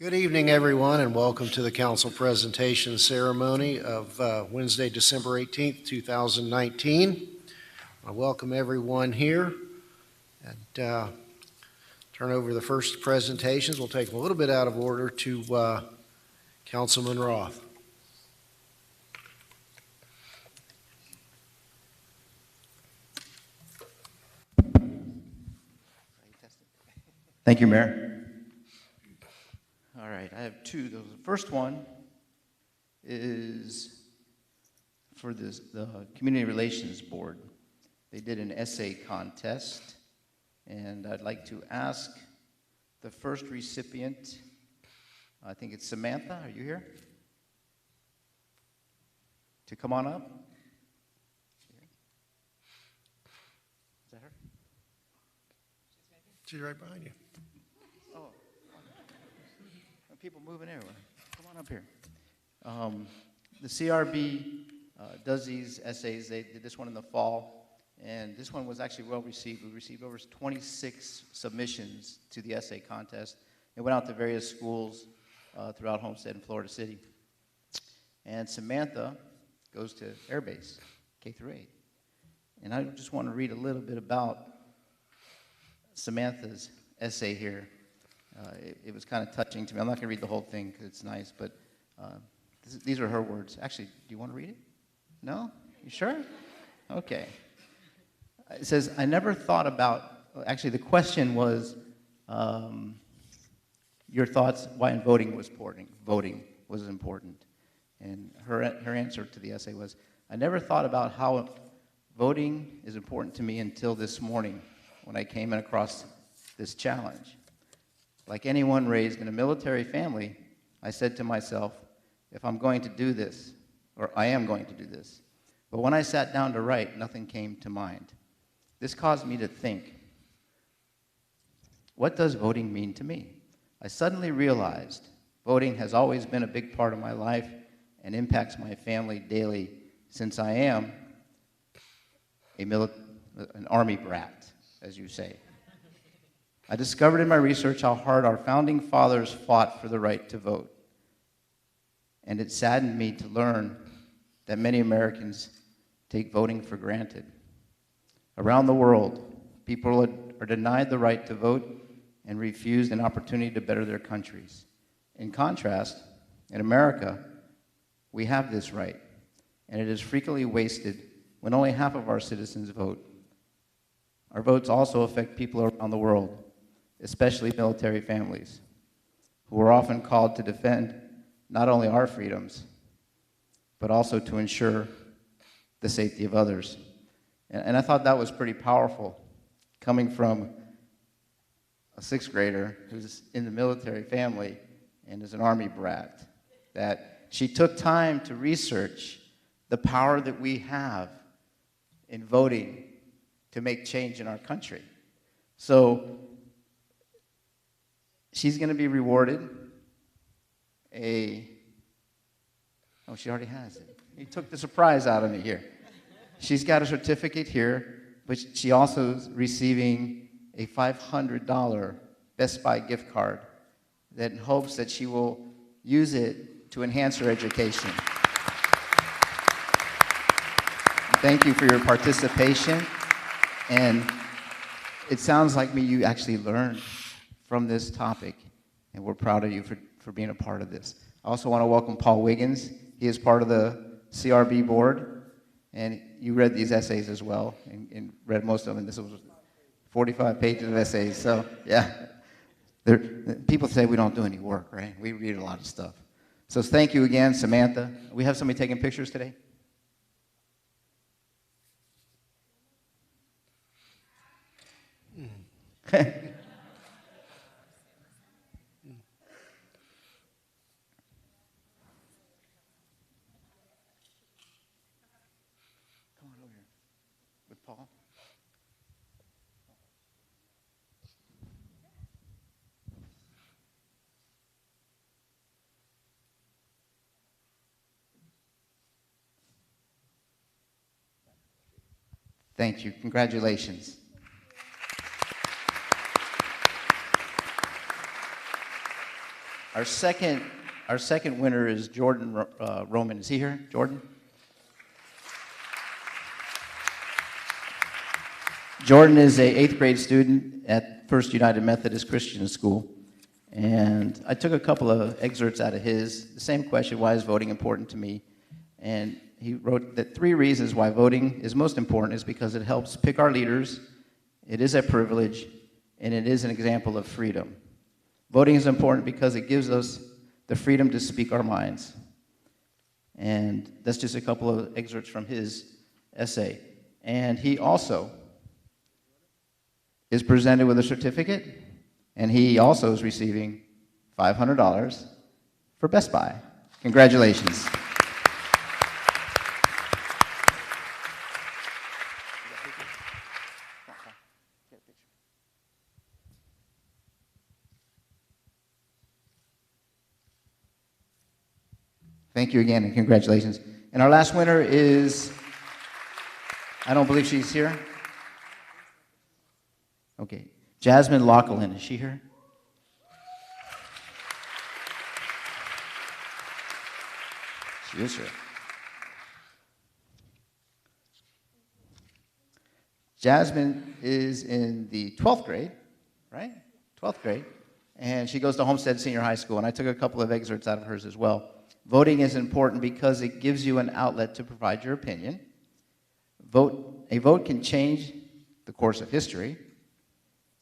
Good evening, everyone, and welcome to the council presentation ceremony of Wednesday, December 18th, 2019. I welcome everyone here and turn over the first presentations. We'll take them a little bit out of order to Councilman Roth. Thank you, Mayor. All right, I have two. The first one is for the Community Relations Board. They did an essay contest, and I'd like to ask the first recipient, I think it's Samantha, are you here? To come on up. Is that her? She's right behind you. Oh, people moving everywhere. Come on up here. The CRB does these essays. They did this one in the fall, and this one was actually well received. We received over 26 submissions to the essay contest. It went out to various schools throughout Homestead and Florida City. And Samantha goes to Air Base, K through 8. And I just want to read a little bit about Samantha's essay here. It was kind of touching to me. I'm not going to read the whole thing because it's nice, but these are her words. Actually, do you want to read it? No? You sure? Okay. It says, I never thought about, actually the question was your thoughts why voting was important. And her answer to the essay was, I never thought about how voting is important to me until this morning when I came across this challenge. Like anyone raised in a military family, I said to myself, if I'm going to do this, or I am going to do this. But when I sat down to write, nothing came to mind. This caused me to think, what does voting mean to me? I suddenly realized voting has always been a big part of my life and impacts my family daily since I am an Army brat, as you say. I discovered in my research how hard our founding fathers fought for the right to vote. And it saddened me to learn that many Americans take voting for granted. Around the world, people are denied the right to vote and refused an opportunity to better their countries. In contrast, in America, we have this right, and it is frequently wasted when only half of our citizens vote. Our votes also affect people around the world, especially military families, who are often called to defend not only our freedoms, but also to ensure the safety of others. And I thought that was pretty powerful, coming from a sixth grader who's in the military family and is an Army brat, that she took time to research the power that we have in voting to make change in our country. So she's going to be rewarded oh, she already has it. You took the surprise out of me here. She's got a certificate here, but she also is receiving a $500 Best Buy gift card that hopes that she will use it to enhance her education. Thank you for your participation. And it sounds like you actually learned from this topic, and we're proud of you for being a part of this. I also want to welcome Paul Wiggins. He is part of the CRB board, and you read these essays as well, and read most of them. This was 45 pages of essays, so yeah. People say we don't do any work, right? We read a lot of stuff. So thank you again, Samantha. We have somebody taking pictures today? Paul? Thank you. Congratulations. Our second winner is Jordan Roman. Is he here, Jordan? Jordan is a 8th grade student at First United Methodist Christian School. And I took a couple of excerpts out of his. The same question, why is voting important to me? And he wrote that 3 reasons why voting is most important is because it helps pick our leaders, it is a privilege, and it is an example of freedom. Voting is important because it gives us the freedom to speak our minds. And that's just a couple of excerpts from his essay. And he also is presented with a certificate, and he also is receiving $500 for Best Buy. Congratulations. Thank you again, and congratulations. And our last winner is, I don't believe she's here. Okay, Jasmine Lachlan, is she here? She is here. Jasmine is in the 12th grade, right? 12th grade. And she goes to Homestead Senior High School, and I took a couple of excerpts out of hers as well. Voting is important because it gives you an outlet to provide your opinion. A vote can change the course of history.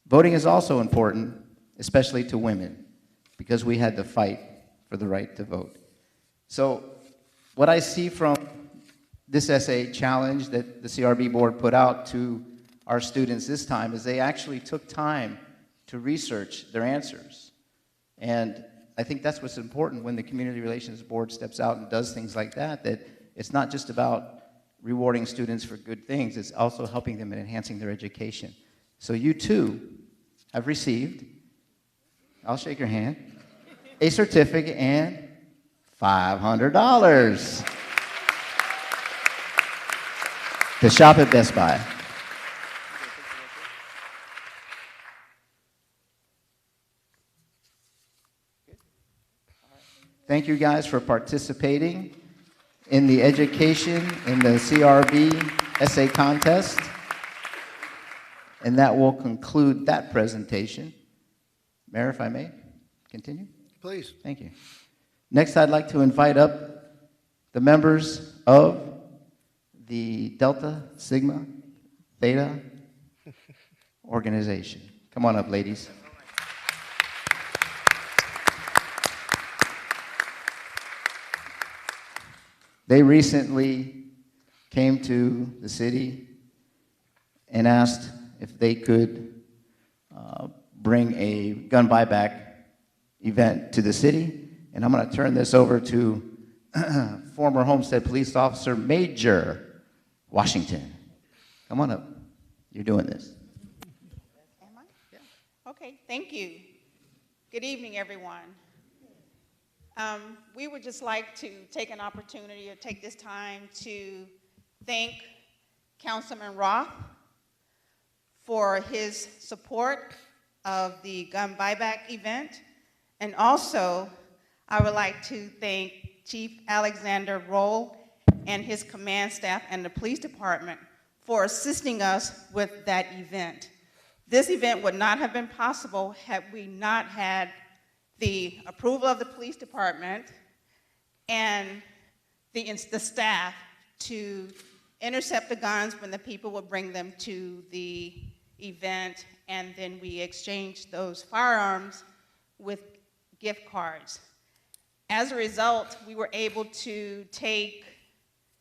Voting is also important, especially to women, because we had to fight for the right to vote. So what I see from this essay challenge that the CRB board put out to our students this time is they actually took time to research their answers. And I think that's what's important when the Community Relations Board steps out and does things like that, that it's not just about rewarding students for good things, it's also helping them and enhancing their education. So you too have received, I'll shake your hand, a certificate and $500 to shop at Best Buy. Thank you guys for participating in the education in the CRB essay contest. And that will conclude that presentation. Mayor, if I may, continue? Please. Thank you. Next, I'd like to invite up the members of the Delta Sigma Theta organization. Come on up, ladies. They recently came to the city and asked if they could bring a gun buyback event to the city. And I'm going to turn this over to former Homestead police officer Major Washington. Come on up. You're doing this. Am I? Yeah. Okay, thank you. Good evening, everyone. We would just like to take an opportunity or take this time to thank Councilman Roth for his support of the gun buyback event. And also, I would like to thank Chief Alexander Roll and his command staff and the police department for assisting us with that event. This event would not have been possible had we not had the approval of the police department and the staff to intercept the guns when the people would bring them to the event, and then we exchanged those firearms with gift cards. As a result, we were able to take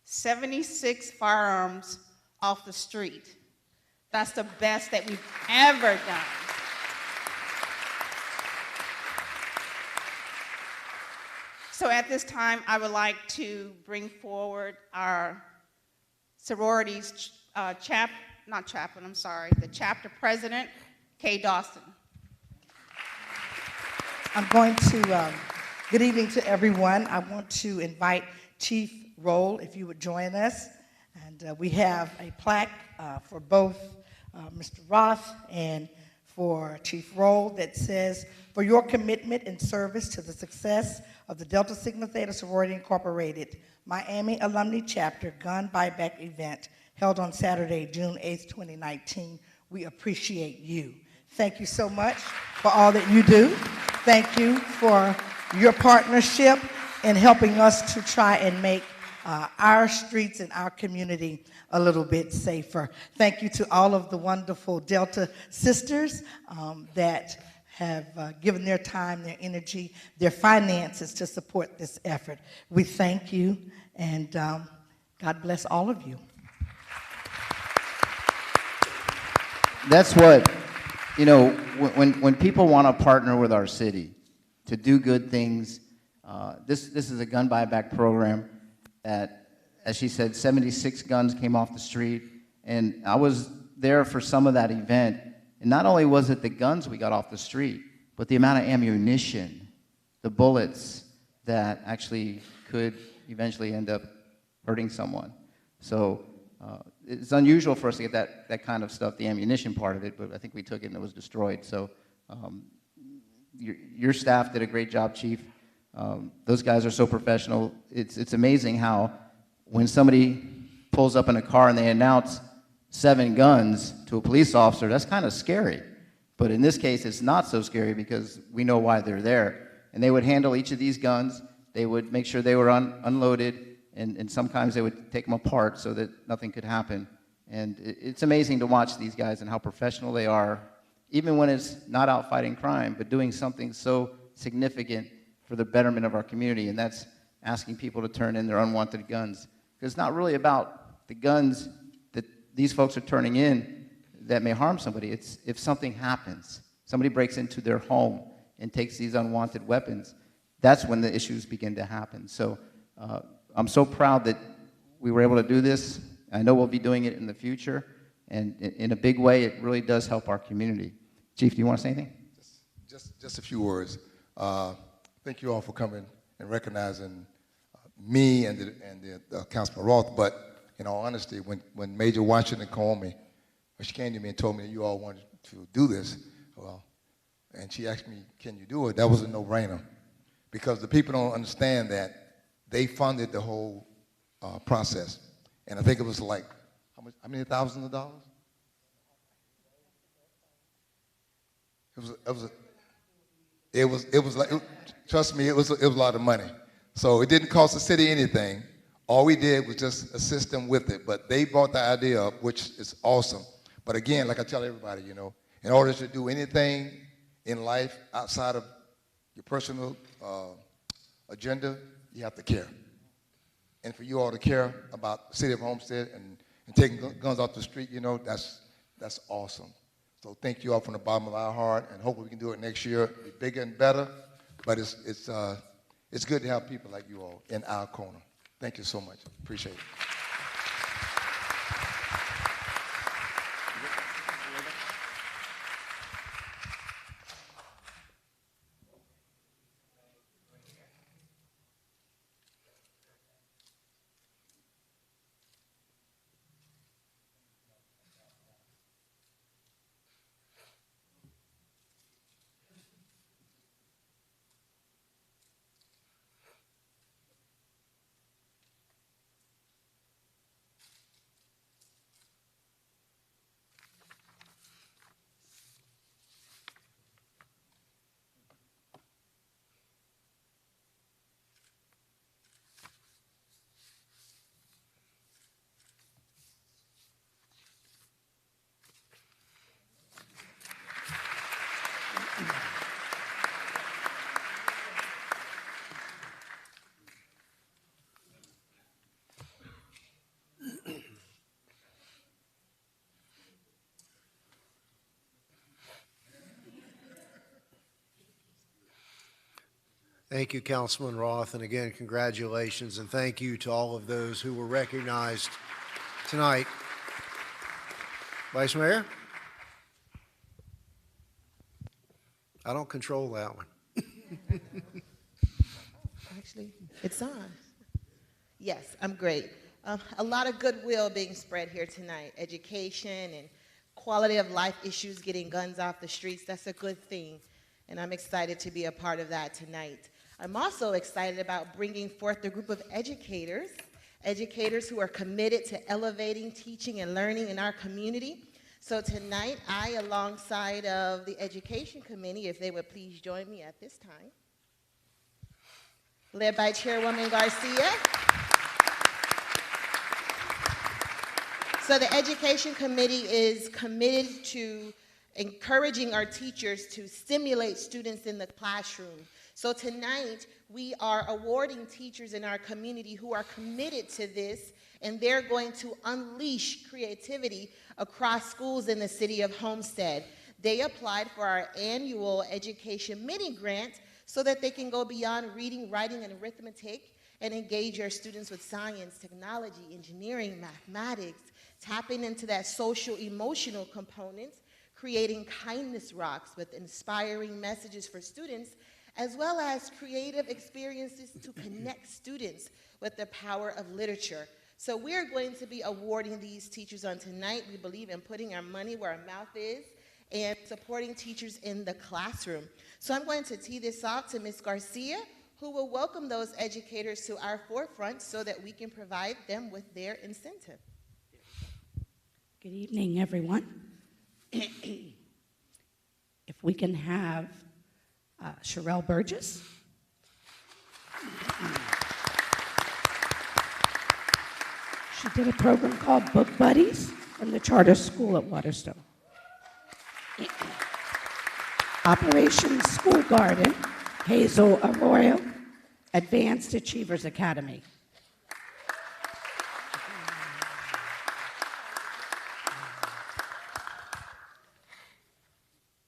76 firearms off the street. That's the best that we've ever done. So at this time, I would like to bring forward our sororities the chapter president, Kay Dawson. I'm going to, good evening to everyone. I want to invite Chief Roll, if you would join us. And we have a plaque for both Mr. Roth and for Chief Roll that says, "For your commitment and service to the success of the Delta Sigma Theta Sorority Incorporated Miami Alumni Chapter Gun Buyback Event held on Saturday, June 8th, 2019. We appreciate you." Thank you so much for all that you do. Thank you for your partnership in helping us to try and make our streets and our community a little bit safer. Thank you to all of the wonderful Delta sisters that have given their time, their energy, their finances to support this effort. We thank you, and God bless all of you. That's what, you know, when people want to partner with our city to do good things, this is a gun buyback program that, as she said, 76 guns came off the street, and I was there for some of that event, and not only was it the guns we got off the street, but the amount of ammunition, the bullets that actually could eventually end up hurting someone. So it's unusual for us to get that kind of stuff, the ammunition part of it, but I think we took it and it was destroyed. So your staff did a great job, Chief. Those guys are so professional. It's amazing how when somebody pulls up in a car and they announce 7 guns to a police officer, that's kind of scary. But in this case, it's not so scary because we know why they're there. And they would handle each of these guns. They would make sure they were unloaded, and sometimes they would take them apart so that nothing could happen. And it's amazing to watch these guys and how professional they are, even when it's not out fighting crime, but doing something so significant for the betterment of our community, and that's asking people to turn in their unwanted guns. Because it's not really about the guns that these folks are turning in that may harm somebody. It's if something happens, somebody breaks into their home and takes these unwanted weapons, that's when the issues begin to happen. So I'm so proud that we were able to do this. I know we'll be doing it in the future, and in a big way, it really does help our community. Chief, do you want to say anything? Just a few words. Thank you all for coming and recognizing me and the Councilman Roth. But in all honesty, when Major Washington called me, when she came to me and told me that you all wanted to do this, well, and she asked me, "Can you do it?" That was a no-brainer, because the people don't understand that they funded the whole process, and I think it was like how many thousands of dollars? Trust me, it was a lot of money. So it didn't cost the city anything. All we did was just assist them with it. But they brought the idea up, which is awesome. But again, like I tell everybody, you know, in order to do anything in life outside of your personal agenda, you have to care. And for you all to care about the city of Homestead and taking guns off the street, you know, that's awesome. So thank you all from the bottom of our heart, and hopefully we can do it next year, be bigger and better. But it's good to have people like you all in our corner. Thank you so much. Appreciate it. Thank you, Councilman Roth, and again, congratulations, and thank you to all of those who were recognized tonight. Vice Mayor? I don't control that one. Actually, it's on. Yes, I'm great. A lot of goodwill being spread here tonight. Education and quality of life issues, getting guns off the streets. That's a good thing, and I'm excited to be a part of that tonight. I'm also excited about bringing forth a group of educators who are committed to elevating teaching and learning in our community. So tonight, I, alongside of the Education Committee, if they would please join me at this time, led by Chairwoman Garcia. So the Education Committee is committed to encouraging our teachers to stimulate students in the classroom. So tonight, we are awarding teachers in our community who are committed to this, and they're going to unleash creativity across schools in the city of Homestead. They applied for our annual education mini grant so that they can go beyond reading, writing, and arithmetic and engage our students with science, technology, engineering, mathematics, tapping into that social emotional components, creating kindness rocks with inspiring messages for students, as well as creative experiences to connect students with the power of literature. So we're going to be awarding these teachers on tonight. We believe in putting our money where our mouth is and supporting teachers in the classroom. So I'm going to tee this off to Ms. Garcia, who will welcome those educators to our forefront so that we can provide them with their incentive. Good evening, everyone. If we can have Sherelle Burgess. She did a program called Book Buddies from the charter school at Waterstone. Operation School Garden, Hazel Arroyo, Advanced Achievers Academy.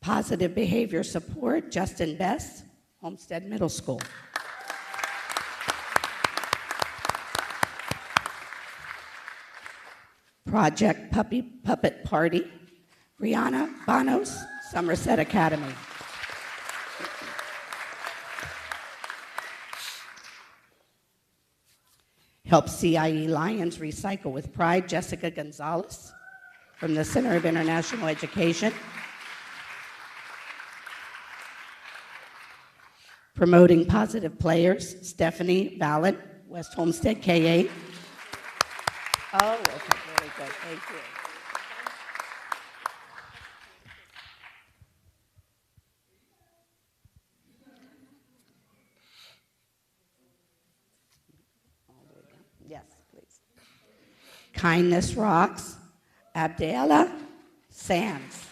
Positive Behavior Support, Justin Best, Homestead Middle School. Project Puppet Party, Brianna Bonos, Somerset Academy. Help CIE Lions Recycle with Pride, Jessica Gonzalez from the Center of International Education. Promoting Positive Players, Stephanie Valent, West Homestead K-8. Oh, okay, very good, thank you. Yes, please. Kindness Rocks, Abdella Sands,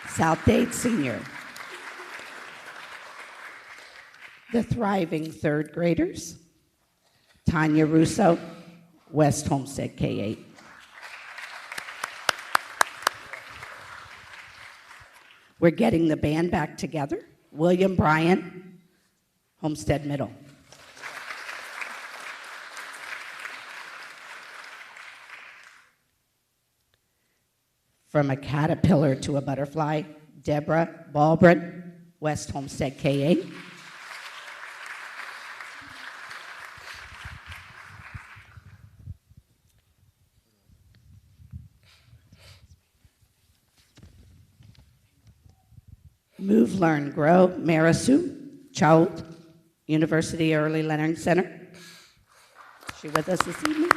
South Dade Senior. The Thriving Third Graders, Tanya Russo, West Homestead K-8. We're getting the band back together, William Bryan, Homestead Middle. From a caterpillar to a butterfly, Deborah Balbrin, West Homestead K-8. Move, Learn, Grow, Marisu Child, University Early Learning Center. Is she with us this evening?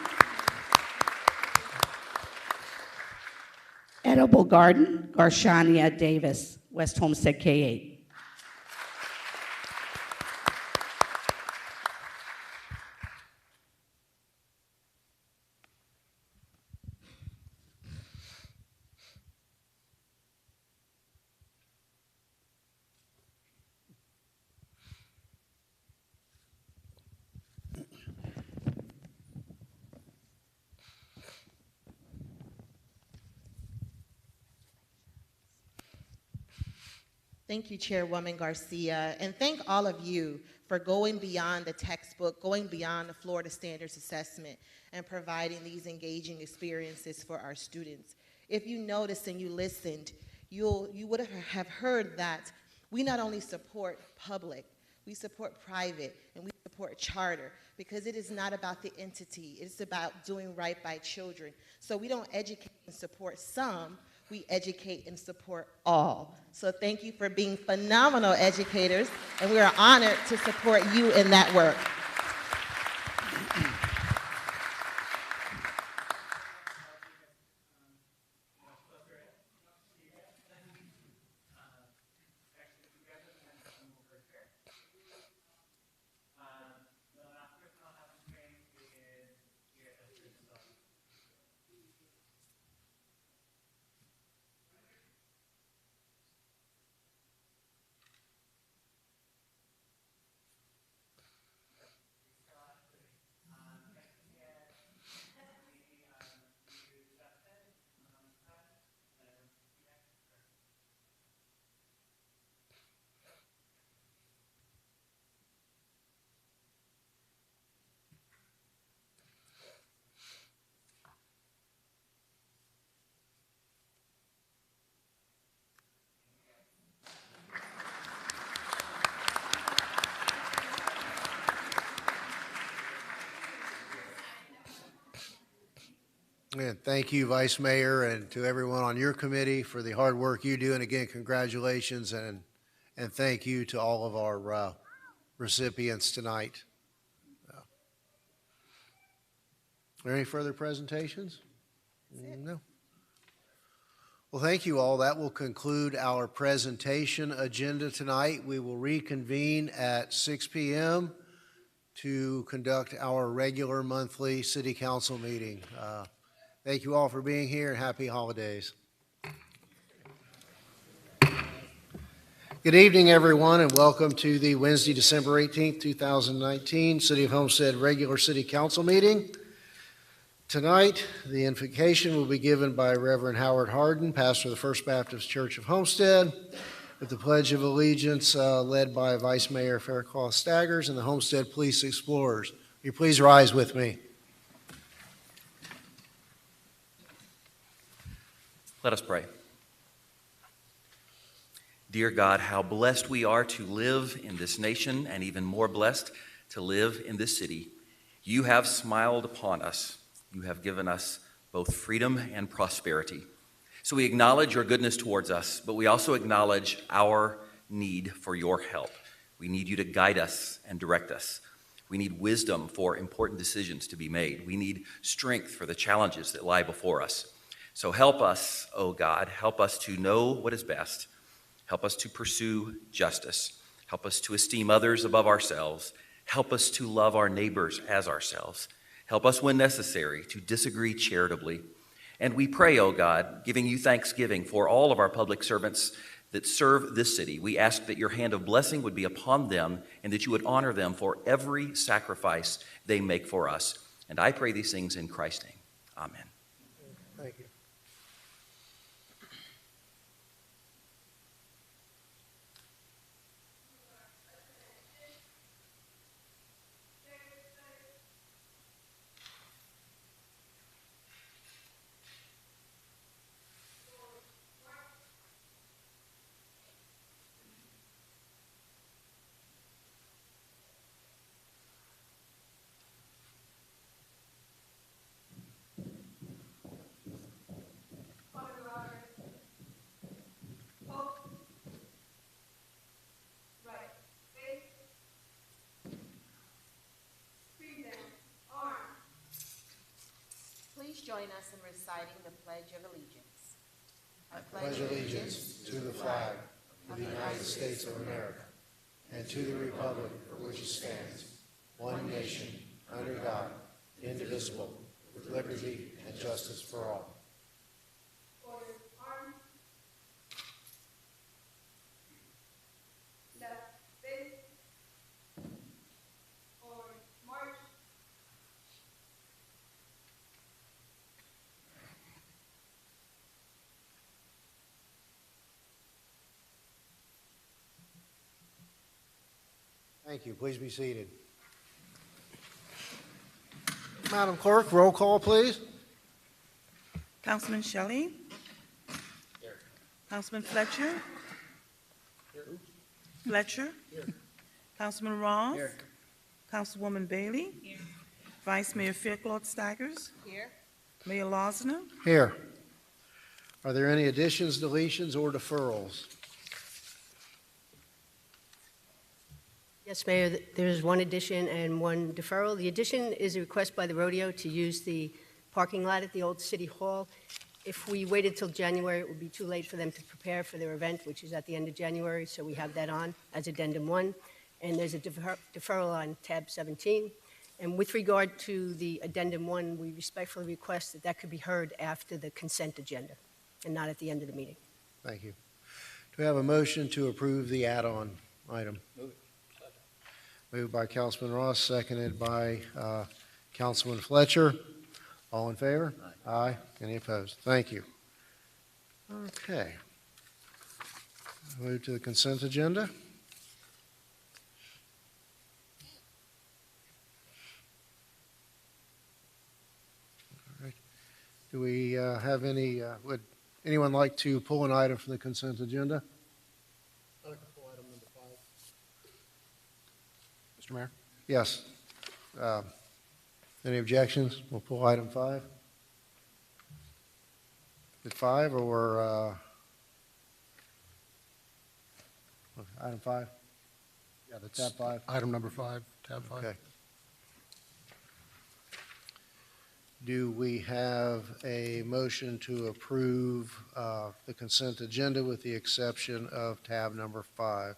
Edible Garden, Garshania Davis, West Homestead K-8. Thank you, Chairwoman Garcia, and thank all of you for going beyond the textbook, going beyond the Florida Standards Assessment, and providing these engaging experiences for our students. If you noticed and you listened, you would have heard that we not only support public, we support private, and we support support charter, because it is not about the entity, it's about doing right by children. So we don't educate and support some, we educate and support all. So thank you for being phenomenal educators, and we are honored to support you in that work. And thank you, Vice Mayor, and to everyone on your committee for the hard work you do. And again, congratulations and thank you to all of our recipients tonight. Are there any further presentations? No. Well, thank you all. That will conclude our presentation agenda tonight. We will reconvene at 6 p.m. to conduct our regular monthly city council meeting. Thank you all for being here, and happy holidays. Good evening, everyone, and welcome to the Wednesday, December 18th, 2019 City of Homestead regular city council meeting. Tonight, the invocation will be given by Reverend Howard Harden, pastor of the First Baptist Church of Homestead, with the Pledge of Allegiance led by Vice Mayor Faircloth Staggers and the Homestead Police Explorers. Will you please rise with me? Let us pray. Dear God, how blessed we are to live in this nation, and even more blessed to live in this city. You have smiled upon us. You have given us both freedom and prosperity. So we acknowledge your goodness towards us, but we also acknowledge our need for your help. We need you to guide us and direct us. We need wisdom for important decisions to be made. We need strength for the challenges that lie before us. So help us, oh God, help us to know what is best. Help us to pursue justice. Help us to esteem others above ourselves. Help us to love our neighbors as ourselves. Help us, when necessary, to disagree charitably. And we pray, oh God, giving you thanksgiving for all of our public servants that serve this city. We ask that your hand of blessing would be upon them and that you would honor them for every sacrifice they make for us. And I pray these things in Christ's name. Amen. Thank you. Please join us in reciting the Pledge of Allegiance. I pledge allegiance to the flag of the United States of America and to the republic for which it stands, one nation, under God, indivisible, with liberty and justice for all. Thank you. Please be seated. Madam Clerk, roll call, please. Councilman Shelley? Here. Councilman Fletcher? Here. Fletcher? Here. Councilman Ross? Here. Councilwoman Bailey. Here. Vice Mayor Fairclough-Staggers. Here. Mayor Losner. Here. Are there any additions, deletions, or deferrals? Yes, Mayor, there is one addition and one deferral. The addition is a request by the rodeo to use the parking lot at the old City Hall. If we waited till January, it would be too late for them to prepare for their event, which is at the end of January, so we have that on as Addendum 1. And there's a deferral on tab 17. And with regard to the Addendum 1, we respectfully request that that could be heard after the consent agenda and not at the end of the meeting. Thank you. Do we have a motion to approve the add-on item? Moved by Councilman Ross, seconded by Councilman Fletcher. All in favor? Aye. Any opposed? Thank you. Okay. Move to the consent agenda. All right. Do we have any, would anyone like to pull an item from the consent agenda? I'd like to pull item number 5. Mr. Mayor? Yes. Any objections? We'll pull item 5. At 5 or item 5? Yeah, that's Tab 5. item number 5, tab 5. Okay. Do we have a motion to approve the consent agenda with the exception of tab number 5?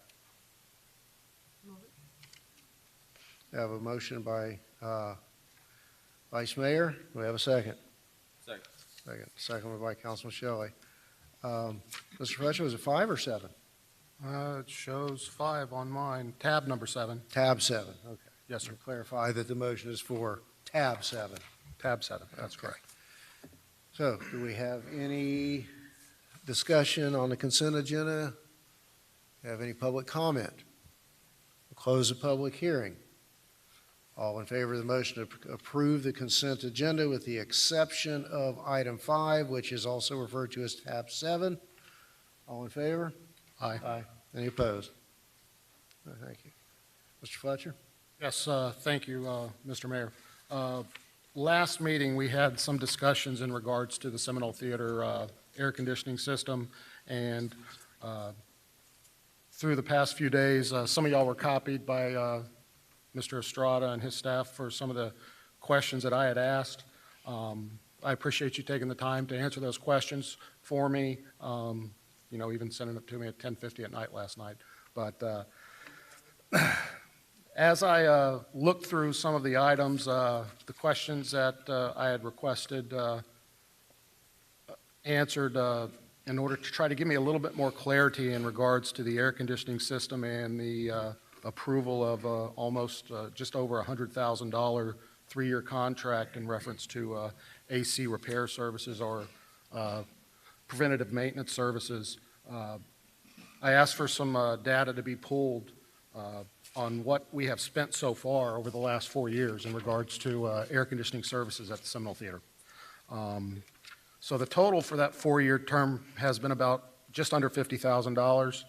I have a motion by Vice Mayor. Do we have a second? Second. Second by Councilman Shelley. Mr. Fletcher, was it 5 or 7? It shows 5 on mine, tab number 7. Tab 7, okay. Yes, sir. Clarify that the motion is for tab 7. Tab 7, that's correct. So, do we have any discussion on the consent agenda? Have any public comment? We'll close the public hearing. All in favor of the motion to approve the consent agenda with the exception of item 5, which is also referred to as tab 7. All in favor? Aye. Aye. Any opposed? Thank you. Mr. Fletcher? Yes, thank you, Mr. Mayor. Last meeting, we had some discussions in regards to the Seminole Theater air conditioning system, and through the past few days, some of y'all were copied by Mr. Estrada and his staff for some of the questions that I had asked. I appreciate you taking the time to answer those questions for me, even sending it to me at 10:50 at night last night. But as I looked through some of the items, the questions that I had requested answered in order to try to give me a little bit more clarity in regards to the air conditioning system and the approval of almost just over $100,000 3-year contract in reference to AC repair services or preventative maintenance services. I asked for some data to be pulled on what we have spent so far over the last 4 years in regards to air conditioning services at the Seminole Theater. So the total for that 4-year term has been about just under $50,000.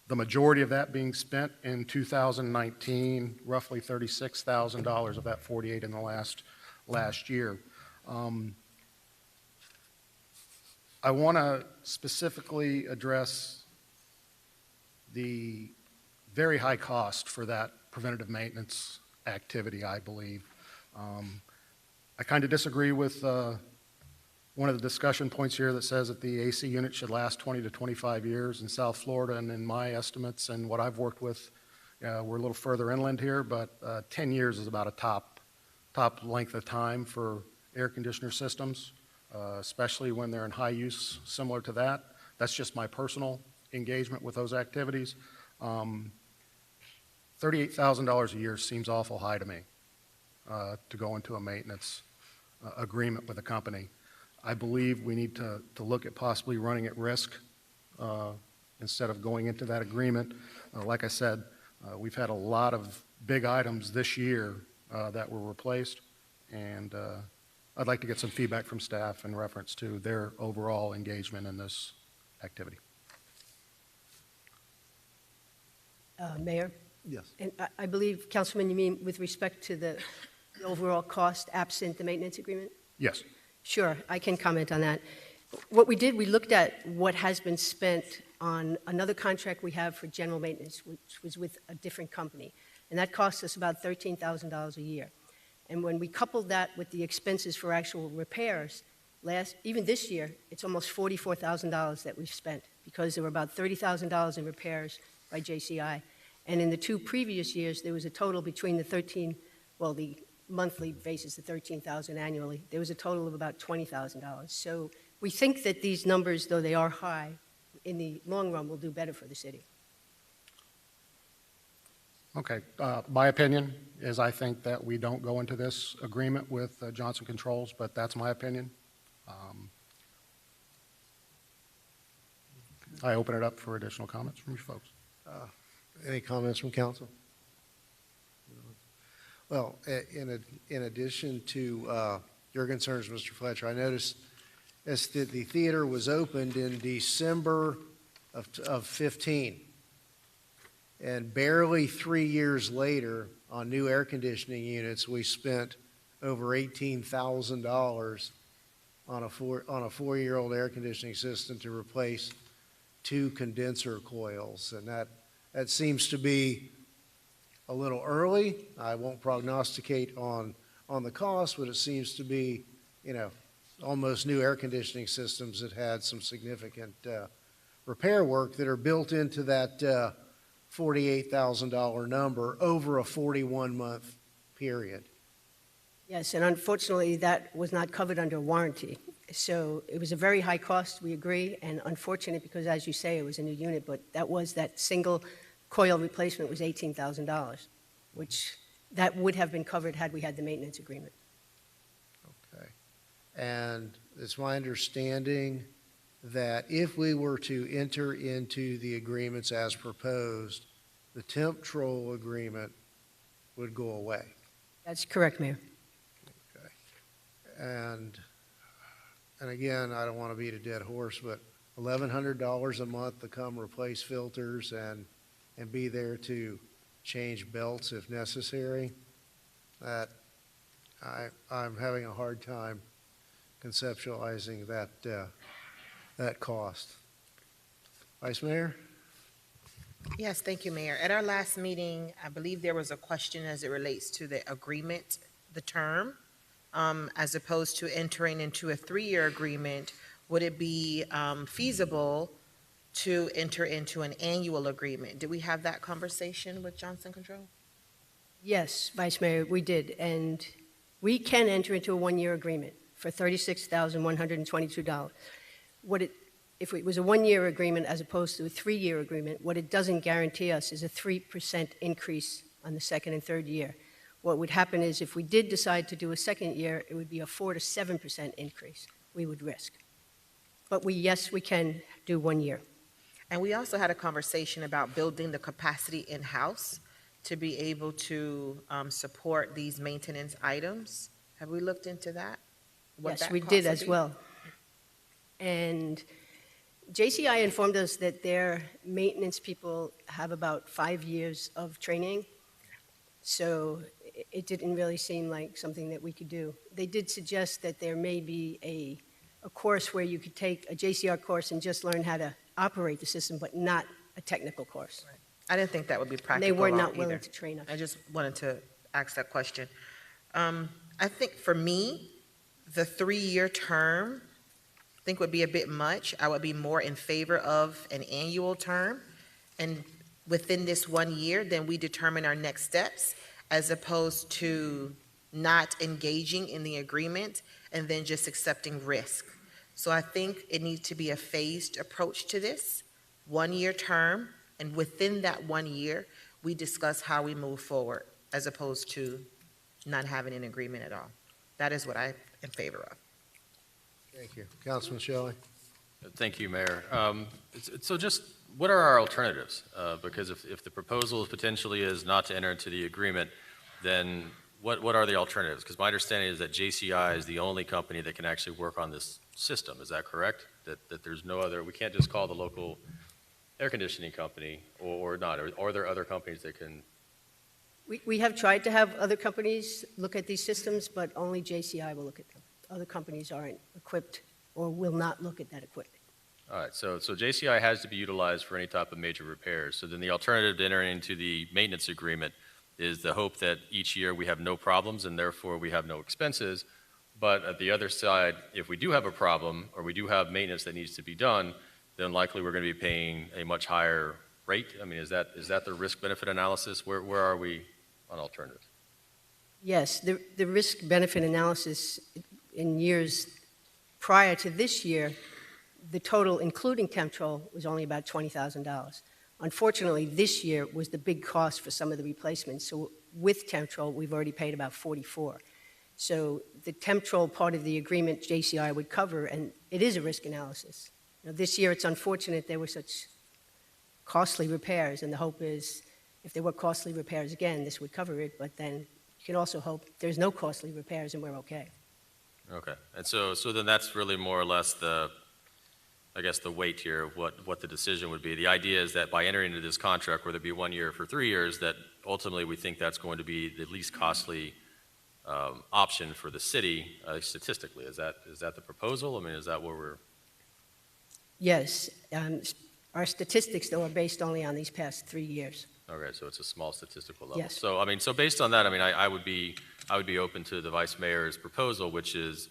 The majority of that being spent in 2019, roughly $36,000 of that 48 in the last year. I want to specifically address the very high cost for that preventative maintenance activity, I believe. I kind of disagree with one of the discussion points here that says that the AC unit should last 20 to 25 years in South Florida, and in my estimates and what I've worked with, we're a little further inland here, but 10 years is about a top length of time for air conditioner systems, especially when they're in high use, similar to that. That's just my personal engagement with those activities. $38,000 a year seems awful high to me to go into a maintenance agreement with a company. I believe we need to look at possibly running at risk instead of going into that agreement. Like I said, we've had a lot of big items this year that were replaced, and I'd like to get some feedback from staff in reference to their overall engagement in this activity. Mayor, Yes. And I believe, Councilman, you mean with respect to the overall cost absent the maintenance agreement? Yes. Sure, I can comment on that. What we did, we looked at what has been spent on another contract we have for general maintenance, which was with a different company. And that cost us about $13,000 a year. And when we coupled that with the expenses for actual repairs, even this year, it's almost $44,000 that we've spent because there were about $30,000 in repairs by JCI. And in the 2 previous years, there was a total between the monthly basis, the $13,000 annually, there was a total of about $20,000. So we think that these numbers, though they are high, in the long run will do better for the city. Okay. My opinion is I think that we don't go into this agreement with Johnson Controls, but that's my opinion. I open it up for additional comments from you folks. Any comments from council? Well, in addition to your concerns, Mr. Fletcher, I noticed as the theater was opened in December of 15, and barely 3 years later, on new air conditioning units, we spent over $18,000 on a 4-year-old air conditioning system to replace 2 condenser coils, and that seems to be a little early. I won't prognosticate on the cost, but it seems to be, almost new air conditioning systems that had some significant repair work that are built into that $48,000 number over a 41-month period. Yes, and unfortunately, that was not covered under warranty. So it was a very high cost, we agree, and unfortunate because, as you say, it was a new unit, but that single coil replacement was $18,000, which that would have been covered had we had the maintenance agreement. Okay. And it's my understanding that if we were to enter into the agreements as proposed, the temp troll agreement would go away. That's correct, Mayor. Okay. And again, I don't want to beat a dead horse, but $1,100 a month to come replace filters and be there to change belts if necessary, that I'm having a hard time conceptualizing that cost. Vice Mayor? Yes, thank you, Mayor. At our last meeting, I believe there was a question as it relates to the agreement, the term, as opposed to entering into a 3-year agreement. Would it be feasible to enter into an annual agreement? Did we have that conversation with Johnson Control? Yes, Vice Mayor, we did, and we can enter into a 1-year agreement for $36,122. If it was a 1-year agreement as opposed to a 3-year agreement, what it doesn't guarantee us is a 3% increase on the 2nd and 3rd year. What would happen is if we did decide to do a 2nd year, it would be a 4 to 7% increase we would risk. But yes, we can do 1 year. And we also had a conversation about building the capacity in-house to be able to support these maintenance items. Have we looked into that? Yes, we did as well. And JCI informed us that their maintenance people have about 5 years of training, so it didn't really seem like something that we could do. They did suggest that there may be a course where you could take a JCR course and just learn how to operate the system, but not a technical course. Right. I didn't think that would be practical. And they were not either. willing to train us. I just wanted to ask that question. I think for me, the 3-year term, I think would be a bit much. I would be more in favor of an annual term. And within this 1 year, then we determine our next steps as opposed to not engaging in the agreement and then just accepting risk. So I think it needs to be a phased approach to this, 1-year term, and within that 1 year, we discuss how we move forward as opposed to not having an agreement at all. That is what I'm in favor of. Thank you. Councilman Shelley? Thank you, Mayor. So just what are our alternatives? Because if the proposal potentially is not to enter into the agreement, then what are the alternatives? Because my understanding is that JCI is the only company that can actually work on this system. Is that correct? That there's no other, we can't just call the local air conditioning company or not? Or are there other companies that can? We have tried to have other companies look at these systems, but only JCI will look at them. Other companies aren't equipped or will not look at that equipment. All right, so JCI has to be utilized for any type of major repairs. So then the alternative to entering into the maintenance agreement is the hope that each year we have no problems and therefore we have no expenses. But at the other side, if we do have a problem or we do have maintenance that needs to be done, then likely we're going to be paying a much higher rate. I mean, is that the risk-benefit analysis? Where are we on alternatives? Yes, the risk-benefit analysis in years prior to this year, the total, including Chemtrol, was only about $20,000. Unfortunately, this year was the big cost for some of the replacements. So with Chemtrol, we've already paid about $44,000. So the Chemtrol part of the agreement, JCI would cover, and it is a risk analysis. Now, this year, it's unfortunate there were such costly repairs, and the hope is if there were costly repairs again, this would cover it, but then you can also hope there's no costly repairs and we're okay. Okay, and so then that's really more or less the weight here of what the decision would be. The idea is that by entering into this contract, whether it be 1 year or for 3 years, that ultimately we think that's going to be the least costly option for the city, statistically. Is that the proposal? I mean, is that where we're? Yes, our statistics, though, are based only on these past 3 years. Okay, so it's a small statistical level. Yes. So, I mean, so based on that, I mean, I would be open to the Vice Mayor's proposal, which is,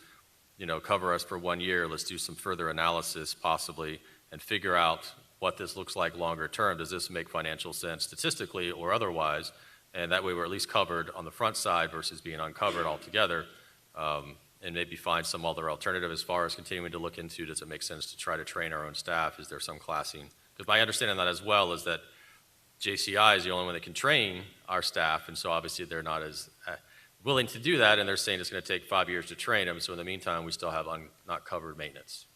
cover us for 1 year, let's do some further analysis possibly, and figure out what this looks like longer term. Does this make financial sense statistically or otherwise? And that way we're at least covered on the front side versus being uncovered altogether, and maybe find some other alternative as far as continuing to look into, does it make sense to try to train our own staff? Is there some classing? Because my understanding of that as well is that JCI is the only one that can train our staff, and so obviously they're not as willing to do that, and they're saying it's going to take 5 years to train them, so in the meantime, we still have not covered maintenance.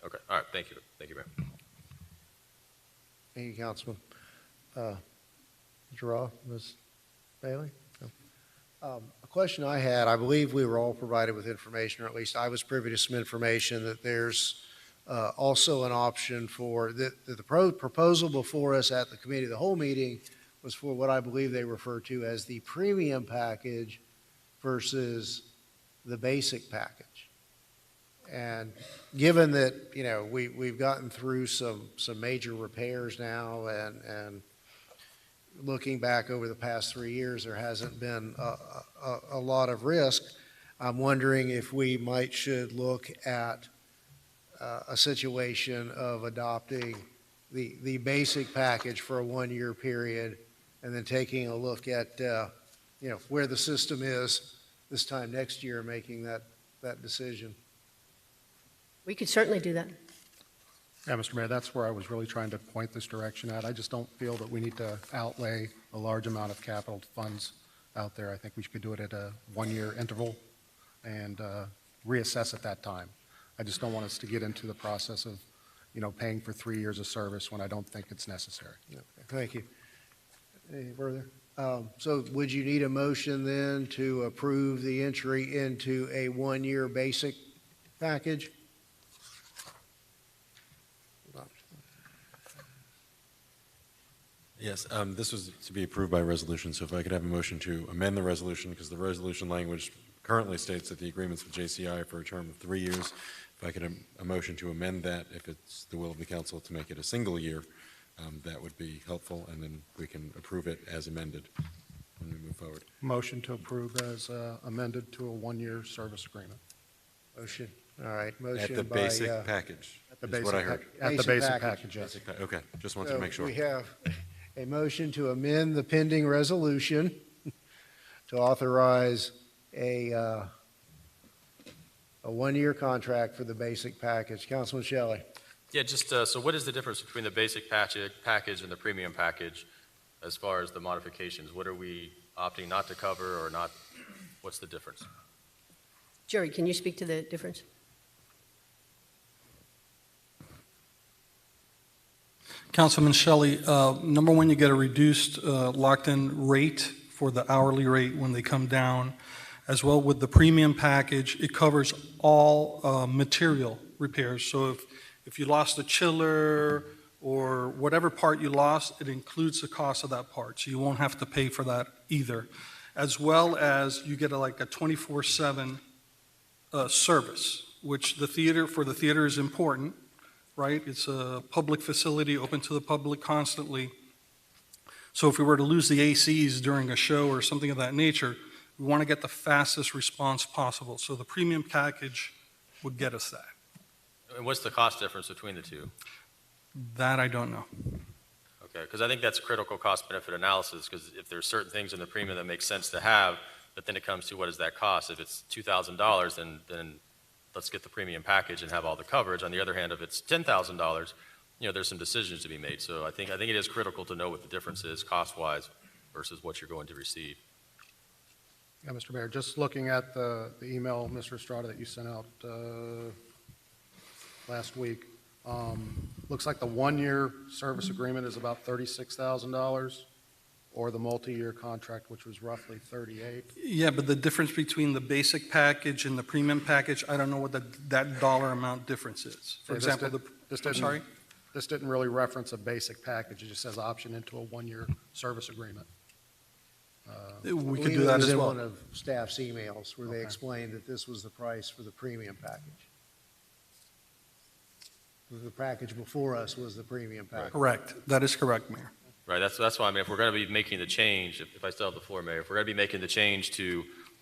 Okay, all right, thank you. Thank you, Mayor. Thank you, Councilman. Mr. Roth, Ms. Bailey? No. A question I had, I believe we were all provided with information, or at least I was privy to some information, that there's also an option for, the proposal before us at the committee of the whole meeting was for what I believe they refer to as the premium package versus the basic package. And given that, we've gotten through some major repairs now, and looking back over the past 3 years, there hasn't been a lot of risk. I'm wondering if we should look at a situation of adopting the basic package for a 1 year period, and then taking a look at where the system is this time next year, making that decision. We could certainly do that. Yeah, Mr. Mayor, that's where I was really trying to point this direction at. I just don't feel that we need to outlay a large amount of capital funds out there. I think we could do it at a 1 year interval and reassess at that time. I just don't want us to get into the process of, paying for 3 years of service when I don't think it's necessary. Okay, thank you. Any further? So would you need a motion then to approve the entry into a 1 year basic package? Yes, this was to be approved by resolution, so if I could have a motion to amend the resolution, because the resolution language currently states that the agreement's with JCI for a term of 3 years. If I could have a motion to amend that, if it's the will of the council to make it a single year, that would be helpful, and then we can approve it as amended when we move forward. Motion to approve as amended to a 1 year service agreement. Motion, all right, motion At the by, basic package, is what I heard. At the Basic basic package. package, yes. Okay, just wanted to make sure. We have a motion to amend the pending resolution to authorize a 1 year contract for the basic package. Councilman Shelley. Yeah, just, so what is the difference between the basic package and the premium package as far as the modifications? What are we opting not to cover or not? What's the difference? Jerry, can you speak to the difference? Councilman Shelley, number one, you get a reduced locked-in rate for the hourly rate when they come down. As well with the premium package, it covers all material repairs. So if you lost a chiller, or whatever part you lost, it includes the cost of that part, so you won't have to pay for that either. As well as you get like a 24/7 service, which for the theater is important, right? It's a public facility open to the public constantly. So if we were to lose the ACs during a show or something of that nature, we want to get the fastest response possible. So the premium package would get us that. And what's the cost difference between the two? That I don't know. Okay, because I think that's critical cost benefit analysis, because if there's certain things in the premium that make sense to have, but then it comes to what does that cost? If it's $2,000, then let's get the premium package and have all the coverage. On the other hand, if it's $10,000, there's some decisions to be made. So I think it is critical to know what the difference is cost-wise versus what you're going to receive. Yeah, Mr. Mayor, just looking at the email, Mr. Estrada, that you sent out last week, looks like the one-year service agreement is about $36,000, or the multi-year contract, which was roughly $38,000. Yeah, but the difference between the basic package and the premium package, I don't know what that dollar amount difference is. For example, This didn't really reference a basic package. It just says option into a one-year service agreement. We could do that as It was in well. one of staff's emails where they Okay. explained that this was the price for the premium package. The package before us was the premium package. Correct. That is correct, Mayor. Right, that's why, I mean, if we're going to be making the change, if I still have the floor, Mayor, if we're going to be making the change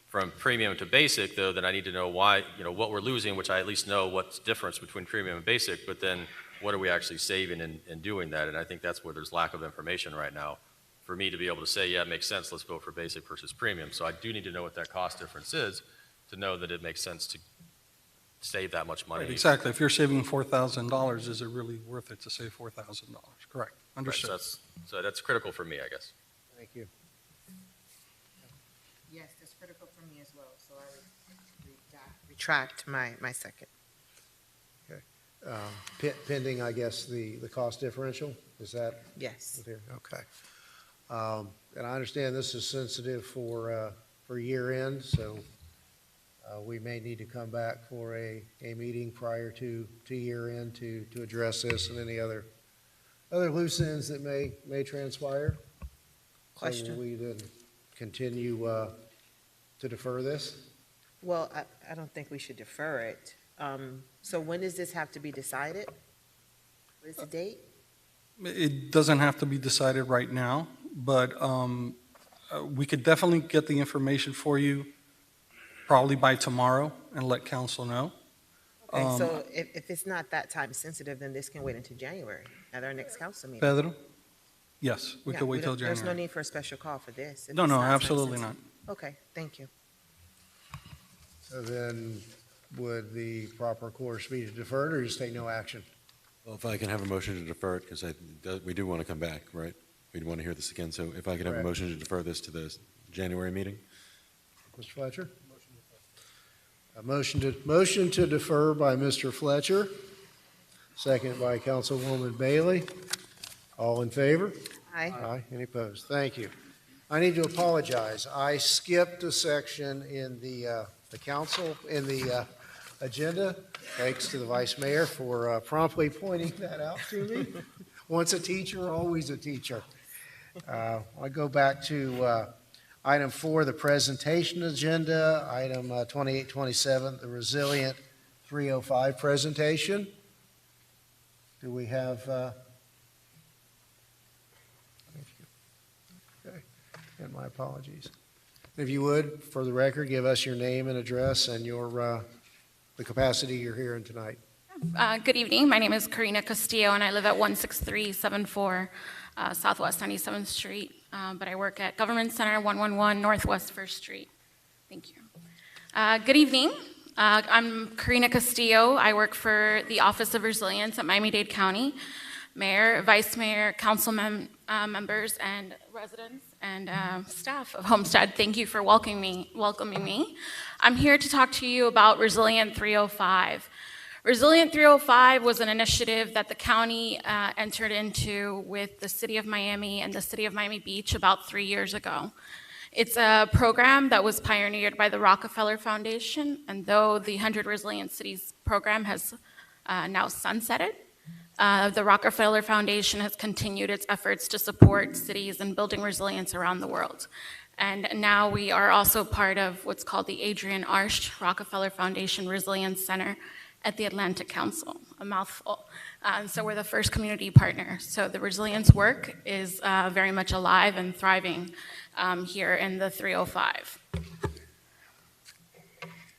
from premium to basic, though, then I need to know why, what we're losing, which I at least know what's the difference between premium and basic, but then what are we actually saving in doing that? And I think that's where there's lack of information right now for me to be able to say, yeah, it makes sense, let's go for basic versus premium. So I do need to know what that cost difference is to know that it makes sense to save that much money. Right, exactly. If you're saving $4,000, is it really worth it to save $4,000? Correct. Understood. Right, so that's critical for me, I guess. Thank you. Yes, that's critical for me as well, so I retract my second. Pending, I guess, the cost differential, is that? Yes. Okay. And I understand this is sensitive for year end, so we may need to come back for a meeting prior to year end to address this and any other loose ends that may transpire. Question. So will we then continue to defer this? Well, I don't think we should defer it. So when does this have to be decided? What is the date? It doesn't have to be decided right now, but we could definitely get the information for you probably by tomorrow and let council know. Okay, so if it's not that time sensitive, then this can wait until January at our next council meeting. Pedro? Yes, we Yeah, could wait till There's no January. need for a special call for this. if No, it's no, not time absolutely sensitive. not. Okay, thank you. So then, would the proper course be to defer it or just take no action? Well, if I can have a motion to defer it, because we do want to come back, right? We want to hear this again, so if I could have a Correct. motion to defer this to the January meeting? Mr. Fletcher? A motion to defer by Mr. Fletcher, second by Councilwoman Bailey. All in favor? Aye. Aye. Any opposed? Thank you. I need to apologize. I skipped a section in the council, in the agenda. Thanks to the Vice Mayor for promptly pointing that out to me. Once a teacher, always a teacher. I go back to item 4, the presentation agenda, item 2827, the Resilient 305 presentation. Do we have? Okay, and my apologies. If you would, for the record, give us your name and address and your the capacity you're hearing tonight. Good evening. My name is Karina Castillo, and I live at 16374 Southwest 97th Street, but I work at Government Center, 111 Northwest 1st Street. Thank you. Good evening. I'm Karina Castillo. I work for the Office of Resilience at Miami-Dade County. Mayor, Vice Mayor, council members, and residents and staff of Homestead, thank you for welcoming me. I'm here to talk to you about Resilient 305. Resilient 305 was an initiative that the county entered into with the City of Miami and the City of Miami Beach about 3 years ago. It's a program that was pioneered by the Rockefeller Foundation, and though the 100 Resilient Cities program has now sunsetted, The Rockefeller Foundation has continued its efforts to support cities in building resilience around the world. And now we are also part of what's called the Adrian Arsh Rockefeller Foundation Resilience Center at the Atlantic Council, a mouthful. So we're the first community partner. So the resilience work is very much alive and thriving here in the 305.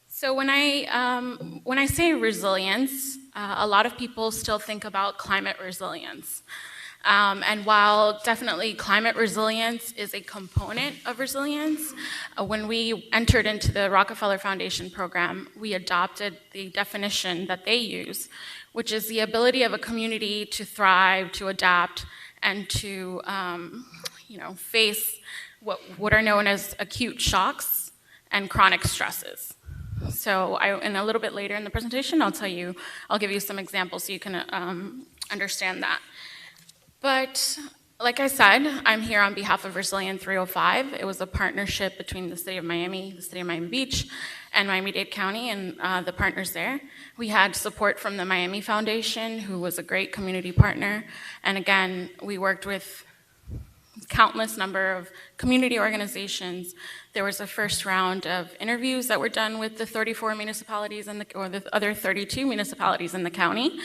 So when I say resilience, a lot of people still think about climate resilience. And while definitely climate resilience is a component of resilience, when we entered into the Rockefeller Foundation program, we adopted the definition that they use, which is the ability of a community to thrive, to adapt, and to face what are known as acute shocks and chronic stresses. So and a little bit later in the presentation, I'll give you some examples so you can understand that. But like I said, I'm here on behalf of Resilient 305. It was a partnership between the City of Miami, the City of Miami Beach, and Miami-Dade County and the partners there. We had support from the Miami Foundation, who was a great community partner. And again, we worked with countless number of community organizations. There was a first round of interviews that were done with the 34 municipalities or the other 32 municipalities in the county.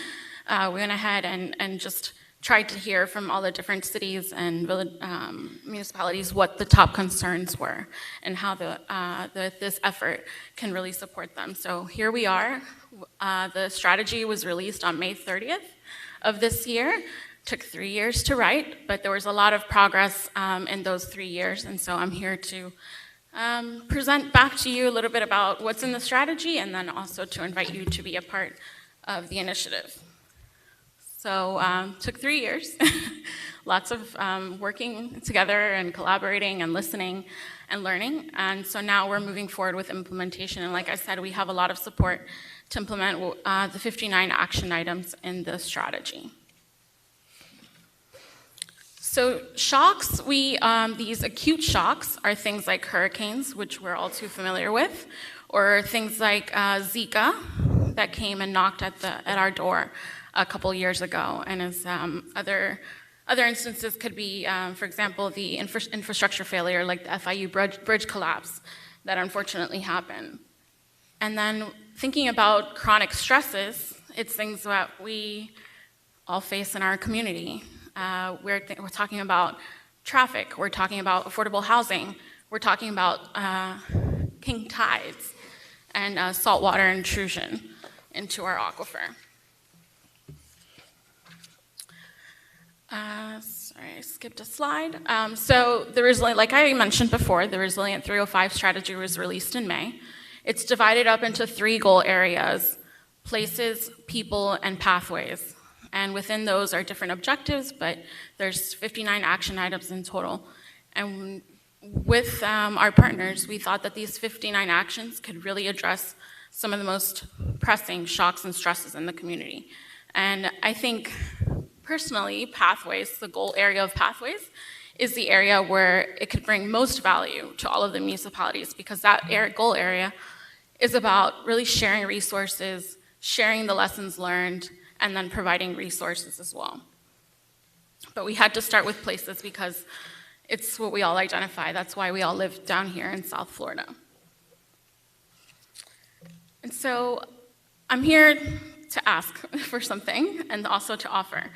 We went ahead and just tried to hear from all the different cities and municipalities what the top concerns were and how this effort can really support them. So here we are. The strategy was released on May 30th of this year. Took 3 years to write, but there was a lot of progress in those 3 years, and so I'm here to present back to you a little bit about what's in the strategy and then also to invite you to be a part of the initiative. So took 3 years, lots of working together and collaborating and listening and learning, and so now we're moving forward with implementation, and like I said, we have a lot of support to implement the 59 action items in the strategy. So shocks, these acute shocks are things like hurricanes, which we're all too familiar with, or things like Zika that came and knocked at our door a couple years ago. And as other instances could be, for example, the infrastructure failure, like the FIU bridge collapse that unfortunately happened. And then thinking about chronic stresses, it's things that we all face in our community. We're talking about traffic, we're talking about affordable housing, we're talking about king tides and saltwater intrusion into our aquifer. Sorry, I skipped a slide. So like I mentioned before, the Resilient 305 strategy was released in May. It's divided up into 3 goal areas: places, people, and pathways. And within those are different objectives, but there's 59 action items in total. And with our partners, we thought that these 59 actions could really address some of the most pressing shocks and stresses in the community. And I think, personally, pathways, the goal area of pathways, is the area where it could bring most value to all of the municipalities, because that goal area is about really sharing resources, sharing the lessons learned, and then providing resources as well. But we had to start with places because it's what we all identify. That's why we all live down here in South Florida. And so I'm here to ask for something and also to offer.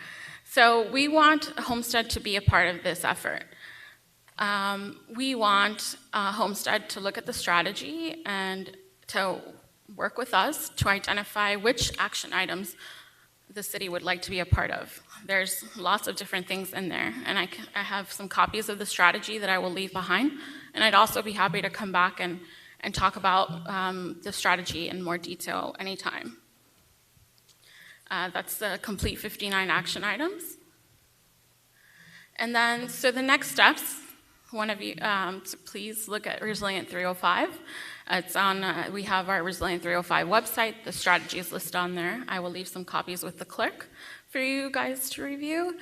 So we want Homestead to be a part of this effort. We want Homestead to look at the strategy and to work with us to identify which action items the city would like to be a part of. There's lots of different things in there, and I have some copies of the strategy that I will leave behind, and I'd also be happy to come back and talk about the strategy in more detail anytime. That's the complete 59 action items. And then, so the next steps, one of you, please look at Resilient 305. It's on, we have our Resilient 305 website. The strategy is listed on there. I will leave some copies with the clerk for you guys to review.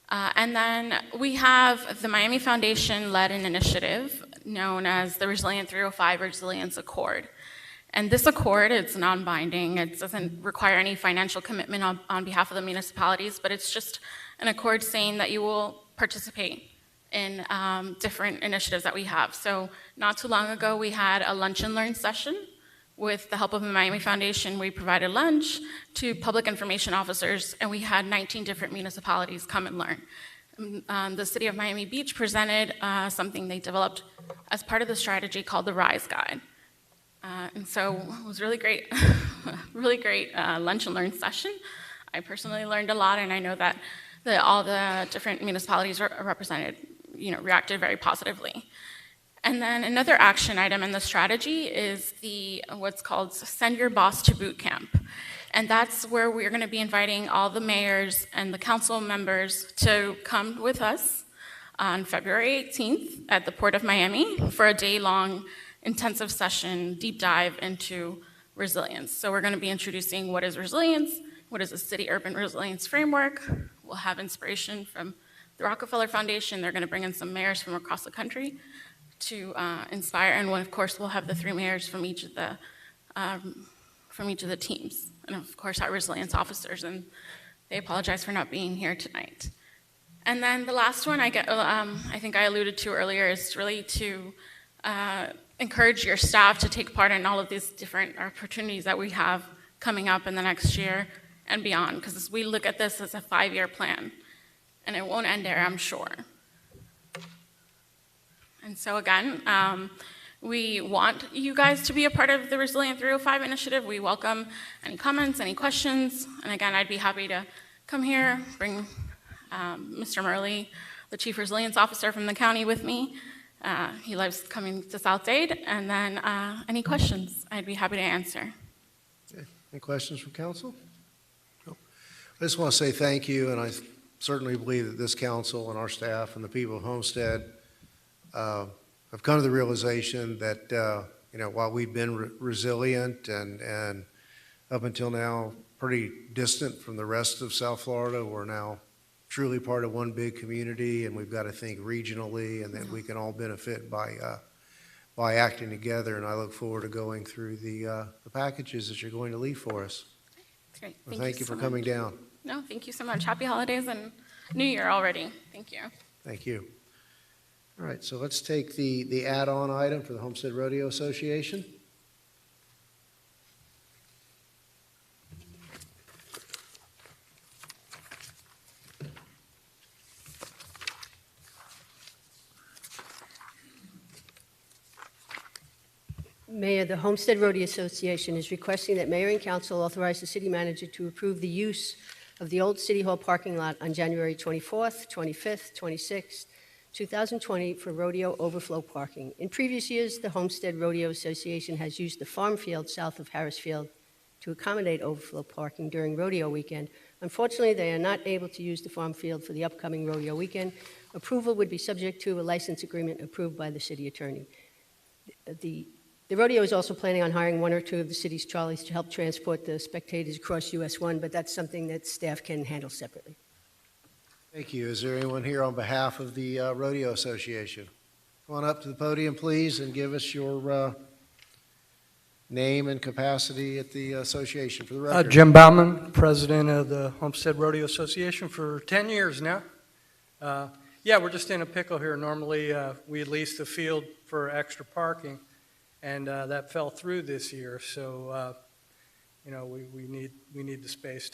And then we have the Miami Foundation led an initiative known as the Resilient 305 Resilience Accord. And this accord, it's non-binding. It doesn't require any financial commitment on behalf of the municipalities, but it's just an accord saying that you will participate in different initiatives that we have. So not too long ago, we had a lunch and learn session. With the help of the Miami Foundation, we provided lunch to public information officers, and we had 19 different municipalities come and learn. The city of Miami Beach presented something they developed as part of the strategy called the RISE Guide. And so it was really great, really great lunch and learn session. I personally learned a lot, and I know that all the different municipalities represented, reacted very positively. And then another action item in the strategy is what's called Send Your Boss to Boot Camp. And that's where we're going to be inviting all the mayors and the council members to come with us on February 18th at the Port of Miami for a day-long intensive session, deep dive into resilience. So we're going to be introducing what is resilience, what is a city urban resilience framework. We'll have inspiration from the Rockefeller Foundation. They're going to bring in some mayors from across the country to inspire, and of course we'll have the 3 mayors from each of the teams, and of course our resilience officers, and they apologize for not being here tonight. And then the last one I think I alluded to earlier is really to encourage your staff to take part in all of these different opportunities that we have coming up in the next year and beyond, because we look at this as a 5-year plan, and it won't end there, I'm sure. And so again, we want you guys to be a part of the Resilient 305 initiative. We welcome any comments, any questions, and again, I'd be happy to come here, bring Mr. Murley, the Chief Resilience Officer from the county, with me. He loves coming to South Dade, and then any questions, I'd be happy to answer. Okay. Any questions from council? No. I just want to say thank you, and I certainly believe that this council and our staff and the people of Homestead have come to the realization that while we've been resilient and up until now pretty distant from the rest of South Florida, we're now truly part of one big community, and we've got to think regionally, and that we can all benefit by acting together. And I look forward to going through the packages that you're going to leave for us. That's great. Well, thank you for coming down. No, thank you so much. Happy holidays and New Year already. Thank you. Thank you. All right, so let's take the add-on item for the Homestead Rodeo Association. Mayor, the Homestead Rodeo Association is requesting that Mayor and Council authorize the city manager to approve the use of the old City Hall parking lot on January 24th, 25th, 26th, 2020 for rodeo overflow parking. In previous years, the Homestead Rodeo Association has used the farm field south of Harris Field to accommodate overflow parking during rodeo weekend. Unfortunately, they are not able to use the farm field for the upcoming rodeo weekend. Approval would be subject to a license agreement approved by the city attorney. The rodeo is also planning on hiring 1 or 2 of the city's trolleys to help transport the spectators across US 1, but that's something that staff can handle separately. Thank you. Is there anyone here on behalf of the Rodeo Association? Come on up to the podium, please, and give us your name and capacity at the association for the record. Jim Bauman, president of the Homestead Rodeo Association for 10 years now. Yeah, we're just in a pickle here. Normally, we lease the field for extra parking, and that fell through this year. So, we need the space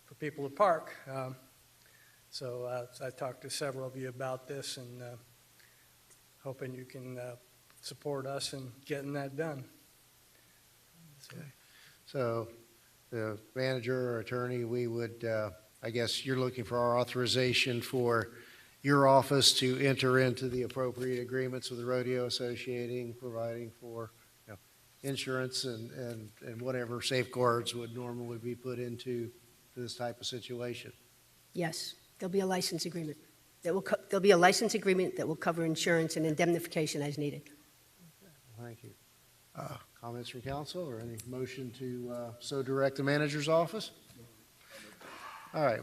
for people to park. So I talked to several of you about this, and hoping you can support us in getting that done. Okay. So the manager or attorney, we would, I guess you're looking for our authorization for your office to enter into the appropriate agreements with the Rodeo Associating, providing for insurance and whatever safeguards would normally be put into this type of situation. Yes, there'll be a license agreement. There'll be a license agreement that will cover insurance and indemnification as needed. Okay. Well, thank you. Comments from council or any motion to so direct the manager's office? All right,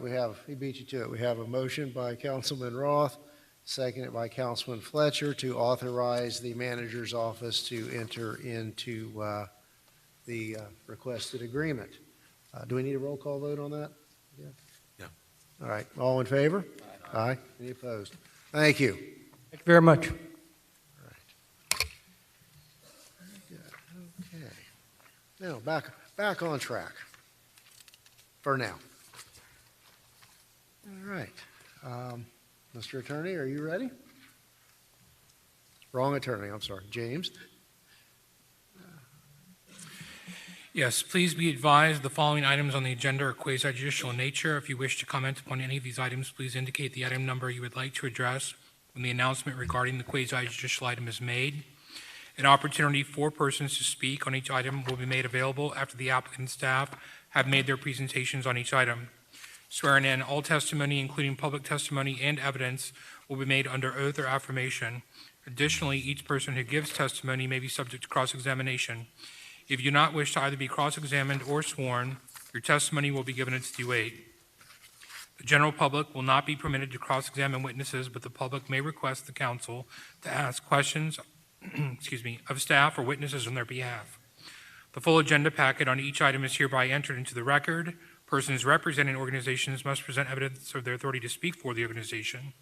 he beat you to it. We have a motion by Councilman Roth, seconded by Councilman Fletcher to authorize the manager's office to enter into the requested agreement. Do we need a roll call vote on that? Yeah. Yeah. All right, all in favor? Aye. Any opposed? Thank you. Thank you very much. Okay. Now, back on track for now. All right. Mr. Attorney, are you ready? Wrong attorney, I'm sorry. James? Yes, please be advised the following items on the agenda are quasi-judicial in nature. If you wish to comment upon any of these items, please indicate the item number you would like to address when the announcement regarding the quasi-judicial item is made. An opportunity for persons to speak on each item will be made available after the applicant and staff have made their presentations on each item. Swearing in, all testimony, including public testimony and evidence, will be made under oath or affirmation. Additionally, each person who gives testimony may be subject to cross-examination. If you do not wish to either be cross-examined or sworn, your testimony will be given its due weight. The general public will not be permitted to cross-examine witnesses, but the public may request the counsel to ask questions of staff or witnesses on their behalf. The full agenda packet on each item is hereby entered into the record. Persons representing organizations must present evidence of their authority to speak for the organization.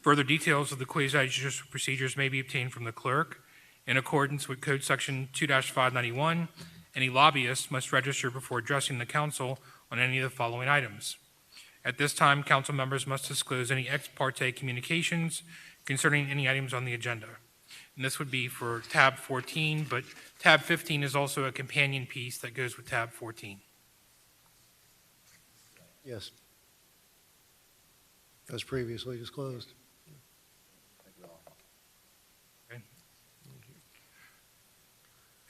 Further details of the quasi-judicial procedures may be obtained from the clerk. In accordance with Code Section 2-591, any lobbyist must register before addressing the council on any of the following items. At this time, council members must disclose any ex parte communications concerning any items on the agenda. And this would be for tab 14, but tab 15 is also a companion piece that goes with tab 14. Yes. As previously disclosed.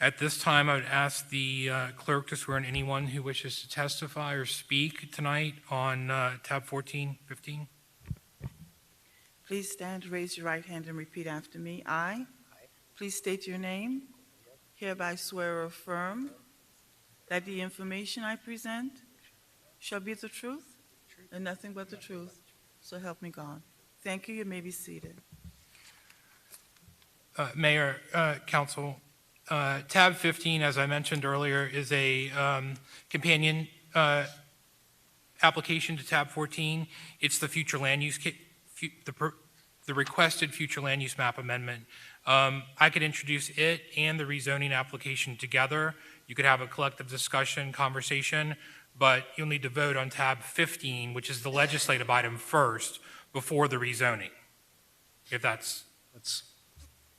At this time, I would ask the clerk to swear in anyone who wishes to testify or speak tonight on tab 14, 15. Please stand, raise your right hand, and repeat after me. I. Please state your name. Hereby swear or affirm that the information I present shall be the truth and nothing but the truth. So help me God. Thank you. You may be seated. Mayor, Council, tab 15, as I mentioned earlier, is a companion application to tab 14. It's the future land use, the requested future land use map amendment. I could introduce it and the rezoning application together. You could have a collective discussion, conversation, but you'll need to vote on tab 15, which is the legislative item first, before the rezoning. If that's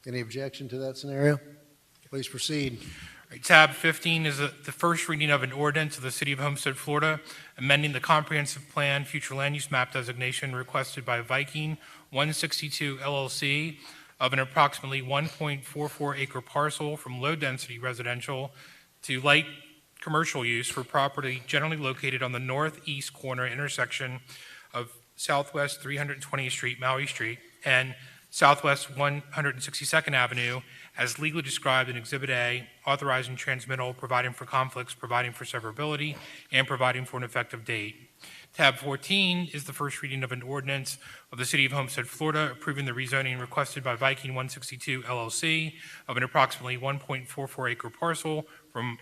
Any objection to that scenario? Please proceed. Right, tab 15 is the first reading of an ordinance of the City of Homestead, Florida, amending the comprehensive plan future land use map designation requested by Viking 162 LLC of an approximately 1.44 acre parcel from low density residential to light commercial use for property generally located on the northeast corner intersection of Southwest 320th Street, Maui Street, and Southwest 162nd Avenue, as legally described in Exhibit A, authorizing transmittal, providing for conflicts, providing for severability, and providing for an effective date. Tab 14 is the first reading of an ordinance of the City of Homestead, Florida, approving the rezoning requested by Viking 162 LLC of an approximately 1.44 acre parcel from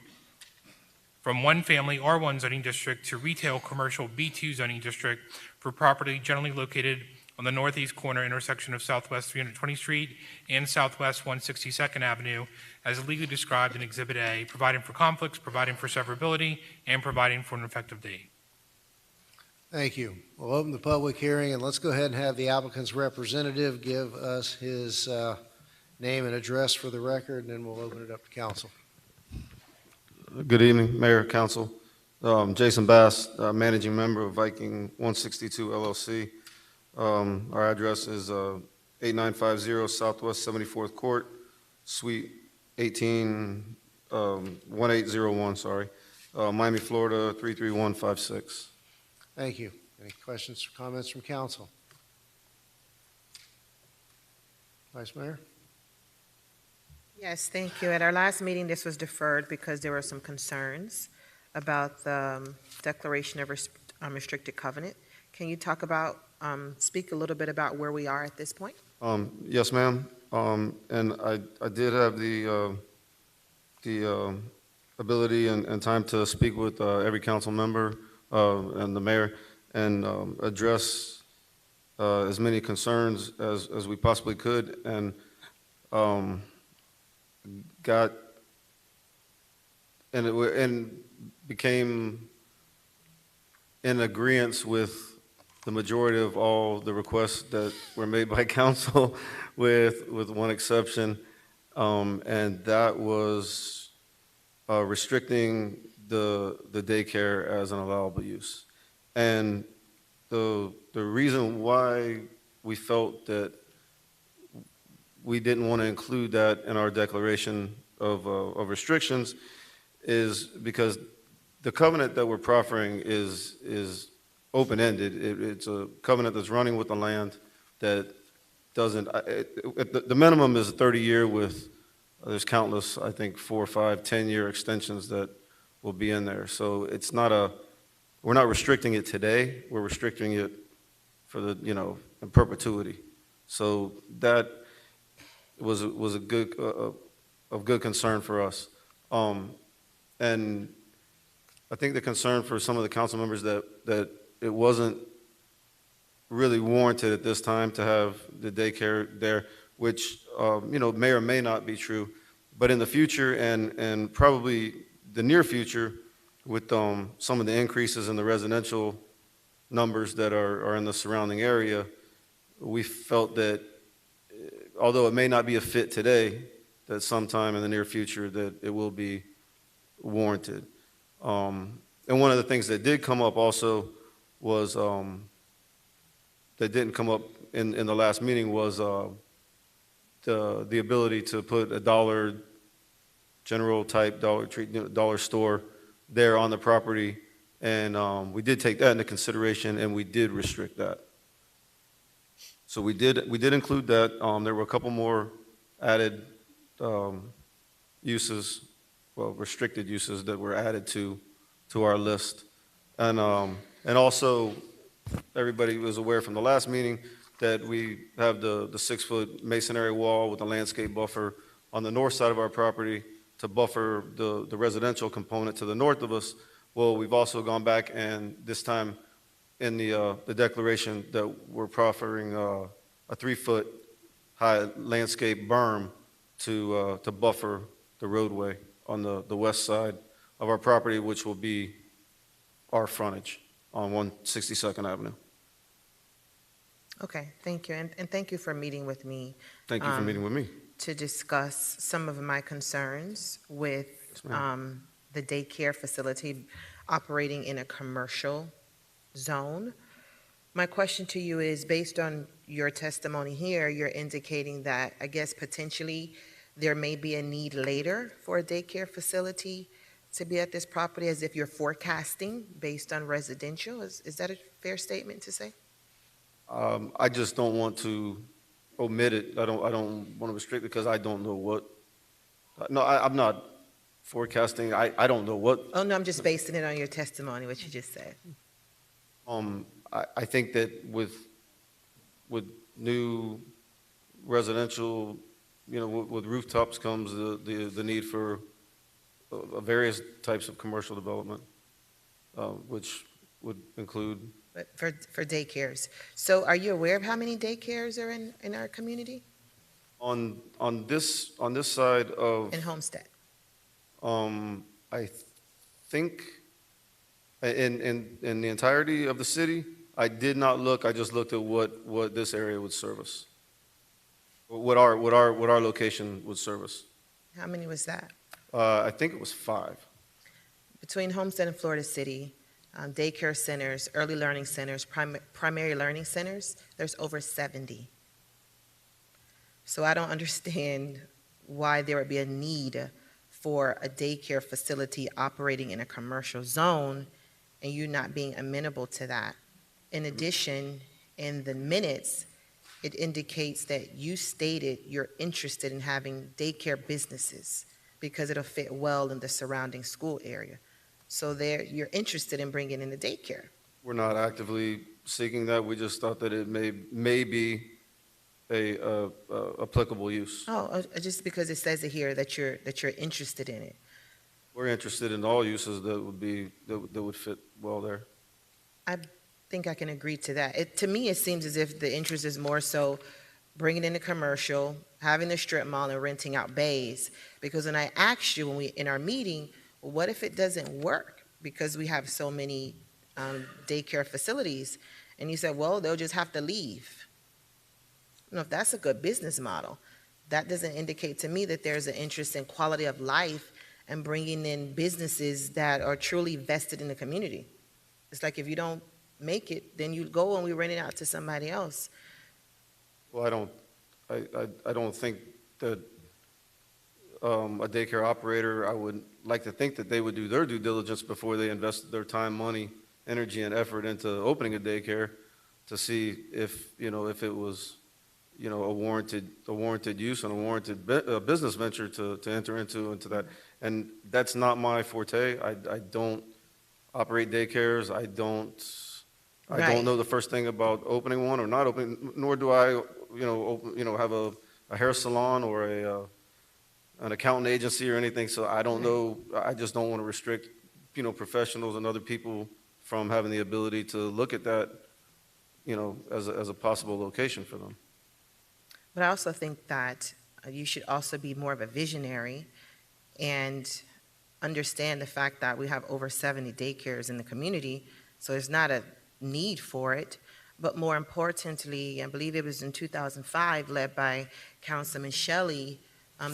one family R1 zoning district to retail commercial B2 zoning district for property generally located on the northeast corner intersection of Southwest 320th Street and Southwest 162nd Avenue, as legally described in Exhibit A, providing for conflicts, providing for severability, and providing for an effective date. Thank you. We'll open the public hearing, and let's go ahead and have the applicant's representative give us his name and address for the record, and then we'll open it up to council. Good evening, Mayor, Council. Jason Bass, Managing Member of Viking 162 LLC. Our address is 8950 Southwest 74th Court, Suite 1801, Miami, Florida 33156. Thank you. Any questions or comments from council? Vice Mayor? Yes, thank you. At our last meeting, this was deferred because there were some concerns about the declaration of restricted covenant. Can you talk about, speak a little bit about where we are at this point? Yes, ma'am. And I did have the ability and time to speak with every council member and the mayor and address as many concerns as we possibly could, and got and became in agreement with the majority of all the requests that were made by council, with one exception, and that was restricting the daycare as an allowable use. And the reason why we felt that we didn't want to include that in our declaration of restrictions is because the covenant that we're proffering is open-ended. It's a covenant that's running with the land that doesn't, the minimum is a 30-year with, there's countless, I think, 4 or 5, 10-year extensions that will be in there. So it's not we're not restricting it today, we're restricting it for the, in perpetuity. So that was a good, of good concern for us. And I think the concern for some of the council members that it wasn't really warranted at this time to have the daycare there, which may or may not be true, but in the future and probably the near future, with some of the increases in the residential numbers that are in the surrounding area, we felt that although it may not be a fit today, that sometime in the near future that it will be warranted. And one of the things that did come up also was, that didn't come up in the last meeting, was the ability to put a Dollar General type Dollar Tree, dollar store there on the property. And we did take that into consideration, and we did restrict that. So we did include that. There were a couple more added uses, well, restricted uses that were added to our list. And also, everybody was aware from the last meeting that we have the 6-foot masonry wall with a landscape buffer on the north side of our property to buffer the residential component to the north of us. Well, we've also gone back, and this time in the declaration that we're proffering a 3-foot high landscape berm to buffer the roadway on the west side of our property, which will be our frontage on 162nd Avenue. Okay, thank you, and thank you for meeting with me. Thank you for meeting with me. To discuss some of my concerns with the daycare facility operating in a commercial zone. My question to you is, based on your testimony here, you're indicating that, I guess, potentially there may be a need later for a daycare facility to be at this property, as if you're forecasting based on residential. Is that a fair statement to say? I just don't want to omit it. I don't want to restrict it because I don't know what. No, I'm not forecasting. I don't know what. Oh, no, I'm just basing it on your testimony, what you just said. I think that with new residential, with rooftops comes the need for various types of commercial development, which would include. But for daycares. So are you aware of how many daycares are in our community? On this side of. In Homestead. I think in the entirety of the city, I did not look. I just looked at what this area would service. What our location would service. How many was that? I think it was 5. Between Homestead and Florida City, daycare centers, early learning centers, primary learning centers, there's over 70. So I don't understand why there would be a need for a daycare facility operating in a commercial zone and you not being amenable to that. In addition, in the minutes, it indicates that you stated you're interested in having daycare businesses because it'll fit well in the surrounding school area. So there, you're interested in bringing in a daycare. We're not actively seeking that. We just thought that it may be a applicable use. Oh, just because it says it here that you're interested in it. we're interested in all uses that would fit well there. I think I can agree to that. To me, it seems as if the interest is more so bringing in a commercial, having the strip mall and renting out bays. Because when I asked you in our meeting, well, what if it doesn't work because we have so many daycare facilities? And you said, well, they'll just have to leave. You know, if that's a good business model, that doesn't indicate to me that there's an interest in quality of life and bringing in businesses that are truly vested in the community. It's like if you don't make it, then you go and we rent it out to somebody else. Well, I don't think that a daycare operator, I would like to think that they would do their due diligence before they invest their time, money, energy, and effort into opening a daycare to see if, if it was, a warranted use and a warranted business venture to enter into that. And that's not my forte. I don't operate daycares. I don't know the first thing about opening one or not opening, nor do I, have a hair salon or an accountant agency or anything. So I don't know. I just don't want to restrict, professionals and other people from having the ability to look at that, as a possible location for them. But I also think that you should also be more of a visionary and understand the fact that we have over 70 daycares in the community, so there's not a need for it. But more importantly, I believe it was in 2005, led by Councilman Shelley,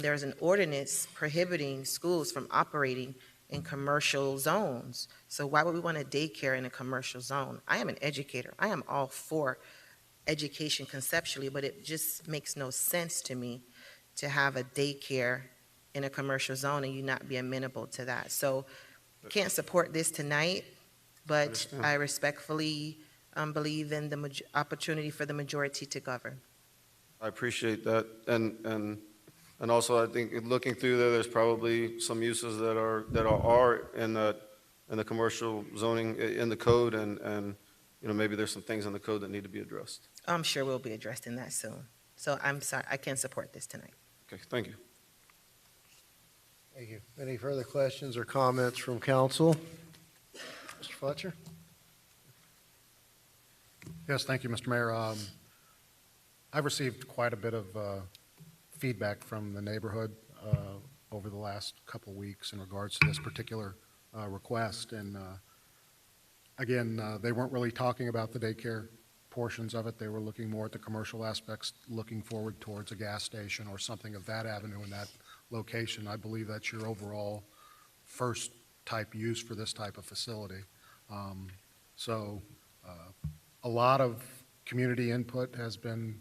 there was an ordinance prohibiting schools from operating in commercial zones. So why would we want a daycare in a commercial zone? I am an educator. I am all for education conceptually, but it just makes no sense to me to have a daycare in a commercial zone and you not be amenable to that. So can't support this tonight, but I respectfully believe in the opportunity for the majority to govern. I appreciate that. And also I think looking through there's probably some uses that are in the commercial zoning in the code and maybe there's some things in the code that need to be addressed. I'm sure we'll be addressing that soon. So I'm sorry, I can't support this tonight. Okay, thank you. Thank you. Any further questions or comments from council? Mr. Fletcher? Yes, thank you, Mr. Mayor. I've received quite a bit of feedback from the neighborhood over the last couple weeks in regards to this particular request. And again, they weren't really talking about the daycare portions of it. They were looking more at the commercial aspects, looking forward towards a gas station or something of that avenue in that location. I believe that's your overall first type use for this type of facility. A lot of community input has been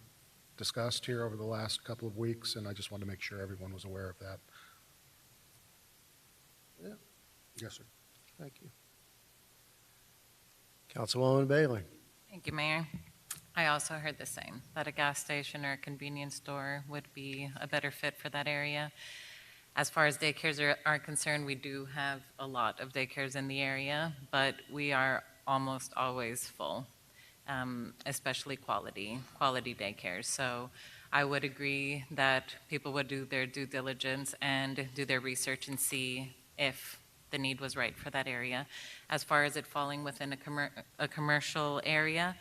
discussed here over the last couple of weeks, and I just wanted to make sure everyone was aware of that. Yeah. Yes, sir. Thank you. Councilwoman Bailey. Thank you, Mayor. I also heard the same, that a gas station or a convenience store would be a better fit for that area. As far as daycares are concerned, we do have a lot of daycares in the area, but we are almost always full, especially quality daycares. So I would agree that people would do their due diligence and do their research and see if the need was right for that area. As far as it falling within a commercial area,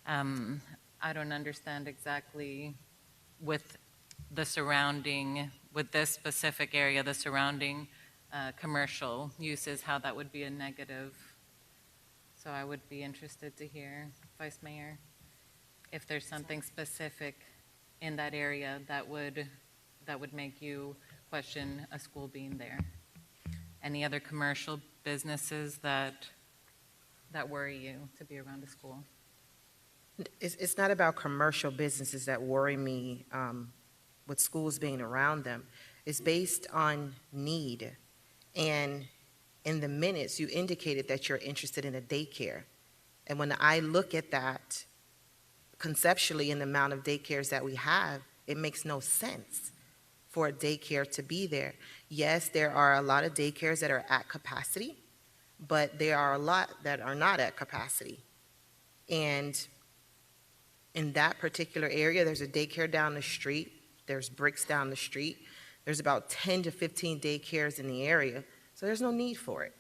I don't understand exactly with this specific area, the surrounding commercial uses, how that would be a negative. So I would be interested to hear, Vice Mayor, if there's something specific in that area that would make you question a school being there. Any other commercial businesses that worry you to be around a school? It's not about commercial businesses that worry me with schools being around them. It's based on need. And in the minutes, you indicated that you're interested in a daycare. And when I look at that conceptually in the amount of daycares that we have, it makes no sense for a daycare to be there. Yes, there are a lot of daycares that are at capacity, but there are a lot that are not at capacity. And in that particular area, there's a daycare down the street, there's bricks down the street, there's about 10 to 15 daycares in the area. So there's no need for it.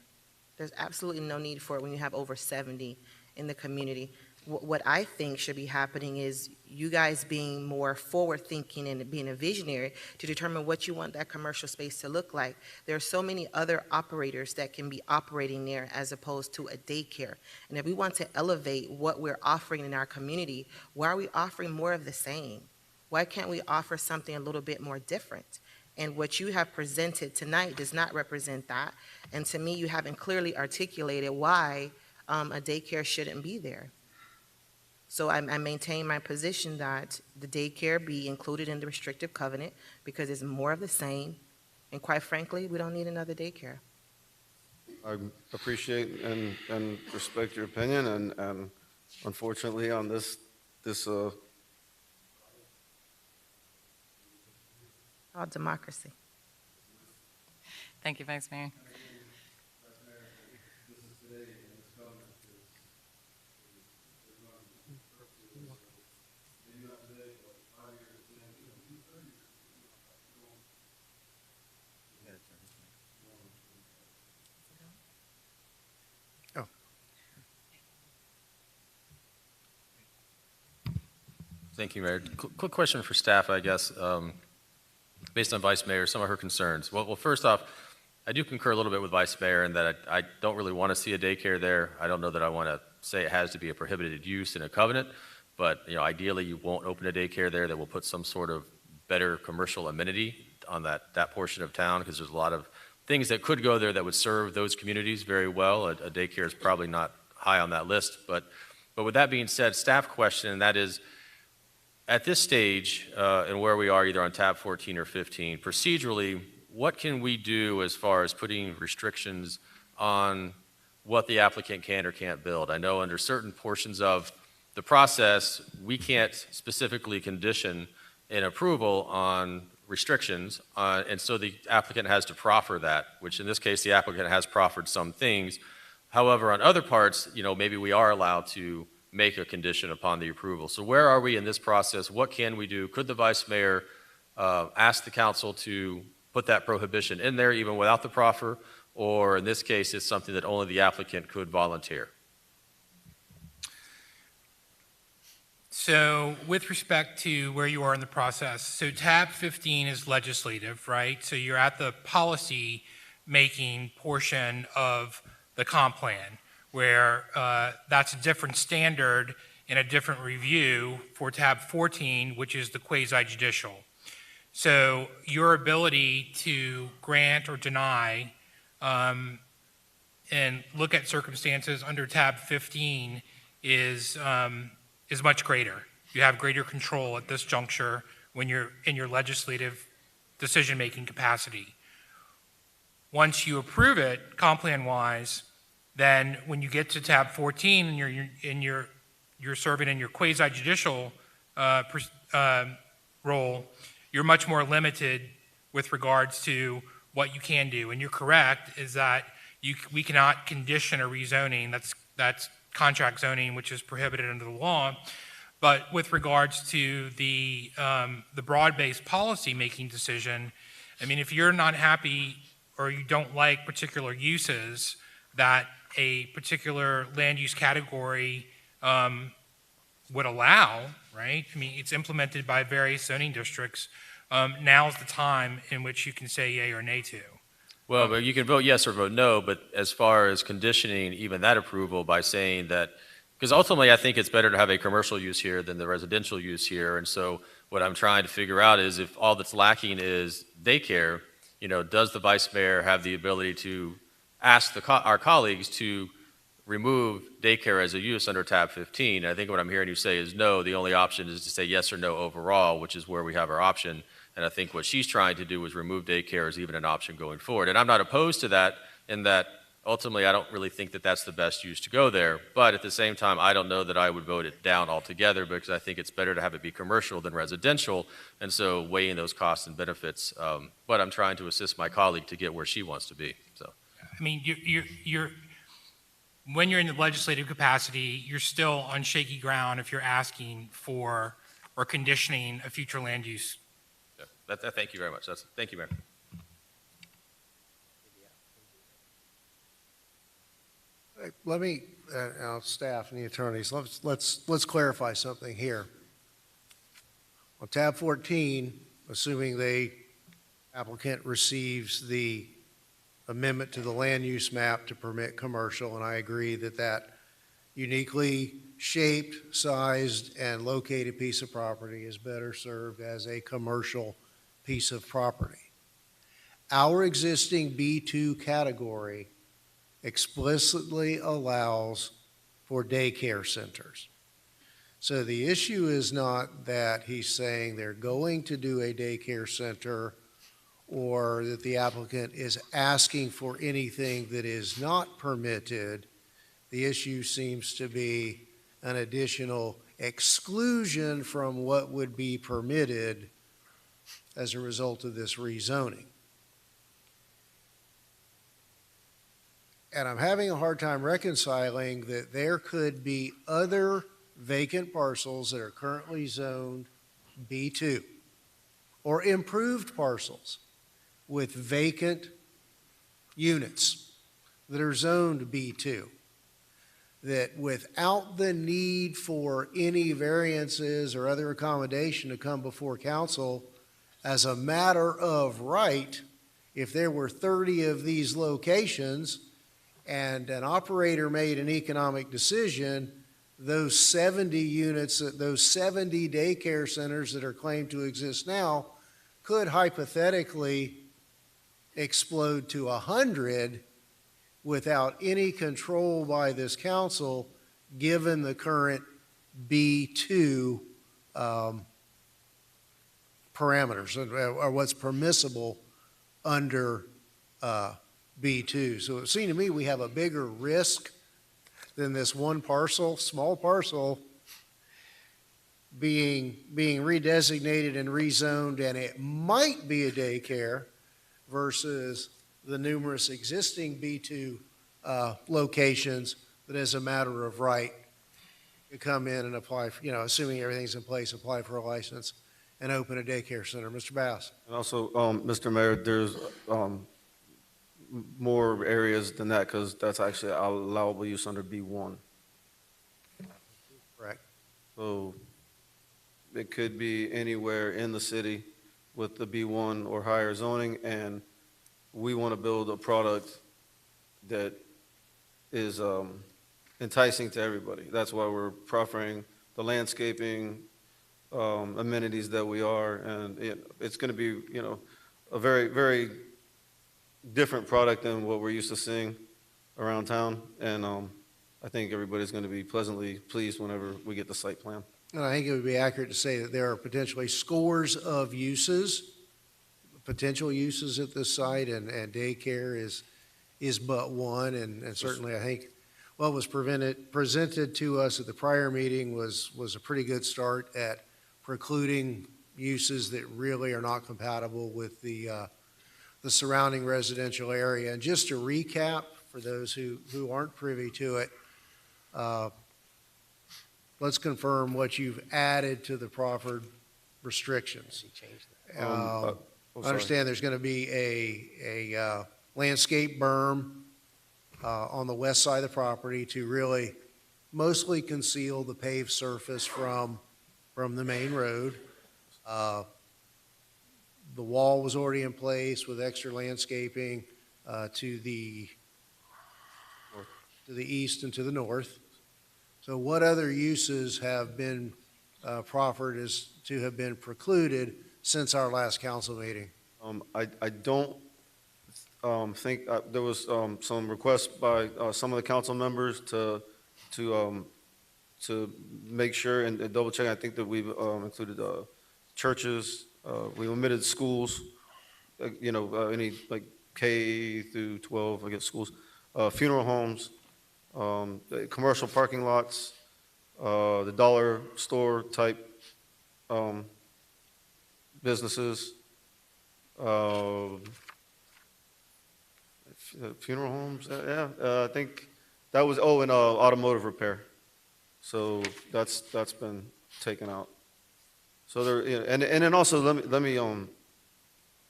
There's absolutely no need for it when you have over 70 in the community. What I think should be happening is you guys being more forward-thinking and being a visionary to determine what you want that commercial space to look like. There are so many other operators that can be operating there as opposed to a daycare. And if we want to elevate what we're offering in our community, why are we offering more of the same? Why can't we offer something a little bit more different? And what you have presented tonight does not represent that. And to me, you haven't clearly articulated why a daycare shouldn't be there. So I maintain my position that the daycare be included in the restrictive covenant because it's more of the same. And quite frankly, we don't need another daycare. I appreciate and respect your opinion, and unfortunately on this All democracy. Thank you, Vice Mayor. Thank you, Mayor. Quick question for staff, I guess, based on Vice Mayor, some of her concerns. Well, first off, I do concur a little bit with Vice Mayor in that I don't really want to see a daycare there. I don't know that I want to say it has to be a prohibited use in a covenant, but ideally you won't open a daycare there that will put some sort of better commercial amenity on that portion of town, because there's a lot of things that could go there that would serve those communities very well. A daycare is probably not high on that list, but with that being said, staff question, and that is, at this stage, and where we are either on tab 14 or 15, procedurally, what can we do as far as putting restrictions on what the applicant can or can't build? I know under certain portions of the process, we can't specifically condition an approval on restrictions, and so the applicant has to proffer that, which in this case, the applicant has proffered some things. However, on other parts, maybe we are allowed to make a condition upon the approval. So where are we in this process? What can we do? Could the Vice Mayor ask the council to put that prohibition in there even without the proffer? Or in this case, it's something that only the applicant could volunteer? So with respect to where you are in the process, so tab 15 is legislative, right? So you're at the policy making portion of the comp plan, where that's a different standard and a different review for tab 14, which is the quasi-judicial. So your ability to grant or deny and look at circumstances under tab 15 is much greater. You have greater control at this juncture when you're in your legislative decision-making capacity. Once you approve it, comp plan-wise, then when you get to tab 14 and you're serving in your quasi-judicial role, you're much more limited with regards to what you can do. And you're correct, is that we cannot condition a rezoning. That's contract zoning, which is prohibited under the law. But with regards to the broad-based policy-making decision, I mean, if you're not happy or you don't like particular uses that a particular land use category would allow, right? I mean, it's implemented by various zoning districts. Now's the time in which you can say yay or nay to. Well, but you can vote yes or vote no, but as far as conditioning even that approval by saying that, because ultimately I think it's better to have a commercial use here than the residential use here. And so what I'm trying to figure out is if all that's lacking is daycare, does the Vice Mayor have the ability to ask our colleagues to remove daycare as a use under tab 15? I think what I'm hearing you say is no, the only option is to say yes or no overall, which is where we have our option. And I think what she's trying to do is remove daycare as even an option going forward. And I'm not opposed to that in that ultimately I don't really think that that's the best use to go there. But at the same time, I don't know that I would vote it down altogether because I think it's better to have it be commercial than residential. And so weighing those costs and benefits. But I'm trying to assist my colleague to get where she wants to be. So. I mean, when you're in the legislative capacity, you're still on shaky ground if you're asking for or conditioning a future land use. Yeah, thank you very much. Thank you, Mayor. Let me, staff and the attorneys, let's clarify something here. On tab 14, assuming the applicant receives the amendment to the land use map to permit commercial, and I agree that that uniquely shaped, sized, and located piece of property is better served as a commercial piece of property. Our existing B2 category explicitly allows for daycare centers. So the issue is not that he's saying they're going to do a daycare center or that the applicant is asking for anything that is not permitted. The issue seems to be an additional exclusion from what would be permitted as a result of this rezoning. And I'm having a hard time reconciling that there could be other vacant parcels that are currently zoned B2 or improved parcels with vacant units that are zoned B2, that without the need for any variances or other accommodation to come before council, as a matter of right, if there were 30 of these locations and an operator made an economic decision, those 70 units, those 70 daycare centers that are claimed to exist now could hypothetically explode to 100 without any control by this council, given the current B2 parameters or what's permissible under B2. So it seemed to me we have a bigger risk than this one parcel, small parcel, being redesignated and rezoned, and it might be a daycare versus the numerous existing B2 locations that as a matter of right could come in and apply, for, assuming everything's in place, apply for a license and open a daycare center. Mr. Bass. And also, Mr. Mayor, there's more areas than that because that's actually allowable use under B1. Correct. So it could be anywhere in the city with the B1 or higher zoning, and we want to build a product that is enticing to everybody. That's why we're proffering the landscaping amenities that we are, and it's going to be, a very, very different product than what we're used to seeing around town, and I think everybody's going to be pleasantly pleased whenever we get the site plan. And I think it would be accurate to say that there are potentially scores of uses, potential uses at this site, and daycare is but one, and certainly I think what was presented to us at the prior meeting was a pretty good start at precluding uses that really are not compatible with the surrounding residential area. And just to recap, for those who aren't privy to it, let's confirm what you've added to the proffered restrictions. I understand there's going to be a landscape berm on the west side of the property to really mostly conceal the paved surface from the main road. The wall was already in place with extra landscaping to the east and to the north. So what other uses have been proffered as to have been precluded since our last council meeting? I don't think there was some requests by some of the council members to make sure and double check. I think that we've included churches. We omitted schools, any like K through 12, I guess, schools, funeral homes, commercial parking lots, the dollar store type businesses, funeral homes. I think that was, and automotive repair. So that's been taken out. So there, and then also let me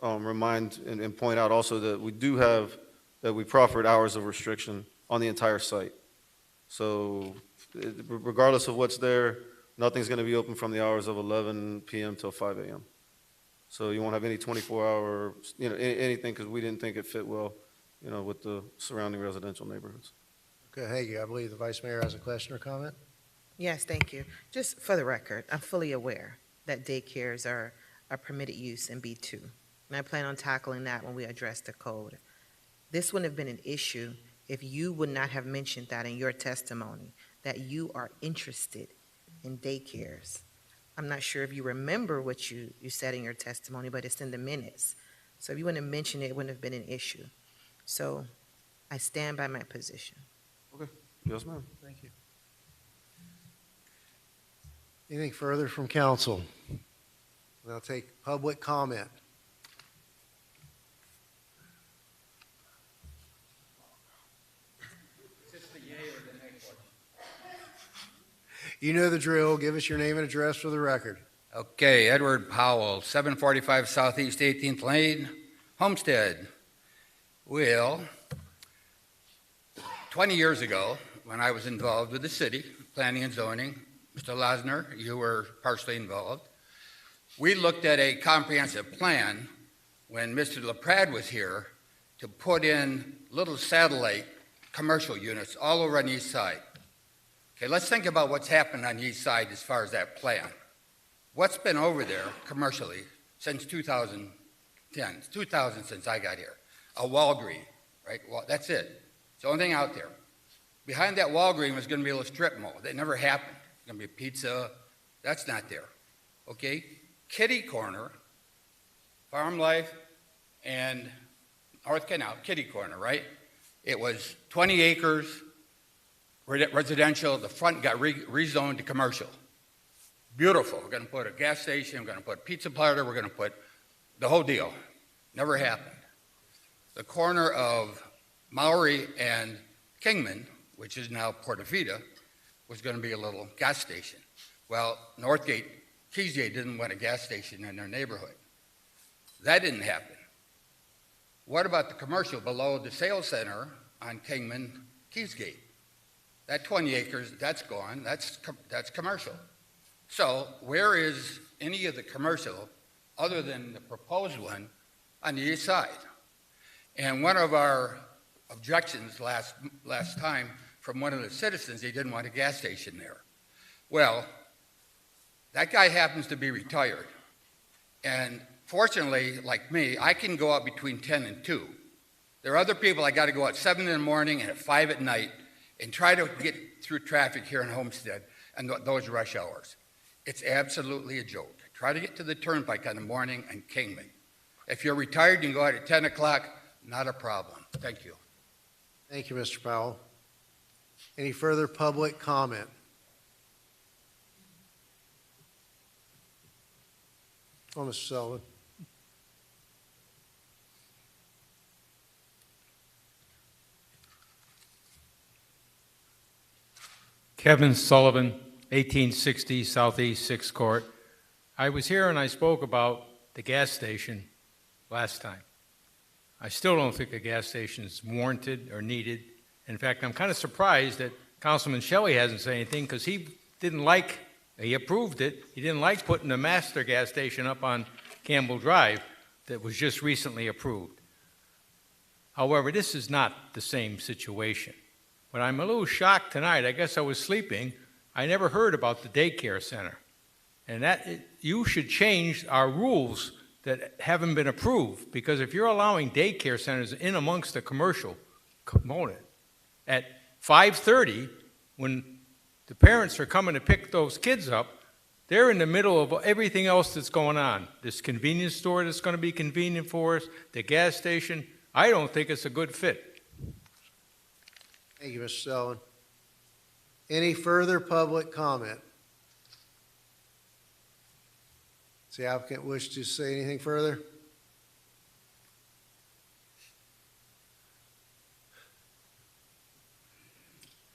remind and point out also that we do have, that we proffered hours of restriction on the entire site. So regardless of what's there, nothing's going to be open from the hours of 11 p.m. till 5 a.m. So you won't have any 24-hour, anything, because we didn't think it fit well, with the surrounding residential neighborhoods. Okay, thank you. I believe the Vice Mayor has a question or comment. Yes, thank you. Just for the record, I'm fully aware that daycares are a permitted use in B2, and I plan on tackling that when we address the code. This wouldn't have been an issue if you would not have mentioned that in your testimony, that you are interested in daycares. I'm not sure if you remember what you said in your testimony, but it's in the minutes. So if you wouldn't have mentioned it, it wouldn't have been an issue. So I stand by my position. Okay. Yes, ma'am. Thank you. Anything further from council? I'll take public comment. You know the drill. Give us your name and address for the record. Okay, Edward Powell, 745 Southeast 18th Lane, Homestead. Well, 20 years ago, when I was involved with the city, planning and zoning, Mr. Lasner, you were partially involved, we looked at a comprehensive plan when Mr. LaPrade was here to put in little satellite commercial units all over on the east side. Okay, let's think about what's happened on the east side as far as that plan. What's been over there commercially since 2010? It's 2000 since I got here. A Walgreens, right? Well, that's it. It's the only thing out there. Behind that Walgreens was going to be a little strip mall. That never happened. It's going to be a pizza. That's not there. Okay? Kitty Corner, Farm Life, and North Canal, Kitty Corner, right? It was 20 acres, residential. The front got rezoned to commercial. Beautiful. We're going to put a gas station. We're going to put a pizza parlor. We're going to put the whole deal. Never happened. The corner of Maury and Kingman, which is now Portafita, was going to be a little gas station. Well, Northgate, Keysgate didn't want a gas station in their neighborhood. That didn't happen. What about the commercial below the sales center on Kingman, Keysgate? That 20 acres, that's gone. That's commercial. So where is any of the commercial other than the proposed one on the east side? And one of our objections last time from one of the citizens, he didn't want a gas station there. Well, that guy happens to be retired. And fortunately, like me, I can go out between 10 and 2. There are other people I got to go out 7 in the morning and at 5 at night and try to get through traffic here in Homestead and those rush hours. It's absolutely a joke. Try to get to the turnpike in the morning and Kingman. If you're retired, you can go out at 10 o'clock, not a problem. Thank you. Thank you, Mr. Powell. Any further public comment? Oh, Mr. Sullivan. Kevin Sullivan, 1860 Southeast 6th Court. I was here and I spoke about the gas station last time. I still don't think a gas station is warranted or needed. In fact, I'm kind of surprised that Councilman Shelley hasn't said anything because he approved it. He didn't like putting the master gas station up on Campbell Drive that was just recently approved. However, this is not the same situation. But I'm a little shocked tonight. I guess I was sleeping. I never heard about the daycare center. And you should change our rules that haven't been approved, because if you're allowing daycare centers in amongst the commercial component at 5:30, when the parents are coming to pick those kids up, they're in the middle of everything else that's going on. This convenience store that's going to be convenient for us, the gas station. I don't think it's a good fit. Thank you, Mr. Sullivan. Any further public comment? Does the applicant wish to say anything further?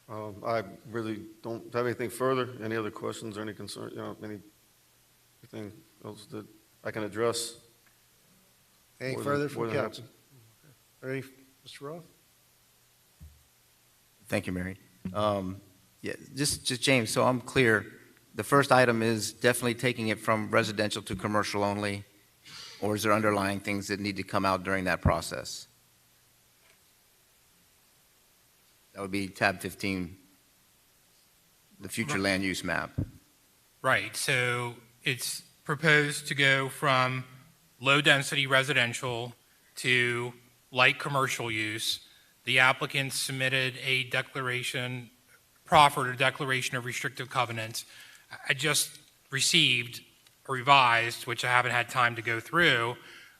I really don't have anything further. Any other questions or any concern, anything else that I can address? Any further from council? Ready, Mr. Roth? Thank you, Mary. Yeah, just James, so I'm clear. The first item is definitely taking it from residential to commercial only, or is there underlying things that need to come out during that process? That would be tab 15, the future land use map. Right, so it's proposed to go from low-density residential to light commercial use. The applicant submitted a declaration, proffered a declaration of restrictive covenants. I just received a revised, which I haven't had time to go through,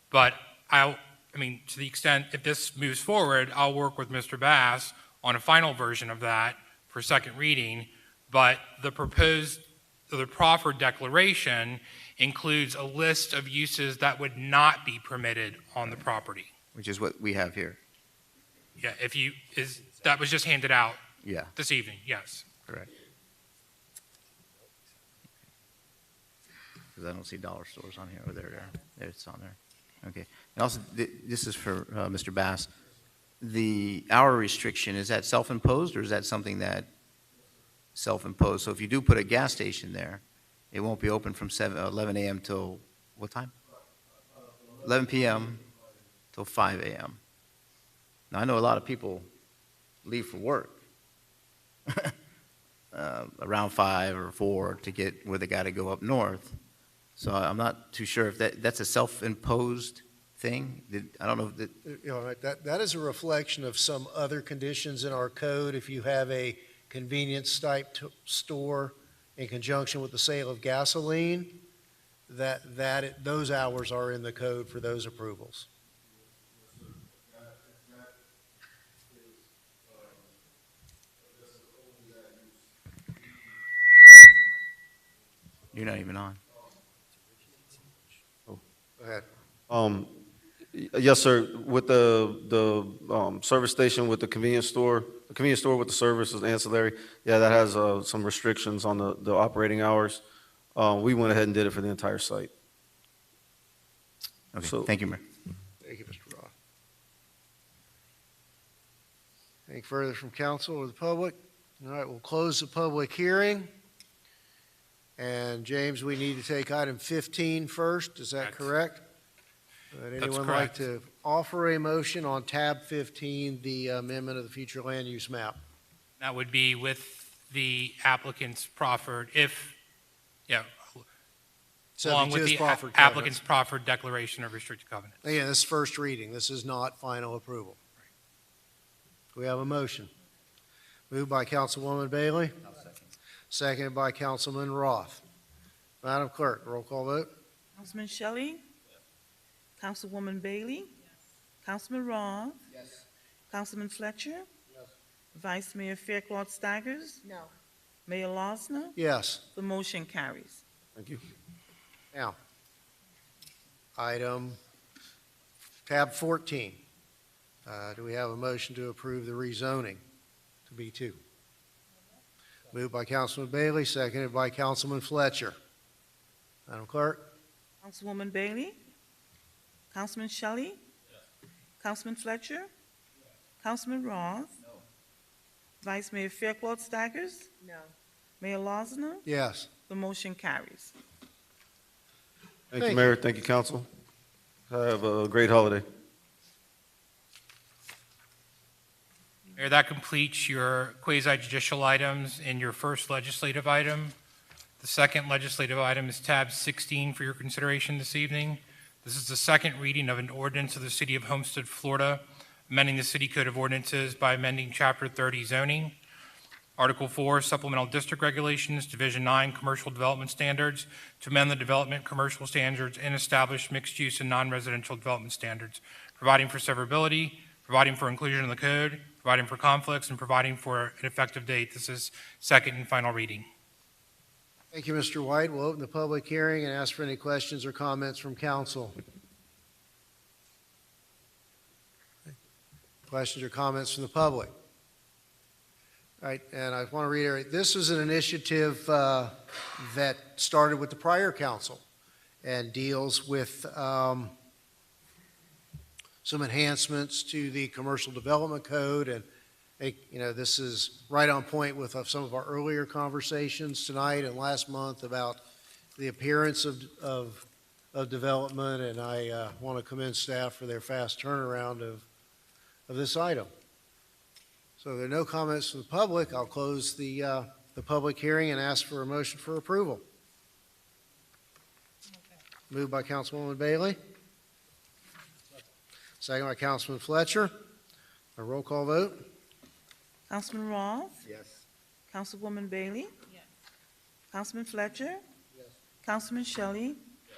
but I mean, to the extent, if this moves forward, I'll work with Mr. Bass on a final version of that for second reading, but the proffered declaration includes a list of uses that would not be permitted on the property. Which is what we have here. Yeah, that was just handed out Yeah. this evening, yes. Correct. Because I don't see dollar stores on here. Oh, there it's on there. Okay. And also, this is for Mr. Bass. The hour restriction, is that self-imposed or is that something that self-imposed? So if you do put a gas station there, it won't be open from 11 a.m. till what time? 11 p.m. till 5 a.m. Now, I know a lot of people leave for work around 5 or 4 to get where they got to go up north. So I'm not too sure if that's a self-imposed thing. I don't know if that. You know, that is a reflection of some other conditions in our code. If you have a convenience type store in conjunction with the sale of gasoline, those hours are in the code for those approvals. You're not even on. Go ahead. Yes, sir. With the service station with the convenience store with the service is ancillary. Yeah, that has some restrictions on the operating hours. We went ahead and did it for the entire site. Okay, So, thank you, Mayor. Thank you, Mr. Roth. Anything further from council or the public? All right, we'll close the public hearing. And James, we need to take item 15 first. Is that correct? Would anyone like to offer a motion on tab 15, the amendment of the future land use map? That would be with the applicant's proffered, along with the applicant's proffered declaration of restricted covenants. Again, this is first reading. This is not final approval. We have a motion. Moved by Councilwoman Bailey. Seconded by Councilman Roth. Madam Clerk, roll call vote. Councilman Shelley? Councilwoman Bailey? Councilman Roth? Yes. Councilman Fletcher? Yes. Vice Mayor Fairclough Staggers? No. Mayor Losner? Yes. The motion carries. Thank you. Now, tab 14. Do we have a motion to approve the rezoning to B2? Moved by Councilman Bailey, seconded by Councilman Fletcher. Madam Clerk? Councilwoman Bailey? Councilman Shelley? Yes. Councilman Fletcher? Yes. Councilman Roth? No. Vice Mayor Fairclough Staggers? No. Mayor Losner? Yes. The motion carries. Thank you, Mayor. Thank you, council. Have a great holiday. Mayor, that completes your quasi-judicial items and your first legislative item. The second legislative item is tab 16 for your consideration this evening. This is the second reading of an ordinance of the City of Homestead, Florida, amending the City Code of Ordinances by amending Chapter 30 zoning, Article 4 Supplemental District Regulations, Division 9 Commercial Development Standards, to amend the development commercial standards and establish mixed-use and non-residential development standards, providing for severability, providing for inclusion in the code, providing for conflicts, and providing for an effective date. This is second and final reading. Thank you, Mr. White. We'll open the public hearing and ask for any questions or comments from council. Questions or comments from the public? All right, and I want to reiterate, this is an initiative that started with the prior council and deals with some enhancements to the commercial development code and This is right on point with some of our earlier conversations tonight and last month about the appearance of development, and I want to commend staff for their fast turnaround of this item. So if there are no comments from the public, I'll close the public hearing and ask for a motion for approval. Moved by Councilwoman Bailey. Second by Councilman Fletcher. A roll call vote. Councilman Roth? Yes. Councilwoman Bailey? Yes. Councilman Fletcher? Yes. Councilman Shelley? Yes.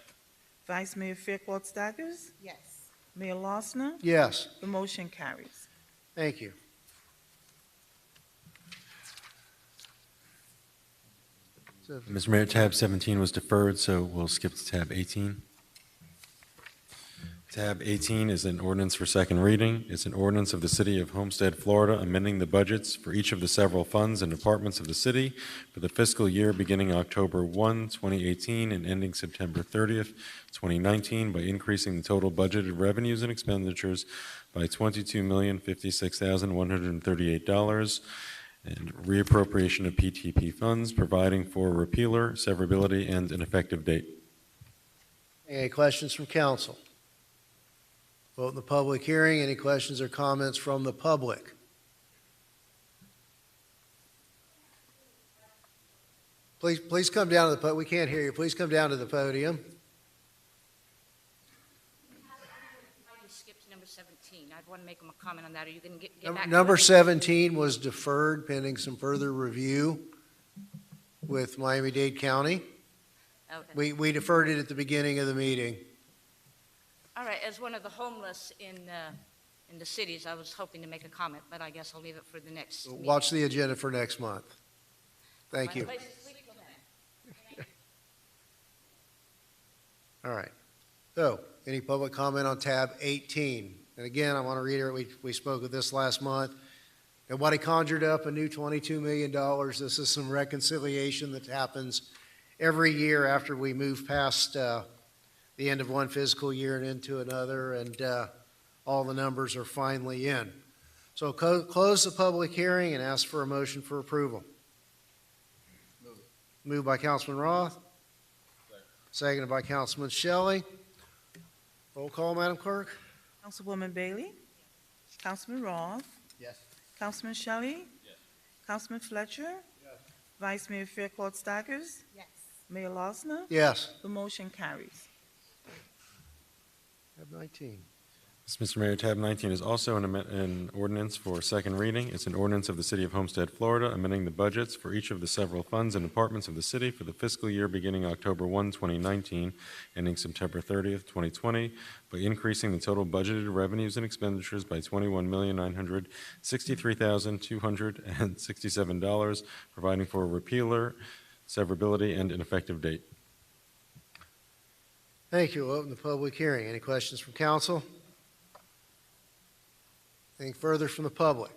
Vice Mayor Fairclough Staggers? Yes. Mayor Losner? Yes. The motion carries. Thank you. Mr. Mayor, tab 17 was deferred, so we'll skip to tab 18. Tab 18 is an ordinance for second reading. It's an ordinance of the City of Homestead, Florida, amending the budgets for each of the several funds and departments of the city for the fiscal year beginning October 1, 2018 and ending September 30th, 2019 by increasing the total budgeted revenues and expenditures by $22,056,138 and reappropriation of PTP funds, providing for repealer, severability, and an effective date. Any questions from council? Vote in the public hearing. Any questions or comments from the public? Please come down to the podium. We can't hear you. Please come down to the podium. I just skipped number 17. I'd want to make a comment on that. Are you going to get back? Number 17 was deferred pending some further review with Miami-Dade County. Okay. We deferred it at the beginning of the meeting. All right. As one of the homeless in the cities, I was hoping to make a comment, but I guess I'll leave it for the next meeting. Watch the agenda for next month. Thank you. All right. So, any public comment on tab 18? And again, I want to reiterate, we spoke of this last month. Nobody conjured up a new $22 million. This is some reconciliation that happens every year after we move past the end of one fiscal year and into another, and all the numbers are finally in. So close the public hearing and ask for a motion for approval. Moved by Councilman Roth. Seconded by Councilman Shelley. Roll call, Madam Clerk. Councilwoman Bailey? Councilman Roth? Yes. Councilman Shelley? Yes. Councilman Fletcher? Yes. Vice Mayor Fairclough Staggers? Yes. Mayor Losner? Yes. The motion carries. Tab 19. Mr. Mayor, tab 19 is also an ordinance for second reading. It's an ordinance of the City of Homestead, Florida, amending the budgets for each of the several funds and departments of the city for the fiscal year beginning October 1, 2019, ending September 30th, 2020, by increasing the total budgeted revenues and expenditures by $21,963,267, providing for a repealer, severability, and an effective date. Thank you. We'll open the public hearing. Any questions from council? Anything further from the public?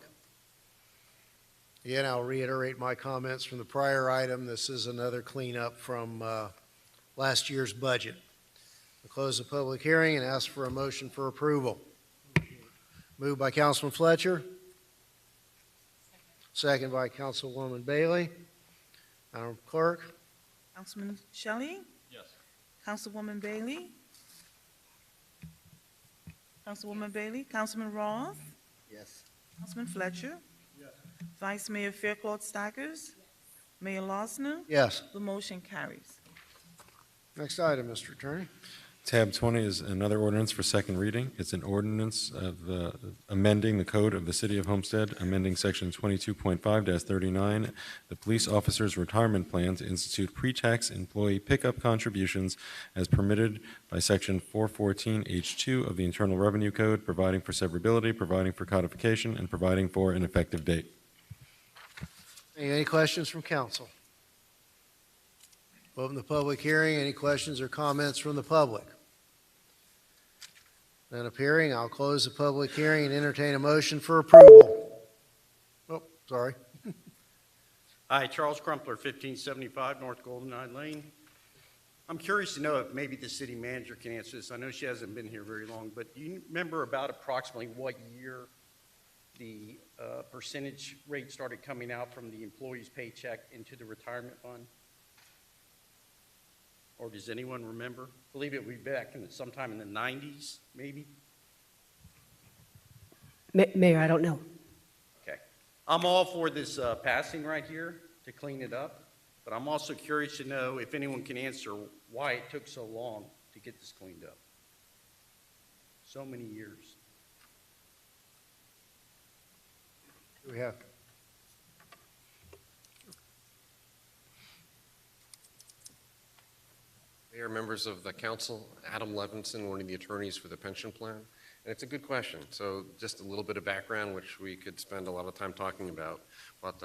Again, I'll reiterate my comments from the prior item. This is another cleanup from last year's budget. We'll close the public hearing and ask for a motion for approval. Moved by Councilman Fletcher. Second by Councilwoman Bailey. Madam Clerk. Councilman Shelley? Yes. Councilwoman Bailey? Councilwoman Bailey? Councilman Roth? Yes. Councilman Fletcher? Yes. Vice Mayor Fairclough Staggers? Mayor Losner? Yes. The motion carries. Next item, Mr. Attorney. Tab 20 is another ordinance for second reading. It's an ordinance of amending the code of the City of Homestead, amending Section 22.5-39, the police officer's retirement plan to institute pre-tax employee pickup contributions as permitted by Section 414H2 of the Internal Revenue Code, providing for severability, providing for codification, and providing for an effective date. Any questions from council? Open the public hearing. Any questions or comments from the public? None appearing. I'll close the public hearing and entertain a motion for approval. Oh, sorry. Hi, Charles Crumpler, 1575 North Golden Eye Lane. I'm curious to know if maybe the city manager can answer this. I know she hasn't been here very long, but do you remember about approximately what year the percentage rate started coming out from the employee's paycheck into the retirement fund? Or does anyone remember? I believe it would be back in sometime in the 90s, maybe? Mayor, I don't know. Okay. I'm all for this passing right here to clean it up, but I'm also curious to know if anyone can answer why it took so long to get this cleaned up. So many years. Do we have? Mayor, members of the council, Adam Levinson, one of the attorneys for the pension plan. And it's a good question. So just a little bit of background, which we could spend a lot of time talking about. But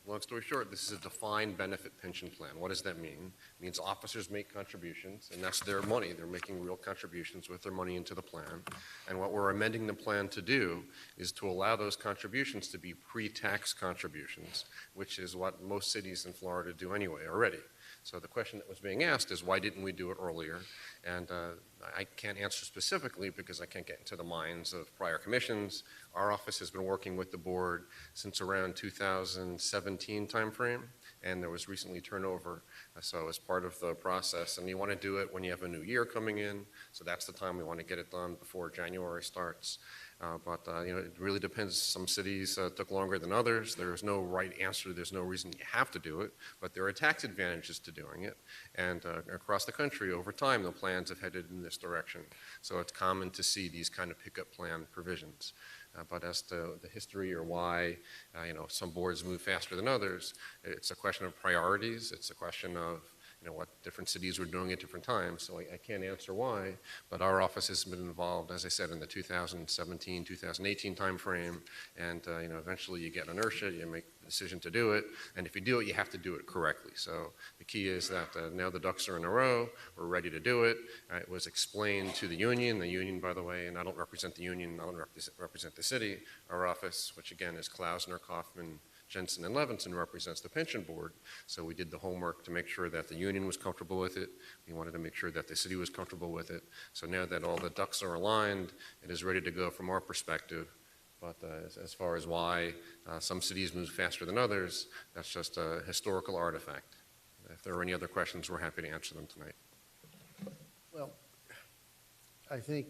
long story short, this is a defined benefit pension plan. What does that mean? It means officers make contributions, and that's their money. They're making real contributions with their money into the plan. And what we're amending the plan to do is to allow those contributions to be pre-tax contributions, which is what most cities in Florida do anyway already. So the question that was being asked is, why didn't we do it earlier? And I can't answer specifically because I can't get into the minds of prior commissions. Our office has been working with the board since around 2017 timeframe, and there was recently turnover. So as part of the process, and you want to do it when you have a new year coming in, so that's the time we want to get it done before January starts. It really depends. Some cities took longer than others. There's no right answer. There's no reason you have to do it, but there are tax advantages to doing it. And across the country, over time, the plans have headed in this direction. So it's common to see these kind of pickup plan provisions. But as to the history or why, some boards move faster than others, it's a question of priorities. It's a question of what different cities were doing at different times. So I can't answer why, but our office has been involved, as I said, in the 2017, 2018 timeframe. And, eventually you get inertia, you make the decision to do it. And if you do it, you have to do it correctly. So the key is that now the ducks are in a row, we're ready to do it. It was explained to the union, by the way, and I don't represent the union, I don't represent the city. Our office, which again is Klausner, Kaufman, Jensen and Levinson, represents the pension board. So we did the homework to make sure that the union was comfortable with it. We wanted to make sure that the city was comfortable with it. So now that all the ducks are aligned, it is ready to go from our perspective. But as far as why some cities move faster than others, that's just a historical artifact. If there are any other questions, we're happy to answer them tonight. Well, I think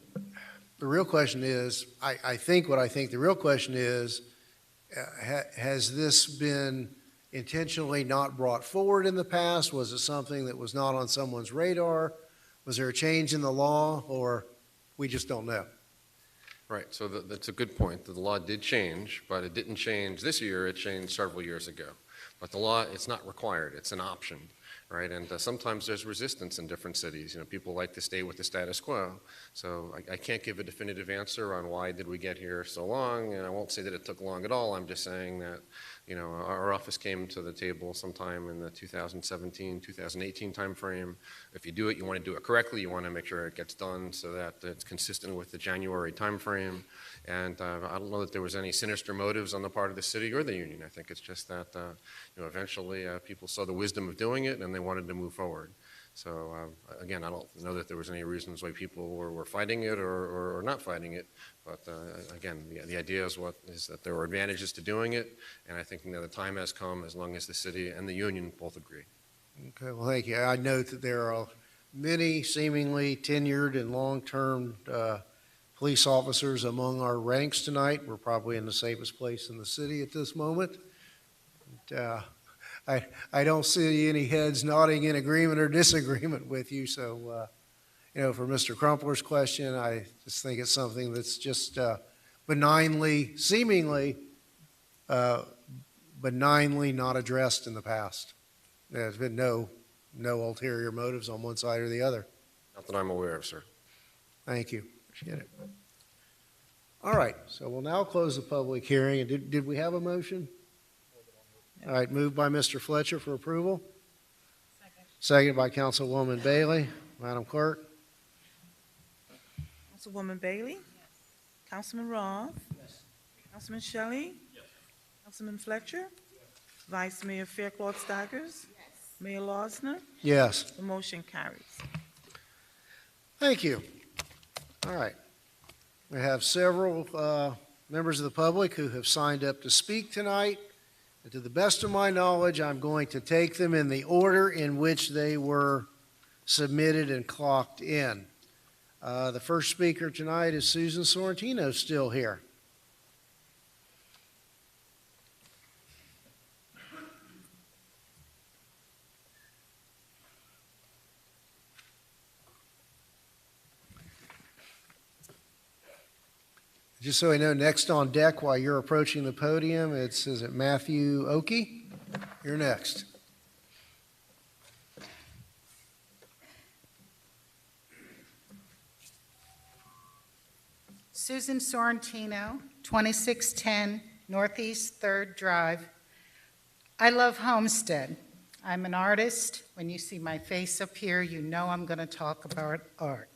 the real question is, I think the real question is, has this been intentionally not brought forward in the past? Was it something that was not on someone's radar? Was there a change in the law, or we just don't know? Right, so that's a good point. The law did change, but it didn't change this year. It changed several years ago. But the law, it's not required. It's an option, right? And sometimes there's resistance in different cities. People like to stay with the status quo. So I can't give a definitive answer on why did we get here so long, and I won't say that it took long at all. I'm just saying that, our office came to the table sometime in the 2017, 2018 timeframe. If you do it, you want to do it correctly. You want to make sure it gets done so that it's consistent with the January timeframe. And I don't know that there was any sinister motives on the part of the city or the union. I think it's just that, eventually people saw the wisdom of doing it and they wanted to move forward. So again, I don't know that there was any reasons why people were fighting it or not fighting it. But again, the idea is that there were advantages to doing it. And I think the time has come as long as the city and the union both agree. Okay, well, thank you. I note that there are many seemingly tenured and long-term police officers among our ranks tonight. We're probably in the safest place in the city at this moment. I don't see any heads nodding in agreement or disagreement with you. So, for Mr. Crumpler's question, I just think it's something that's just seemingly benignly not addressed in the past. There's been no ulterior motives on one side or the other. Not that I'm aware of, sir. Thank you. Appreciate it. All right, so we'll now close the public hearing. And did we have a motion? All right, moved by Mr. Fletcher for approval. Seconded by Councilwoman Bailey. Madam Clerk? Councilwoman Bailey? Yes. Councilman Roth? Yes. Councilman Shelley? Yes. Councilman Fletcher? Yes. Vice Mayor Faircloth-Staggers? Yes. Mayor Losner? Yes. The motion carries. Thank you. All right. We have several members of the public who have signed up to speak tonight. And to the best of my knowledge, I'm going to take them in the order in which they were submitted and clocked in. The first speaker tonight is Susan Sorrentino, still here. Just so I know, next on deck while you're approaching the podium, is it Matthew Oakey? You're next. Susan Sorrentino, 2610 Northeast 3rd Drive. I love Homestead. I'm an artist. When you see my face up here, you know I'm going to talk about art.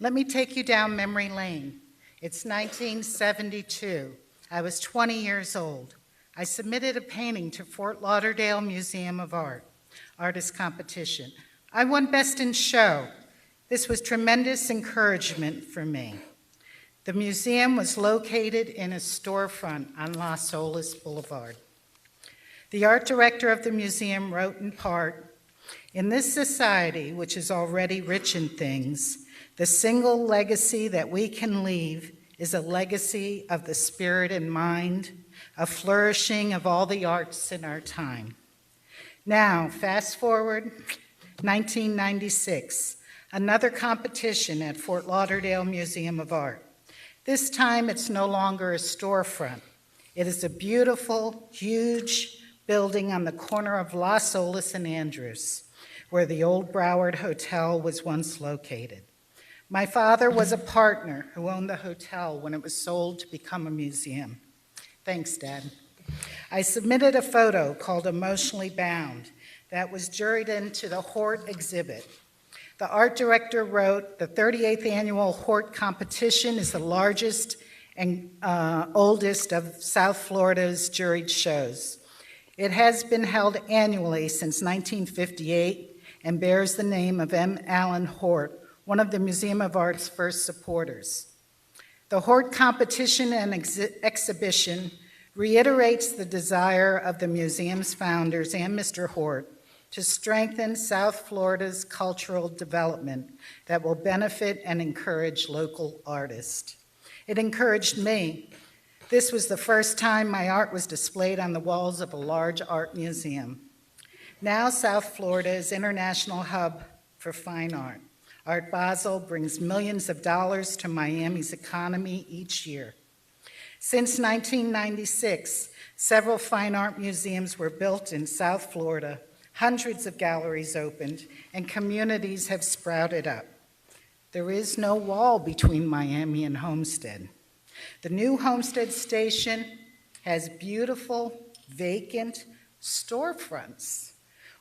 Let me take you down memory lane. It's 1972. I was 20 years old. I submitted a painting to Fort Lauderdale Museum of Art, artist competition. I won Best in Show. This was tremendous encouragement for me. The museum was located in a storefront on Las Olas Boulevard. The art director of the museum wrote in part, "In this society, which is already rich in things, the single legacy that we can leave is a legacy of the spirit and mind, a flourishing of all the arts in our time." Now, fast forward, 1996, another competition at Fort Lauderdale Museum of Art. This time, it's no longer a storefront. It is a beautiful, huge building on the corner of Las Olas and Andrews, where the old Broward Hotel was once located. My father was a partner who owned the hotel when it was sold to become a museum. Thanks, Dad. I submitted a photo called Emotionally Bound that was juried into the Hort exhibit. The art director wrote, "The 38th annual Hort competition is the largest and oldest of South Florida's juried shows. It has been held annually since 1958 and bears the name of M. Allen Hort, one of the Museum of Art's first supporters. The Hort competition and exhibition reiterates the desire of the museum's founders and Mr. Hort to strengthen South Florida's cultural development that will benefit and encourage local artists. It encouraged me. This was the first time my art was displayed on the walls of a large art museum. Now South Florida is an international hub for fine art. Art Basel brings millions of dollars to Miami's economy each year. Since 1996, several fine art museums were built in South Florida, hundreds of galleries opened, and communities have sprouted up. There is no wall between Miami and Homestead. The new Homestead station has beautiful, vacant storefronts.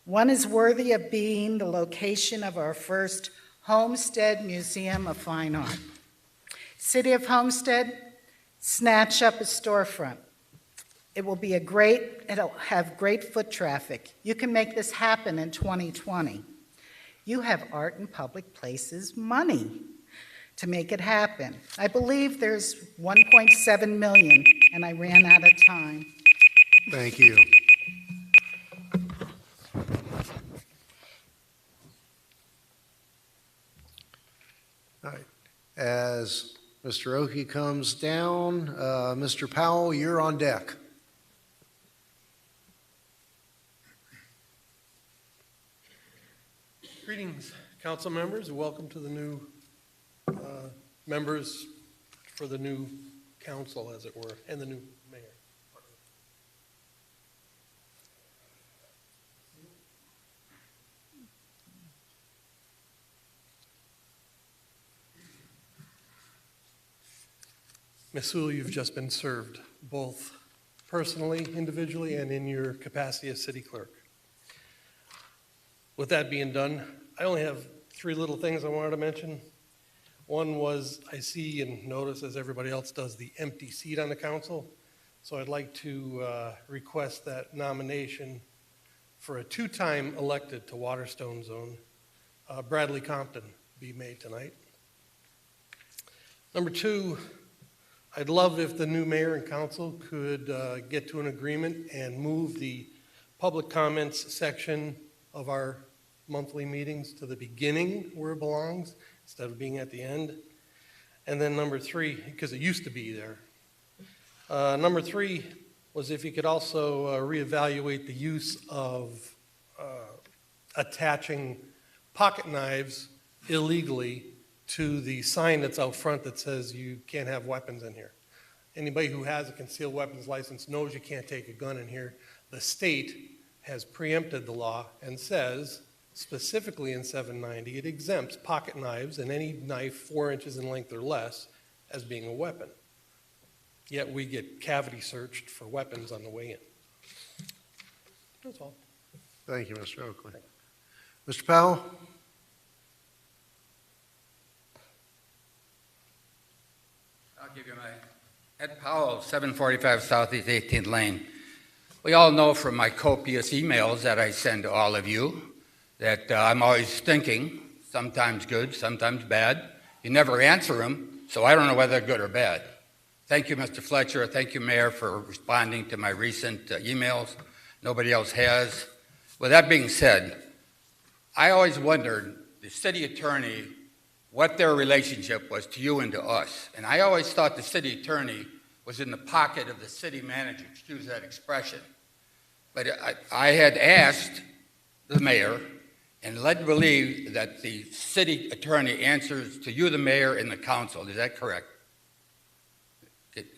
One is worthy of being the location of our first Homestead Museum of Fine Art. City of Homestead, snatch up a storefront. It'll have great foot traffic. You can make this happen in 2020. You have art in public places money to make it happen. I believe there's 1.7 million, and I ran out of time. Thank you. All right. As Mr. Oakey comes down, Mr. Powell, you're on deck. Greetings, council members, and welcome to the new members for the new council, as it were, and the new mayor. Ms. Sewell, you've just been served, both personally, individually, and in your capacity as city clerk. With that being done, I only have three little things I wanted to mention. One was, I see and notice, as everybody else does, the empty seat on the council. So I'd like to request that nomination for a two-time elected to Waterstone Zone, Bradley Compton, be made tonight. Number two, I'd love if the new mayor and council could get to an agreement and move the public comments section of our monthly meetings to the beginning where it belongs, instead of being at the end. And then number 3, because it used to be there. Number 3 was if you could also reevaluate the use of attaching pocket knives illegally to the sign that's out front that says you can't have weapons in here. Anybody who has a concealed weapons license knows you can't take a gun in here. The state has preempted the law and says, specifically in 790, it exempts pocket knives and any knife 4 inches in length or less as being a weapon. Yet we get cavity searched for weapons on the way in. That's all. Thank you, Mr. Oakley. Mr. Powell? I'll give you my Ed Powell, 745 Southeast 18th Lane. We all know from my copious emails that I send to all of you that I'm always thinking, sometimes good, sometimes bad. You never answer them, so I don't know whether they're good or bad. Thank you, Mr. Fletcher. Thank you, Mayor, for responding to my recent emails. Nobody else has. With that being said, I always wondered, the city attorney, what their relationship was to you and to us. And I always thought the city attorney was in the pocket of the city manager, excuse that expression. But I had asked the mayor and led to believe that the city attorney answers to you, the mayor, and the council. Is that correct?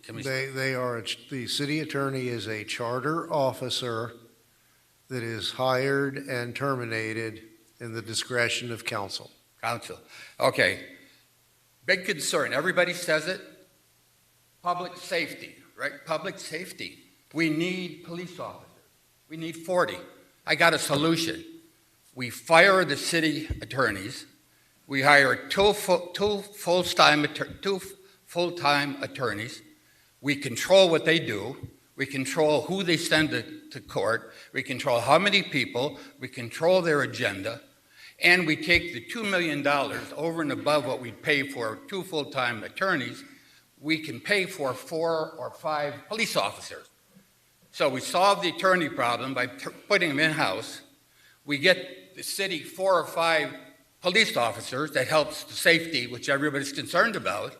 They are, the city attorney is a charter officer that is hired and terminated in the discretion of council. Council. Okay. Big concern. Everybody says it. Public safety, right? Public safety. We need police officers. We need 40. I got a solution. We fire the city attorneys. We hire two full-time attorneys. We control what they do. We control who they send to court. We control how many people. We control their agenda. And we take the $2 million over and above what we pay for 2 full-time attorneys. We can pay for 4 or 5 police officers. So we solve the attorney problem by putting them in-house. We get the city 4 or 5 police officers. That helps the safety, which everybody's concerned about.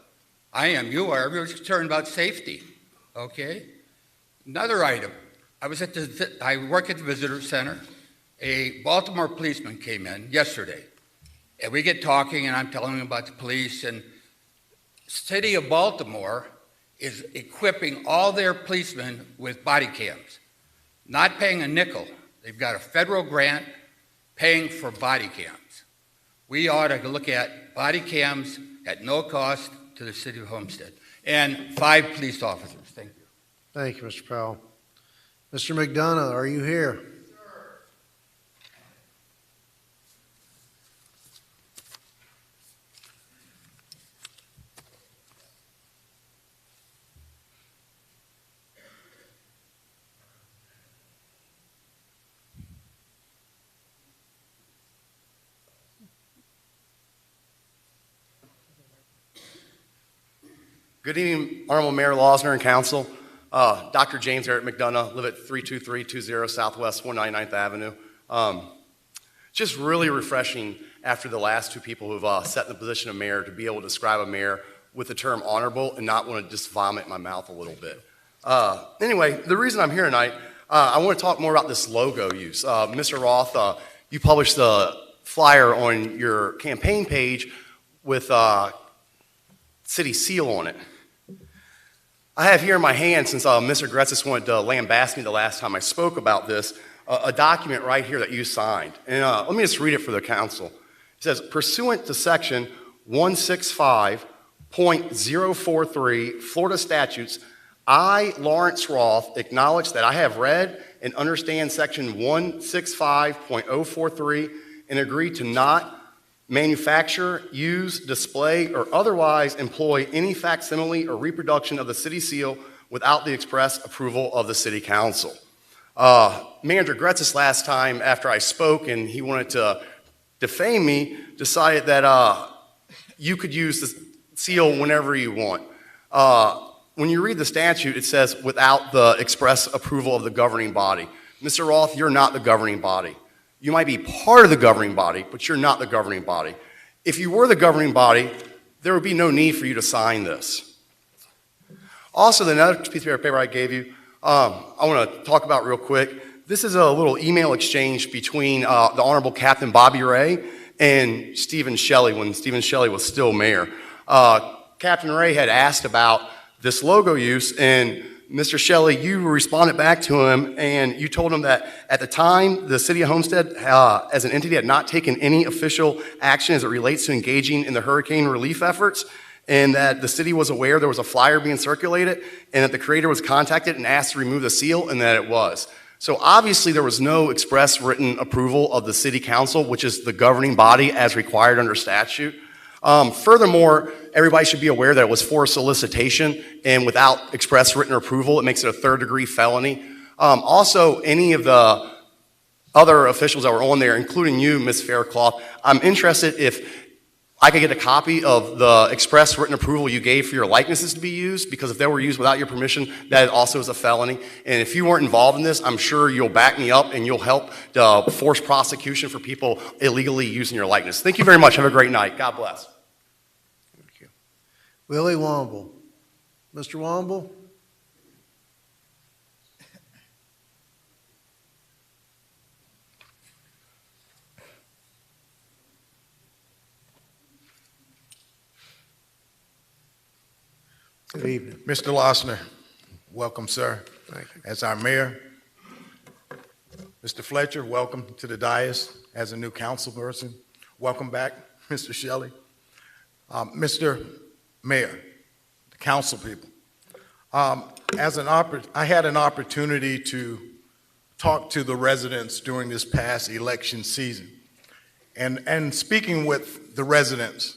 I am, you are, everybody's concerned about safety, okay? Another item, I work at the visitor center. A Baltimore policeman came in yesterday, and we get talking, and I'm telling him about the police, and city of Baltimore is equipping all their policemen with body cams, not paying a nickel. They've got a federal grant paying for body cams. We ought to look at body cams at no cost to the city of Homestead, and 5 police officers. Thank you. Thank you, Mr. Powell. Mr. McDonough, are you here? Good evening, Honorable Mayor Losner and Council. Dr. James Eric McDonough, live at 32320 Southwest 199th Avenue. Just really refreshing after the last 2 people who've sat in the position of mayor to be able to describe a mayor with the term honorable and not want to just vomit in my mouth a little bit. Anyway, the reason I'm here tonight, I want to talk more about this logo use. Mr. Roth, you published the flyer on your campaign page with city seal on it. I have here in my hand, since Mr. Gretzis wanted to lambast me the last time I spoke about this, a document right here that you signed. And let me just read it for the council. It says, pursuant to section 165.043 Florida statutes, I, Lawrence Roth, acknowledge that I have read and understand section 165.043 and agree to not manufacture, use, display, or otherwise employ any facsimile or reproduction of the city seal without the express approval of the city council. Manager Gretzis last time after I spoke and he wanted to defame me, decided that you could use the seal whenever you want. when you read the statute, it says without the express approval of the governing body. Mr. Roth, you're not the governing body. You might be part of the governing body, but you're not the governing body. If you were the governing body, there would be no need for you to sign this. Also, the other piece of paper I gave you, I want to talk about real quick. This is a little email exchange between the Honorable Captain Bobby Ray and Stephen Shelley when Stephen Shelley was still mayor. Captain Ray had asked about this logo use, and Mr. Shelley, you responded back to him, and you told him that at the time, the city of Homestead, as an entity, had not taken any official action as it relates to engaging in the hurricane relief efforts, and that the city was aware there was a flyer being circulated, and that the creator was contacted and asked to remove the seal, and that it was. So obviously there was no express written approval of the city council, which is the governing body as required under statute. Furthermore, everybody should be aware that it was for solicitation, and without express written approval, it makes it a third-degree felony. Also, any of the other officials that were on there, including you, Ms. Faircloth, I'm interested if I could get a copy of the express written approval you gave for your likenesses to be used, because if they were used without your permission, that also is a felony. And if you weren't involved in this, I'm sure you'll back me up and you'll help force prosecution for people illegally using your likeness. Thank you very much. Have a great night. God bless. Thank you. Willie Womble. Mr. Womble? Good evening. Mr. Lossner, welcome, sir. Thank you. As our mayor. Mr. Fletcher, welcome to the dais as a new council person. Welcome back, Mr. Shelley. Mr. Mayor, the council people. I had an opportunity to talk to the residents during this past election season. And speaking with the residents,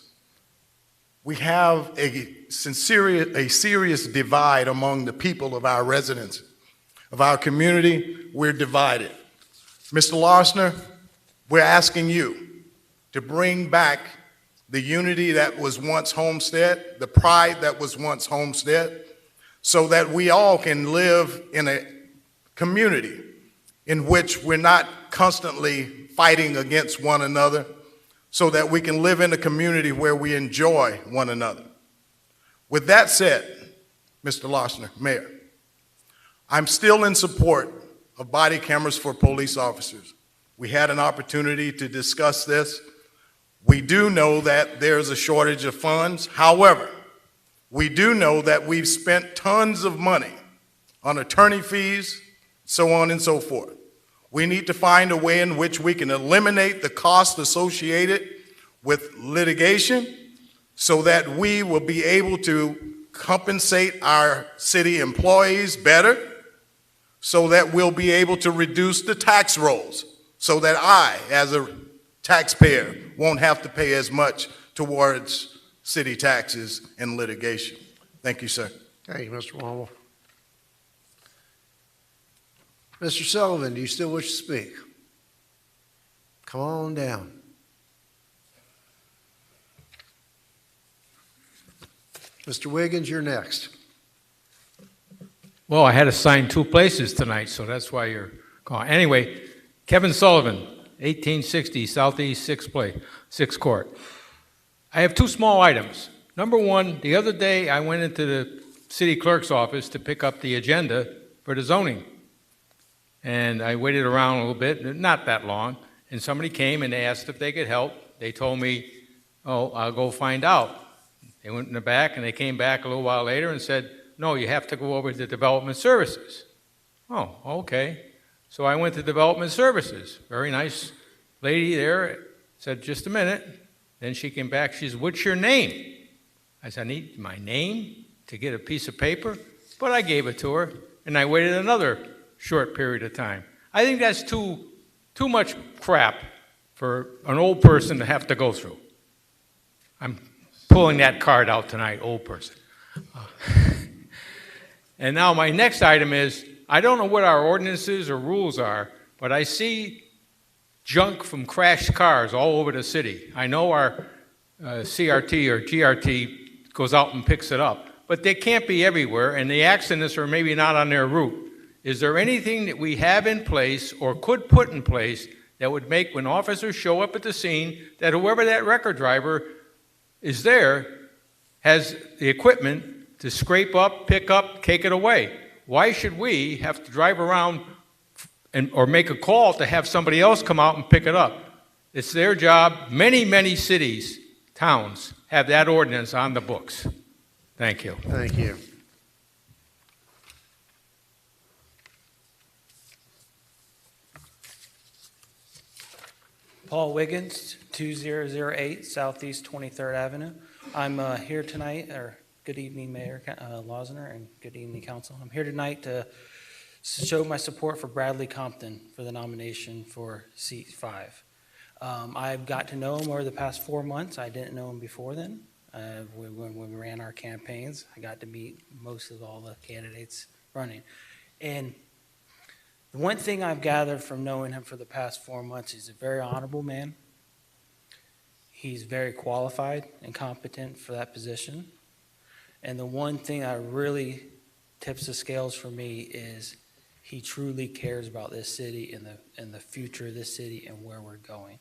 we have a serious divide among the people of our residents, of our community. We're divided. Mr. Lossner, we're asking you to bring back the unity that was once Homestead, the pride that was once Homestead, so that we all can live in a community in which we're not constantly fighting against one another, so that we can live in a community where we enjoy one another. With that said, Mr. Lossner, Mayor, I'm still in support of body cameras for police officers. We had an opportunity to discuss this. We do know that there's a shortage of funds. However, we do know that we've spent tons of money on attorney fees, so on and so forth. We need to find a way in which we can eliminate the cost associated with litigation so that we will be able to compensate our city employees better, so that we'll be able to reduce the tax rolls, so that I, as a taxpayer, won't have to pay as much towards city taxes and litigation. Thank you, sir. Thank you, Mr. Womble. Mr. Sullivan, do you still wish to speak? Come on down. Mr. Wiggins, you're next. Well, I had to sign two places tonight, so that's why you're calling. Anyway, Kevin Sullivan, 1860 Southeast 6th Court. I have two small items. Number one, the other day I went into the city clerk's office to pick up the agenda for the zoning. And I waited around a little bit, not that long, and somebody came and they asked if they could help. They told me, oh, I'll go find out. They went in the back and they came back a little while later and said, no, you have to go over to Development Services. Oh, okay. So I went to Development Services. Very nice lady there. Said, just a minute. Then she came back. She said, what's your name? I said, I need my name to get a piece of paper. But I gave it to her, and I waited another short period of time. I think that's too much crap for an old person to have to go through. I'm pulling that card out tonight, old person. And now my next item is, I don't know what our ordinances or rules are, but I see junk from crashed cars all over the city. I know our CRT or GRT goes out and picks it up, but they can't be everywhere, and the accidents are maybe not on their route. Is there anything that we have in place or could put in place that would make, when officers show up at the scene, that whoever that record driver is there has the equipment to scrape up, pick up, take it away? Why should we have to drive around or make a call to have somebody else come out and pick it up? It's their job. Many, many cities, towns have that ordinance on the books. Thank you. Thank you. Paul Wiggins, 2008 Southeast 23rd Avenue. I'm here tonight, or good evening, Mayor Losner, and good evening, Council. I'm here tonight to show my support for Bradley Compton for the nomination for seat 5. I've got to know him over the past 4 months. I didn't know him before then. When we ran our campaigns, I got to meet most of all the candidates running. And the one thing I've gathered from knowing him for the past 4 months, he's a very honorable man. He's very qualified and competent for that position. And the one thing that really tips the scales for me is he truly cares about this city and the future of this city and where we're going.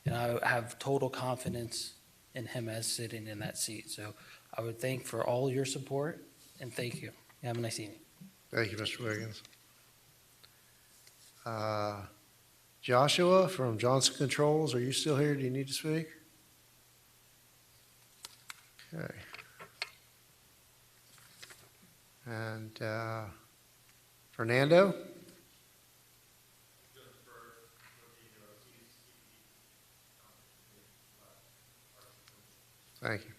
And I have total confidence in him as sitting in that seat. So I would thank for all your support, and thank you. Have a nice evening. Thank you, Mr. Wiggins. Joshua from Johnson Controls, are you still here? Do you need to speak? Okay. And Fernando? Thank you.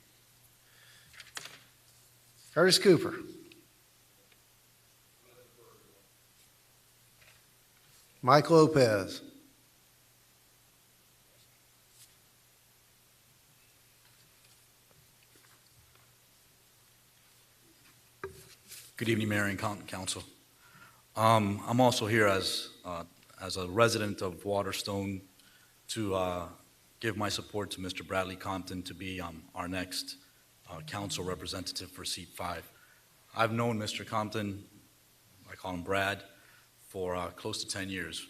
Curtis Cooper. Mike Lopez. Good evening, Mayor and Council. I'm also here as a resident of Waterstone to give my support to Mr. Bradley Compton to be our next council representative for seat 5. I've known Mr. Compton, I call him Brad, for close to 10 years.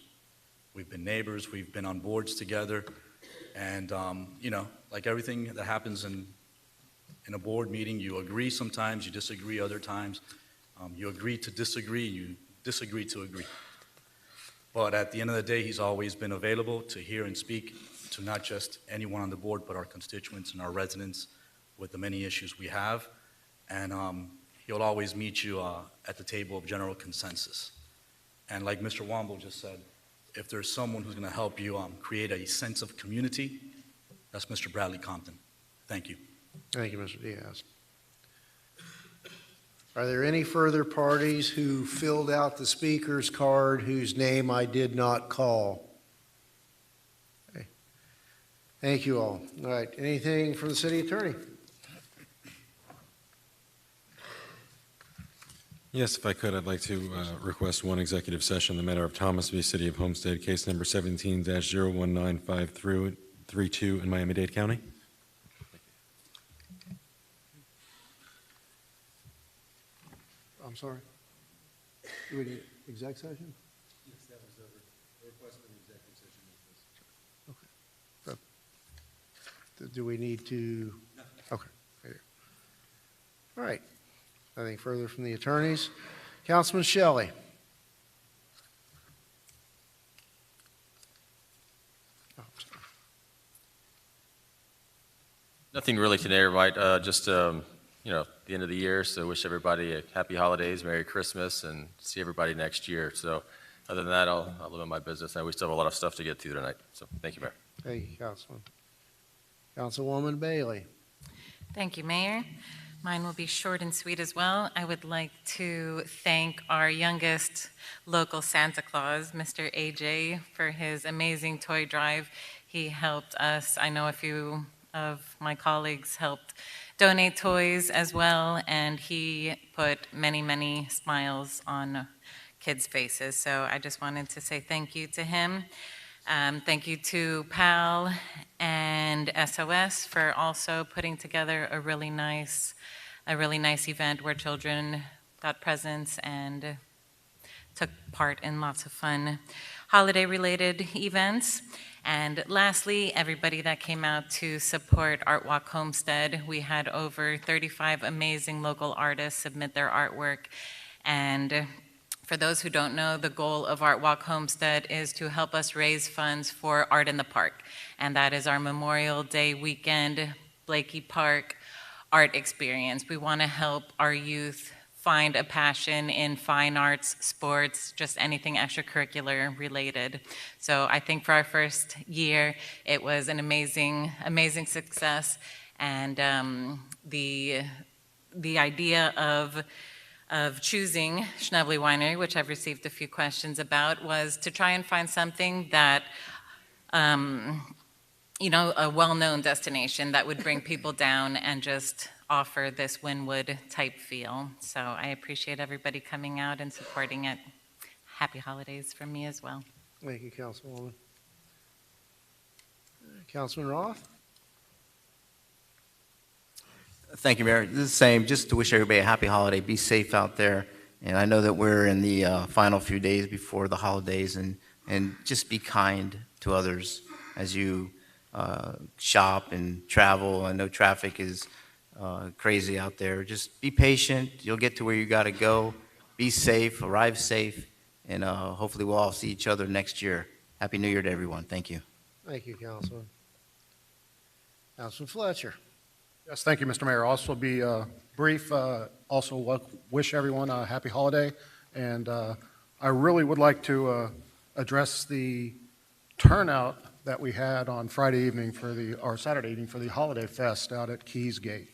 We've been neighbors, we've been on boards together, and you know, like everything that happens in a board meeting, you agree sometimes, you disagree other times. You agree to disagree, you disagree to agree. But at the end of the day, he's always been available to hear and speak to not just anyone on the board, but our constituents and our residents with the many issues we have. And he'll always meet you at the table of general consensus. And like Mr. Womble just said, if there's someone who's going to help you create a sense of community, that's Mr. Bradley Compton. Thank you. Thank you, Mr. Diaz. Are there any further parties who filled out the speaker's card whose name I did not call? Okay. Thank you all. All right, anything from the city attorney? Yes, if I could, I'd like to request one executive session in the matter of Thomas v. City of Homestead, case number 17-0195332 in Miami-Dade County. I'm sorry. Do we need exec session? Yes, that was the request for the executive session. Okay. Do we need to? No. Okay. All right. Nothing further from the attorneys. Councilman Shelley. Nothing really today, right? Just, you know, the end of the year, so wish everybody a happy holidays, Merry Christmas, and see everybody next year. So other than that, I'll live in my business. And we still have a lot of stuff to get to tonight. So thank you, Mayor. Thank you, Councilman. Councilwoman Bailey. Thank you, Mayor. Mine will be short and sweet as well. I would like to thank our youngest local Santa Claus, Mr. AJ, for his amazing toy drive. He helped us. I know a few of my colleagues helped donate toys as well, and he put many, many smiles on kids' faces. So I just wanted to say thank you to him. Thank you to PAL and SOS for also putting together a really nice a really nice event where children got presents and took part in lots of fun holiday-related events. And lastly, everybody that came out to support Art Walk Homestead. We had over 35 amazing local artists submit their artwork. And for those who don't know, the goal of Art Walk Homestead is to help us raise funds for Art in the Park. And that is our Memorial Day weekend, Blakey Park art experience. We want to help our youth find a passion in fine arts, sports, just anything extracurricular related. So I think for our first year, it was an amazing, amazing success. And the idea of choosing Schnebly Winery, which I've received a few questions about, was to try and find something that, you know, a well-known destination that would bring people down and just offer this Wynwood type feel. So I appreciate everybody coming out and supporting it. Happy holidays from me as well. Thank you, Councilwoman. Councilman Roth? Thank you, Mayor. This is the same, just to wish everybody a happy holiday. Be safe out there. And I know that we're in the final few days before the holidays, and just be kind to others as you shop and travel. I know traffic is crazy out there. Just be patient. You'll get to where you got to go. Be safe, arrive safe, and hopefully we'll all see each other next year. Happy New Year to everyone. Thank you. Thank you, Councilman. Councilman Fletcher. Yes, thank you, Mr. Mayor. Also be brief. Also wish everyone a happy holiday. And I really would like to address the turnout that we had on Friday evening or Saturday evening for the Holiday Fest out at Keys Gate.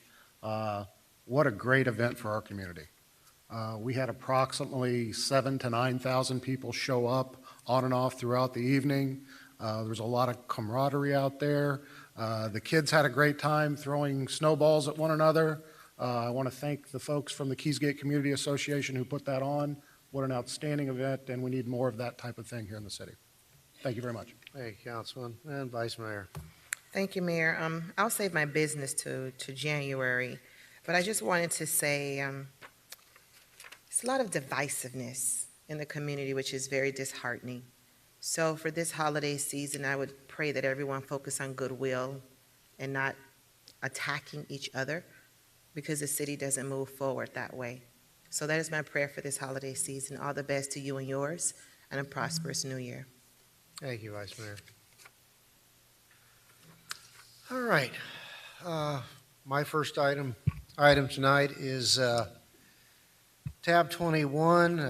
What a great event for our community. We had approximately 7,000 to 9,000 people show up on and off throughout the evening. There was a lot of camaraderie out there. The kids had a great time throwing snowballs at one another. I want to thank the folks from the Keys Gate Community Association who put that on. What an outstanding event, and we need more of that type of thing here in the city. Thank you very much. Thank you, Councilman. And Vice Mayor. Thank you, Mayor. I'll save my business to January, but I just wanted to say it's a lot of divisiveness in the community, which is very disheartening. So for this holiday season, I would pray that everyone focus on goodwill and not attacking each other, because the city doesn't move forward that way. So that is my prayer for this holiday season. All the best to you and yours, and a prosperous new year. Thank you, Vice Mayor. All right. My first item tonight is tab 21,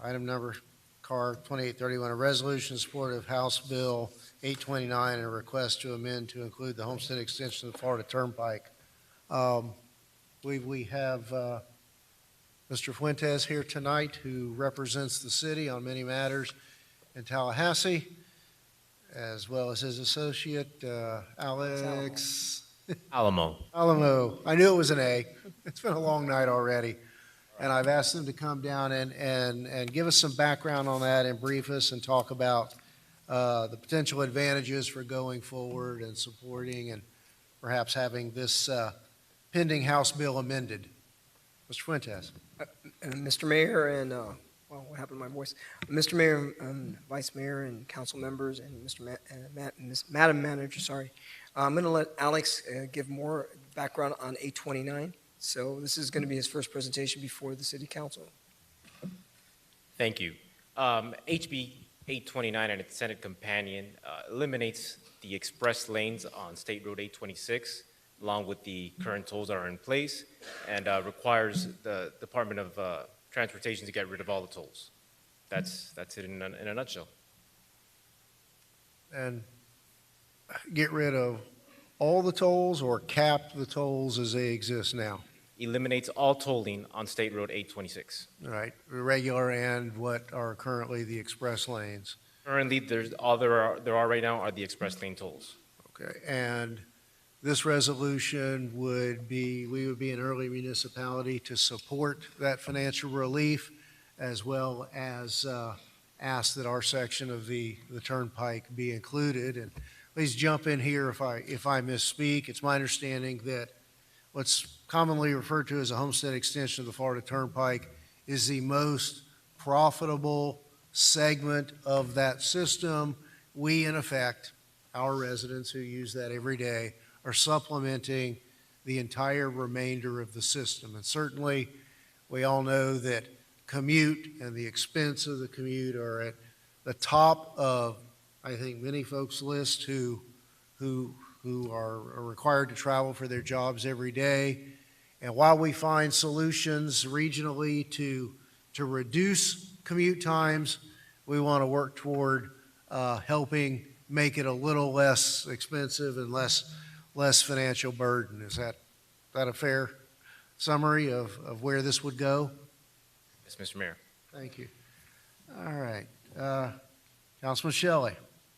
item number CAR 2831, a resolution in support of House Bill 829 and a request to amend to include the Homestead extension of the Florida Turnpike. We have Mr. Fuentes here tonight, who represents the city on many matters in Tallahassee, as well as his associate, Alex Alamo. Alamo. I knew it was an A. It's been a long night already. And I've asked them to come down and give us some background on that and brief us and talk about the potential advantages for going forward and supporting and perhaps having this pending House bill amended. Mr. Fuentes. Mr. Mayor and, well, what happened to my voice? Mr. Mayor and Vice Mayor and council members and Madam Manager, sorry. I'm going to let Alex give more background on 829. So this is going to be his first presentation before the City Council. Thank you. HB 829 and its Senate companion eliminates the express lanes on State Road 826, along with the current tolls that are in place, and requires the Department of Transportation to get rid of all the tolls. That's it in a nutshell. And get rid of all the tolls or cap the tolls as they exist now? Eliminates all tolling on State Road 826. All right, regular and what are currently the express lanes? Currently, all there are right now are the express lane tolls. Okay, and this resolution would be, we would be an early municipality to support that financial relief, as well as ask that our section of the turnpike be included. And please jump in here if I misspeak. It's my understanding that what's commonly referred to as a Homestead extension of the Florida Turnpike, is the most profitable segment of that system. We, in effect, our residents who use that every day, are supplementing the entire remainder of the system. And certainly, we all know that commute and the expense of the commute are at the top of, I think, many folks' list who are required to travel for their jobs every day. And while we find solutions regionally to reduce commute times, we want to work toward helping make it a little less expensive and less financial burden. Is that a fair summary of where this would go? Yes, Mr. Mayor. Thank you. All right. Councilman Shelley.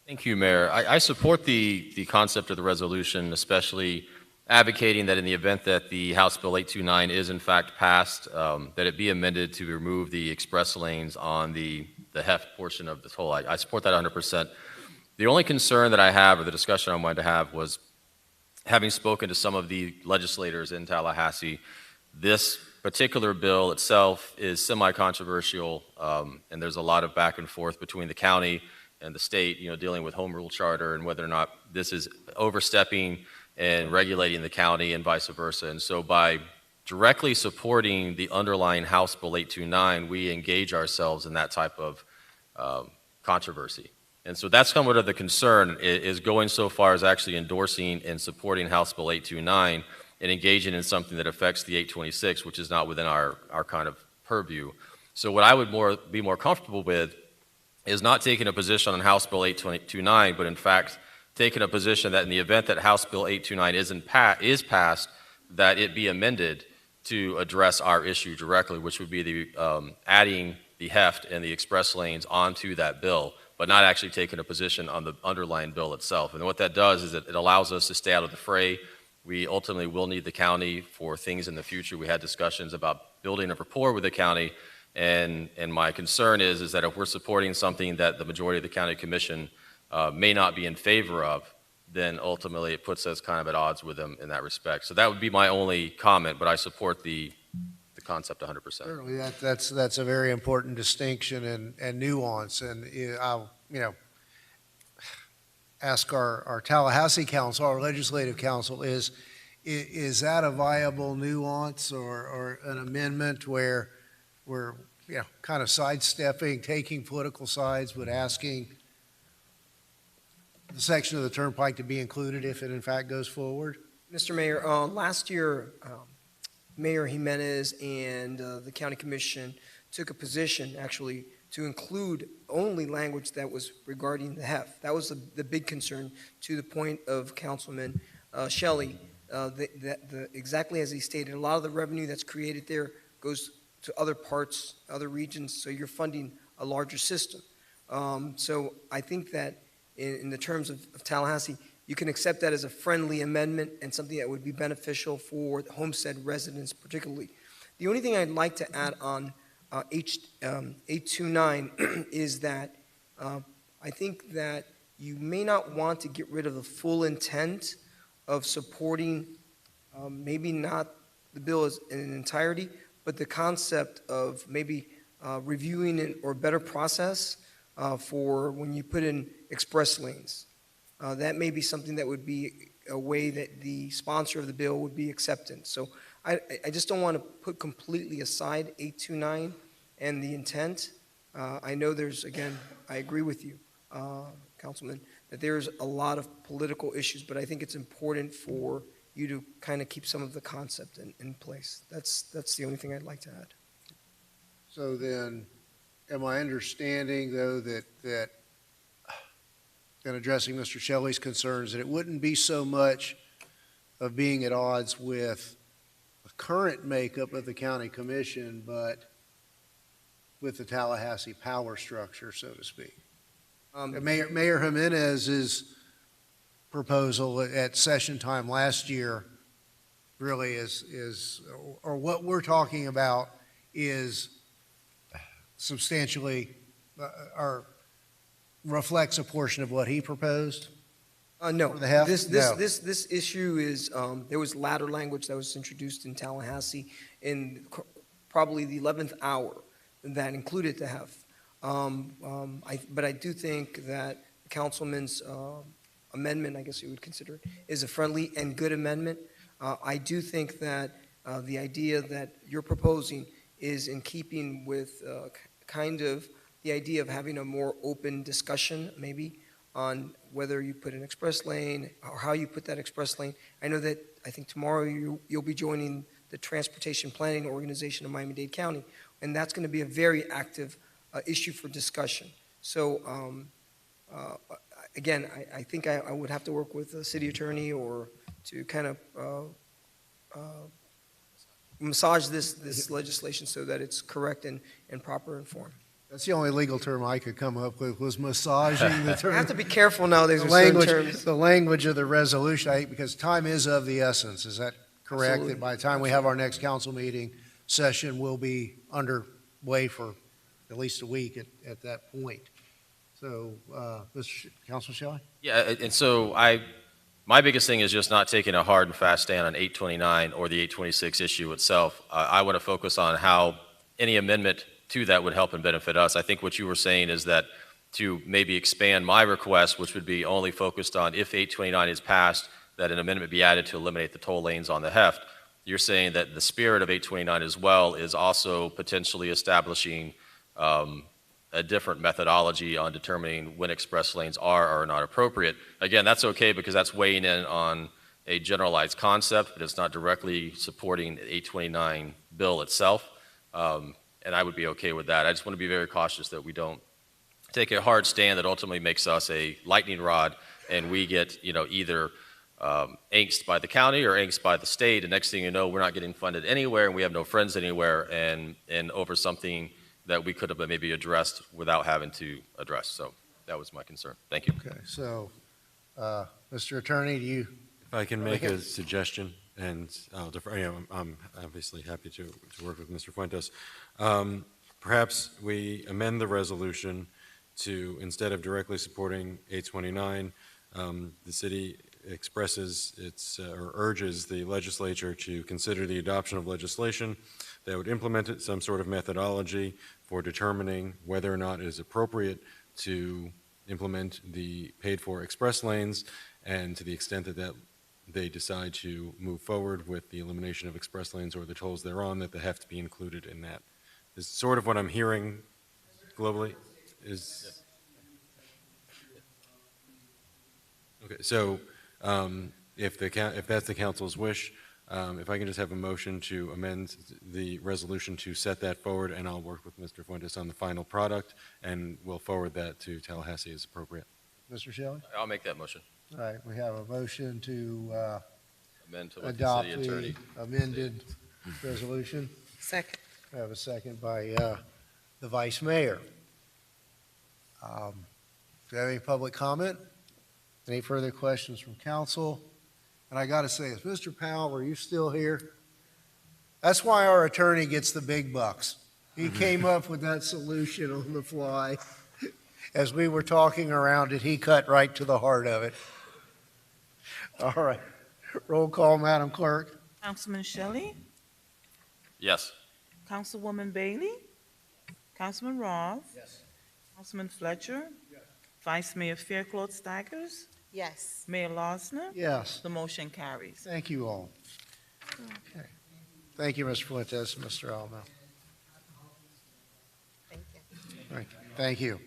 Thank you, Mayor. I support the concept of the resolution, especially advocating that in the event that the House Bill 829 is in fact passed, that it be amended to remove the express lanes on the HEFT portion of the toll. I support that 100%. The only concern that I have, or the discussion I wanted to have, was having spoken to some of the legislators in Tallahassee, this particular bill itself is semi-controversial, and there's a lot of back and forth between the county and the state, dealing with home rule charter and whether or not this is overstepping and regulating the county and vice versa. And so by directly supporting the underlying House Bill 829, we engage ourselves in that type of controversy. And so that's somewhat of the concern, is going so far as actually endorsing and supporting House Bill 829 and engaging in something that affects the 826, which is not within our kind of purview. So what I would be more comfortable with is not taking a position on House Bill 829, but in fact taking a position that in the event that House Bill 829 is passed, that it be amended to address our issue directly, which would be the adding the HEFT and the express lanes onto that bill, but not actually taking a position on the underlying bill itself. And what that does is it allows us to stay out of the fray. We ultimately will need the county for things in the future. We had discussions about building a rapport with the county, and my concern is that if we're supporting something that the majority of the county commission may not be in favor of, then ultimately it puts us kind of at odds with them in that respect. So that would be my only comment, but I support the concept 100%. Certainly, that's a very important distinction and nuance, and I'll ask our Tallahassee council, our legislative council, is that a viable nuance or an amendment where we're kind of sidestepping, taking political sides, but asking the section of the turnpike to be included if it in fact goes forward? Mr. Mayor, last year, Mayor Jimenez and the County Commission took a position, actually, to include only language that was regarding the HEFT. That was the big concern, to the point of Councilman Shelley, exactly as he stated. A lot of the revenue that's created there goes to other parts, other regions, so you're funding a larger system. So I think that in the terms of Tallahassee, you can accept that as a friendly amendment and something that would be beneficial for the Homestead residents particularly. The only thing I'd like to add on 829 is that I think that you may not want to get rid of the full intent of supporting maybe not the bill as in entirety, but the concept of maybe reviewing it or better process for when you put in express lanes. That may be something that would be a way that the sponsor of the bill would be acceptant. So I just don't want to put completely aside 829 and the intent. I know there's, again, I agree with you, Councilman, that there's a lot of political issues, but I think it's important for you to kind of keep some of the concept in place. That's the only thing I'd like to add. So then, am I understanding, though, that in addressing Mr. Shelley's concerns, that it wouldn't be so much of being at odds with the current makeup of the county commission, but with the Tallahassee power structure, so to speak? Mayor Jimenez's proposal at session time last year really or what we're talking about is substantially or reflects a portion of what he proposed? No, For the HEFT? No. this issue is, there was ladder language that was introduced in Tallahassee in probably the 11th hour that included the HEFT. But I do think that Councilman's amendment, I guess you would consider it, is a friendly and good amendment. I do think that the idea that you're proposing is in keeping with kind of the idea of having a more open discussion, maybe, on whether you put an express lane or how you put that express lane. I know that I think tomorrow you'll be joining the Transportation Planning Organization of Miami-Dade County, and that's going to be a very active issue for discussion. So again, I think I would have to work with the city attorney or to kind of massage this legislation so that it's correct and proper in form. That's the only legal term I could come up with, was massaging the term. I have to be careful nowadays The with certain language, terms. the language of the resolution, because time is of the essence. Is that correct? Absolutely. That by the time we have our next council meeting session, we'll be underway for at least a week at that point. So, Councilman Shelley? Yeah, and so my biggest thing is just not taking a hard and fast stand on 829 or the 826 issue itself. I want to focus on how any amendment to that would help and benefit us. I think what you were saying is that to maybe expand my request, which would be only focused on if 829 is passed, that an amendment be added to eliminate the toll lanes on the HEFT. You're saying that the spirit of 829 as well is also potentially establishing a different methodology on determining when express lanes are or are not appropriate. Again, that's okay because that's weighing in on a generalized concept, but it's not directly supporting the 829 bill itself. And I would be okay with that. I just want to be very cautious that we don't take a hard stand that ultimately makes us a lightning rod and we get, either angst by the county or angst by the state. And next thing you know, we're not getting funded anywhere and we have no friends anywhere and over something that we could have maybe addressed without having to address. So that was my concern. Thank you. Okay, so, Mr. Attorney, do you? If I can make a suggestion, and I'll defer, I'm obviously happy to work with Mr. Fuentes. Perhaps we amend the resolution to, instead of directly supporting 829, the city expresses or urges the legislature to consider the adoption of legislation that would implement some sort of methodology for determining whether or not it is appropriate to implement the paid-for express lanes, and to the extent that they decide to move forward with the elimination of express lanes or the tolls thereon, that they have to be included in that. Is sort of what I'm hearing globally. Okay, so if that's the council's wish, if I can just have a motion to amend the resolution to set that forward, and I'll work with Mr. Fuentes on the final product, and we'll forward that to Tallahassee as appropriate. Mr. Shelley? I'll make that motion. All right, we have a motion to Amend to what the adopt city the attorney. amended resolution. Second. I have a second by the Vice Mayor. Do you have any public comment? Any further questions from council? And I got to say, is Mr. Powell, are you still here? That's why our attorney gets the big bucks. He came up with that solution on the fly. As we were talking around it, he cut right to the heart of it. All right. Roll call, Madam Clerk. Councilman Shelley? Yes. Councilwoman Bailey? Councilman Roth? Yes. Councilman Fletcher? Yes. Vice Mayor Faircloth Staggers? Yes. Mayor Losner? Yes. The motion carries. Thank you all. Okay. Thank you, Mr. Fuentes, Mr. Alamo. Thank you. Thank you.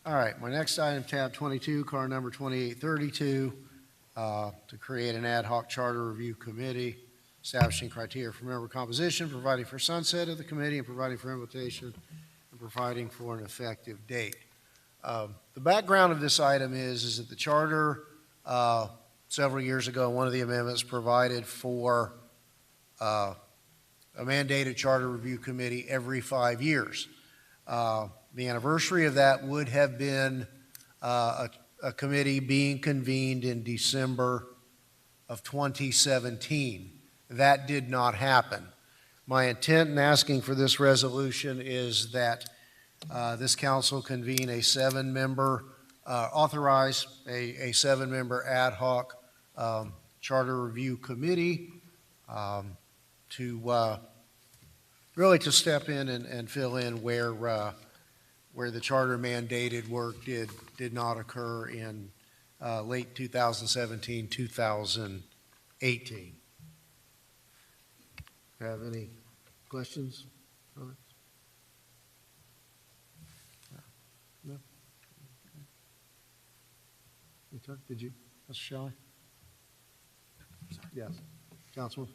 All right, my next item, tab 22, car number 2832, to create an ad hoc charter review committee, establishing criteria for member composition, providing for sunset of the committee, and providing for invitation, and providing for an effective date. The background of this item is that the charter, several years ago, one of the amendments provided for a mandated charter review committee every 5 years. The anniversary of that would have been a committee being convened in December of 2017. That did not happen. My intent in asking for this resolution is that this council convene a 7-member authorize a seven-member ad hoc charter review committee to really to step in and fill in where the charter mandated work did not occur in late 2017, 2018. Have any questions? Comments? No? Did you, Mr. Shelley? Yes, Councilman?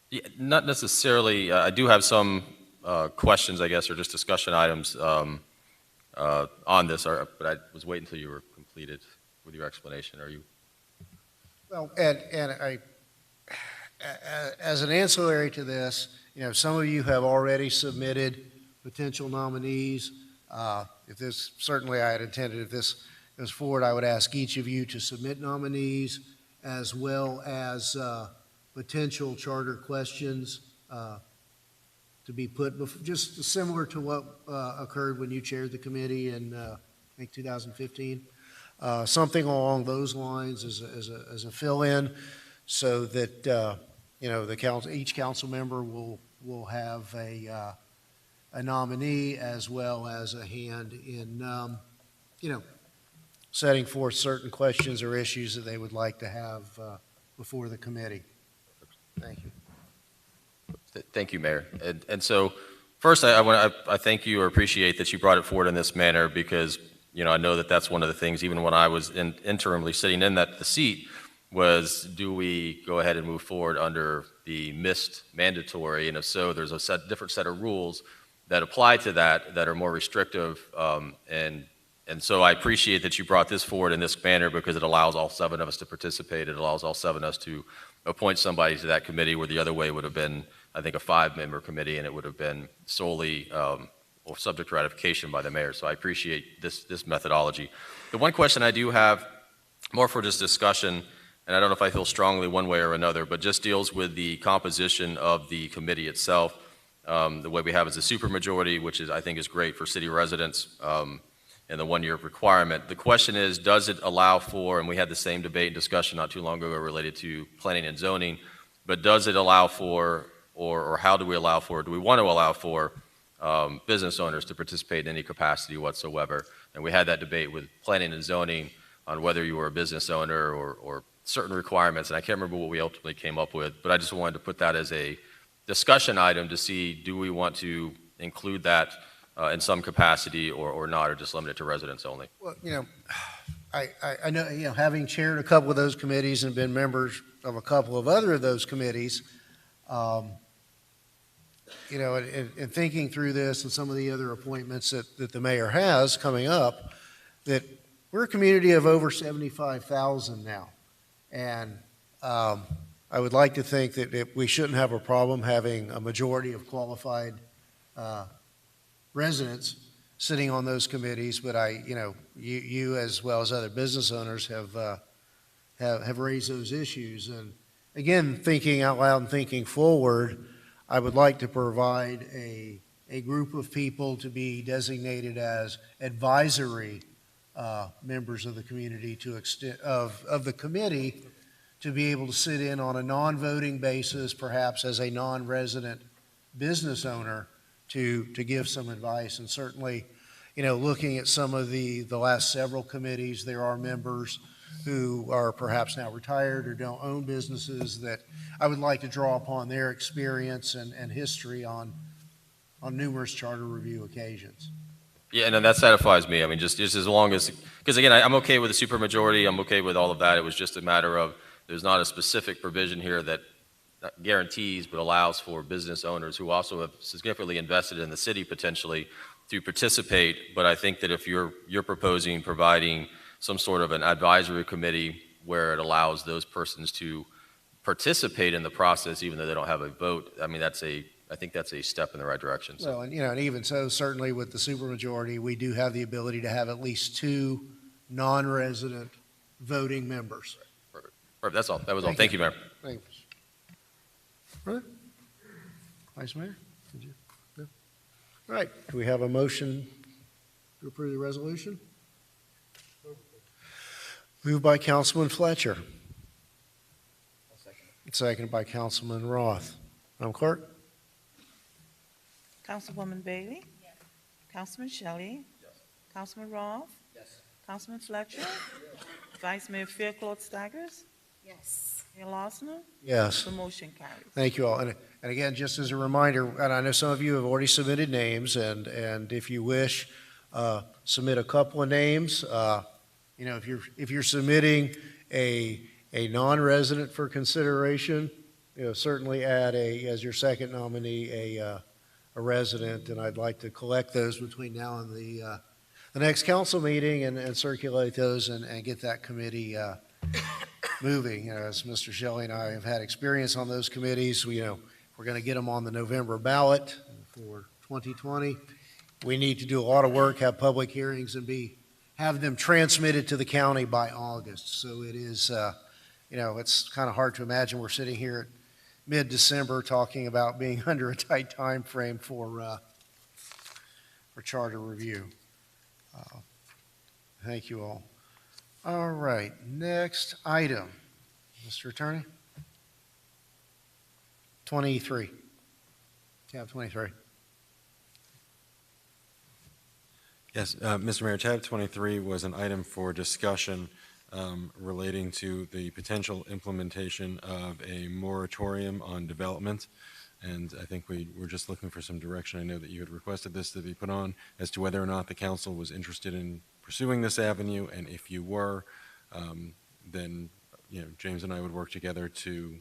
Yeah, not necessarily. I do have some questions, I guess, or just discussion items on this, but I was waiting until you were completed with your explanation. Are you? Well, and as an ancillary to this, some of you have already submitted potential nominees. If this, certainly I had intended, if this goes forward, I would ask each of you to submit nominees as well as potential charter questions to be put, just similar to what occurred when you chaired the committee in, I think, 2015. Something along those lines as a fill-in, so that the council, each council member will have a nominee as well as a hand in setting forth certain questions or issues that they would like to have before the committee. Thank you. Thank you, Mayor. And so, first, I thank you or appreciate that you brought it forward in this manner, because I know that that's one of the things, even when I was interimly sitting in the seat, was do we go ahead and move forward under the missed mandatory, and if so, there's a different set of rules that apply to that are more restrictive, and so I appreciate that you brought this forward in this manner, because it allows all seven of us to participate. It allows all seven of us to appoint somebody to that committee, where the other way would have been, I think, a five-member committee, and it would have been solely or subject to ratification by the mayor. So I appreciate this methodology. The one question I do have, more for just discussion, and I don't know if I feel strongly one way or another, but just deals with the composition of the committee itself. The way we have is a supermajority, which I think is great for city residents, and the one-year requirement. The question is, does it allow for, and we had the same debate and discussion not too long ago related to planning and zoning, but does it allow for, or how do we allow for, do we want to allow for business owners to participate in any capacity whatsoever? And we had that debate with planning and zoning on whether you were a business owner or certain requirements, and I can't remember what we ultimately came up with, but I just wanted to put that as a discussion item to see, do we want to include that in some capacity or not, or just limit it to residents only? Well, I know, having chaired a couple of those committees and been members of a couple of other of those committees, in thinking through this and some of the other appointments that the mayor has coming up, that we're a community of over 75,000 now. And I would like to think that we shouldn't have a problem having a majority of qualified residents sitting on those committees, but you as well as other business owners have raised those issues. And again, thinking out loud and thinking forward, I would like to provide a group of people to be designated as advisory members of the community of the committee, to be able to sit in on a non-voting basis, perhaps as a non-resident business owner, to give some advice. And certainly, looking at some of the last several committees, there are members who are perhaps now retired or don't own businesses that I would like to draw upon their experience and history on numerous charter review occasions. Yeah, and that satisfies me. I mean, just as long as, because again, I'm okay with the supermajority. I'm okay with all of that. It was just a matter of, there's not a specific provision here that guarantees but allows for business owners who also have significantly invested in the city potentially to participate. But I think that if you're providing some sort of an advisory committee where it allows those persons to participate in the process even though they don't have a vote, I mean, I think that's a step in the right direction. So. Well, and even so, certainly with the supermajority, we do have the ability to have at least two non-resident voting members. Perfect. That's all. That was all. Thank you, Mayor. Thanks. Right. Vice Mayor, did you? No? All right. Do we have a motion to approve the resolution? Moved by Councilman Fletcher. Seconded by Councilman Roth. Madam Clerk? Councilwoman Bailey? Yes. Councilman Shelley? Yes. Councilman Roth? Yes. Councilman Fletcher? Vice Mayor Fairclough Staggers? Yes. Mayor Losner? Yes. The motion carries. Thank you all. And again, just as a reminder, and I know some of you have already submitted names, and if you wish, submit a couple of names. You know, if you're submitting a non-resident for consideration, you know, certainly add as your second nominee a resident, and I'd like to collect those between now and the next council meeting and circulate those and get that committee moving. You know, as Mr. Shelley and I have had experience on those committees, we're going to get them on the November ballot for 2020. We need to do a lot of work, have public hearings, and have them transmitted to the county by August. So it is, you know, it's kind of hard to imagine we're sitting here at mid-December talking about being under a tight time frame for charter review. Thank you all. All right, next item. Mr. Attorney? 23. Tab 23. Yes, Mr. Mayor, tab 23 was an item for discussion relating to the potential implementation of a moratorium on development. And I think we were just looking for some direction. I know that you had requested this to be put on as to whether or not the council was interested in pursuing this avenue. And if you were, then, you know, James and I would work together to,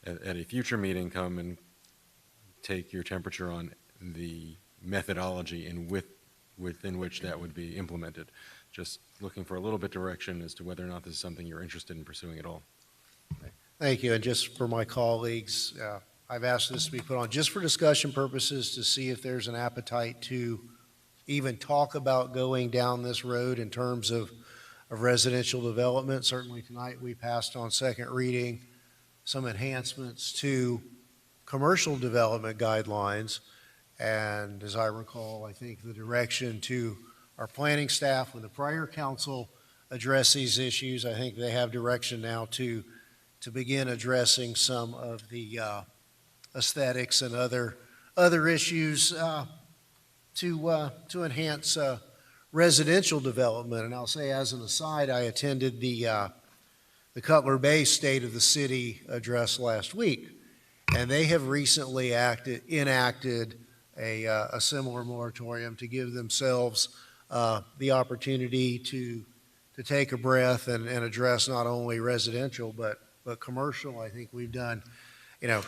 at a future meeting, come and take your temperature on the methodology within which that would be implemented. Just looking for a little bit direction as to whether or not this is something you're interested in pursuing at all. Thank you. And just for my colleagues, I've asked this to be put on just for discussion purposes to see if there's an appetite to even talk about going down this road in terms of residential development. Certainly tonight we passed on second reading some enhancements to commercial development guidelines. And as I recall, I think the direction to our planning staff when the prior council addressed these issues, I think they have direction now to begin addressing some of the aesthetics and other issues to enhance residential development. And I'll say as an aside, I attended the Cutler Bay State of the City address last week, and they have recently enacted a similar moratorium to give themselves the opportunity to take a breath and address not only residential but commercial. I think we've done, you know,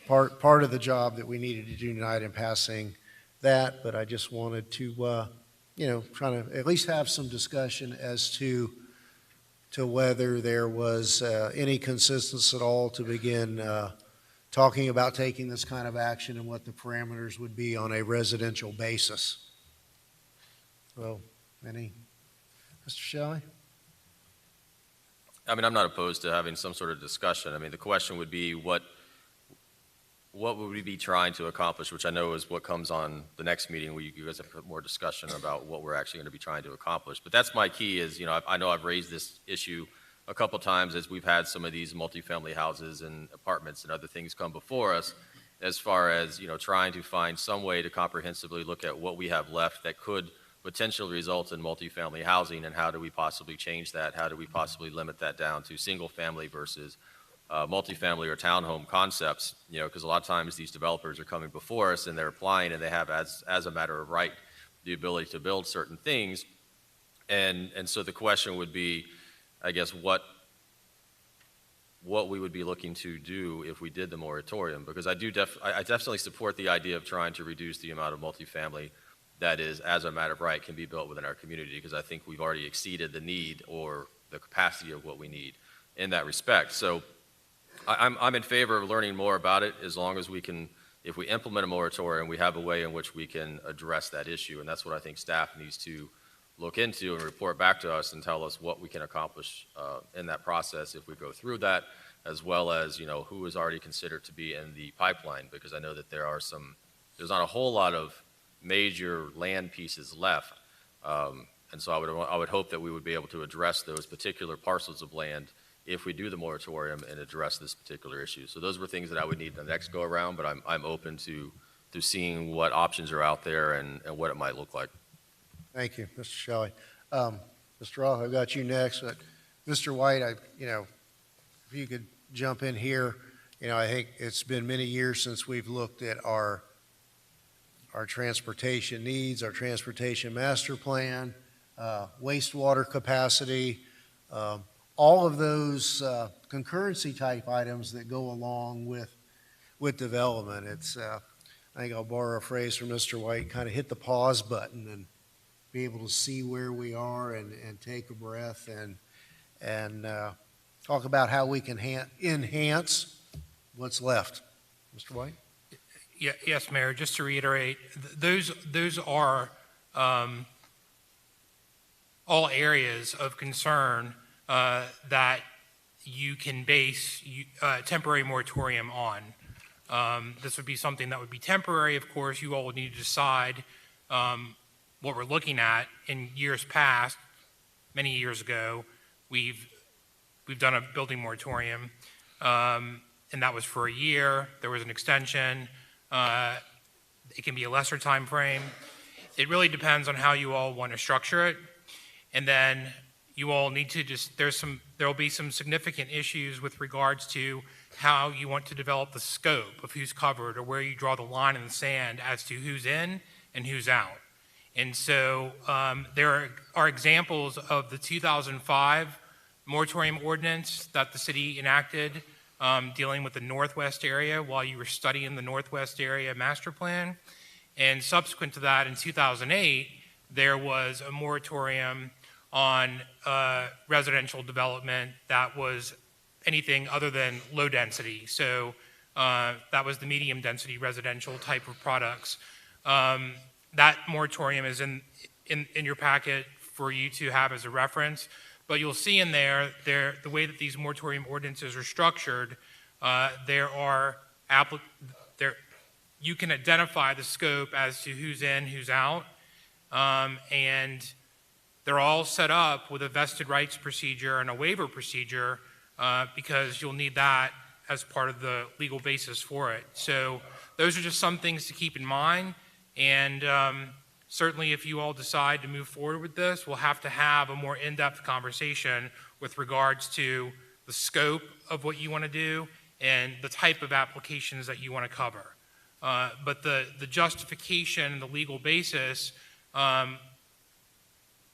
part of the job that we needed to do tonight in passing that, but I just wanted to, you know, try to at least have some discussion as to whether there was any consensus at all to begin talking about taking this kind of action and what the parameters would be on a residential basis. Well, Mr. Shelley? I mean, I'm not opposed to having some sort of discussion. I mean, the question would be what would we be trying to accomplish, which I know is what comes on the next meeting where you guys have more discussion about what we're actually going to be trying to accomplish. But that's my key is, you know, I know I've raised this issue a couple times as we've had some of these multifamily houses and apartments and other things come before us as far as, you know, trying to find some way to comprehensively look at what we have left that could potentially result in multifamily housing and how do we possibly change that? How do we possibly limit that down to single family versus multifamily or townhome concepts, you know, because a lot of times these developers are coming before us and they're applying and they have as a matter of right the ability to build certain things. And so the question would be, I guess, what we would be looking to do if we did the moratorium, because I definitely support the idea of trying to reduce the amount of multifamily that is, as a matter of right, can be built within our community, because I think we've already exceeded the need or the capacity of what we need in that respect. So I'm in favor of learning more about it as long as we can, if we implement a moratorium, we have a way in which we can address that issue. And that's what I think staff needs to look into and report back to us and tell us what we can accomplish in that process if we go through that, as well as, you know, who is already considered to be in the pipeline, because I know that there's not a whole lot of major land pieces left And so I would hope that we would be able to address those particular parcels of land if we do the moratorium and address this particular issue. So those were things that I would need the next go around, but I'm open to seeing what options are out there and what it might look like. Thank you, Mr. Shelley. Mr. Roth, I've got you next. But Mr. White, if you could jump in here. I think it's been many years since we've looked at our transportation needs, our transportation master plan, wastewater capacity, all of those concurrency type items that go along with development. I think I'll borrow a phrase from Mr. White, kind of hit the pause button and be able to see where we are and take a breath and talk about how we can enhance what's left. Mr. White? Yes, Mayor, just to reiterate, those are all areas of concern that you can base a temporary moratorium on. This would be something that would be temporary. Of course, you all would need to decide what we're looking at. In years past, many years ago, we've done a building moratorium, and that was for a year. There was an extension. It can be a lesser time frame. It really depends on how you all want to structure it. And then you all need to there'll be some significant issues with regards to how you want to develop the scope of who's covered or where you draw the line in the sand as to who's in and who's out. And so there are examples of the 2005 moratorium ordinance that the city enacted dealing with the Northwest area while you were studying the Northwest area master plan. And subsequent to that, in 2008, there was a moratorium on residential development that was anything other than low density. So that was the medium density residential type of products. That moratorium is in your packet for you to have as a reference. But you'll see in there the way that these moratorium ordinances are structured, you can identify the scope as to who's in, who's out, and they're all set up with a vested rights procedure and a waiver procedure because you'll need that as part of the legal basis for it. So those are just some things to keep in mind, and certainly if you all decide to move forward with this, we'll have to have a more in-depth conversation with regards to the scope of what you want to do and the type of applications that you want to cover. But the justification and the legal basis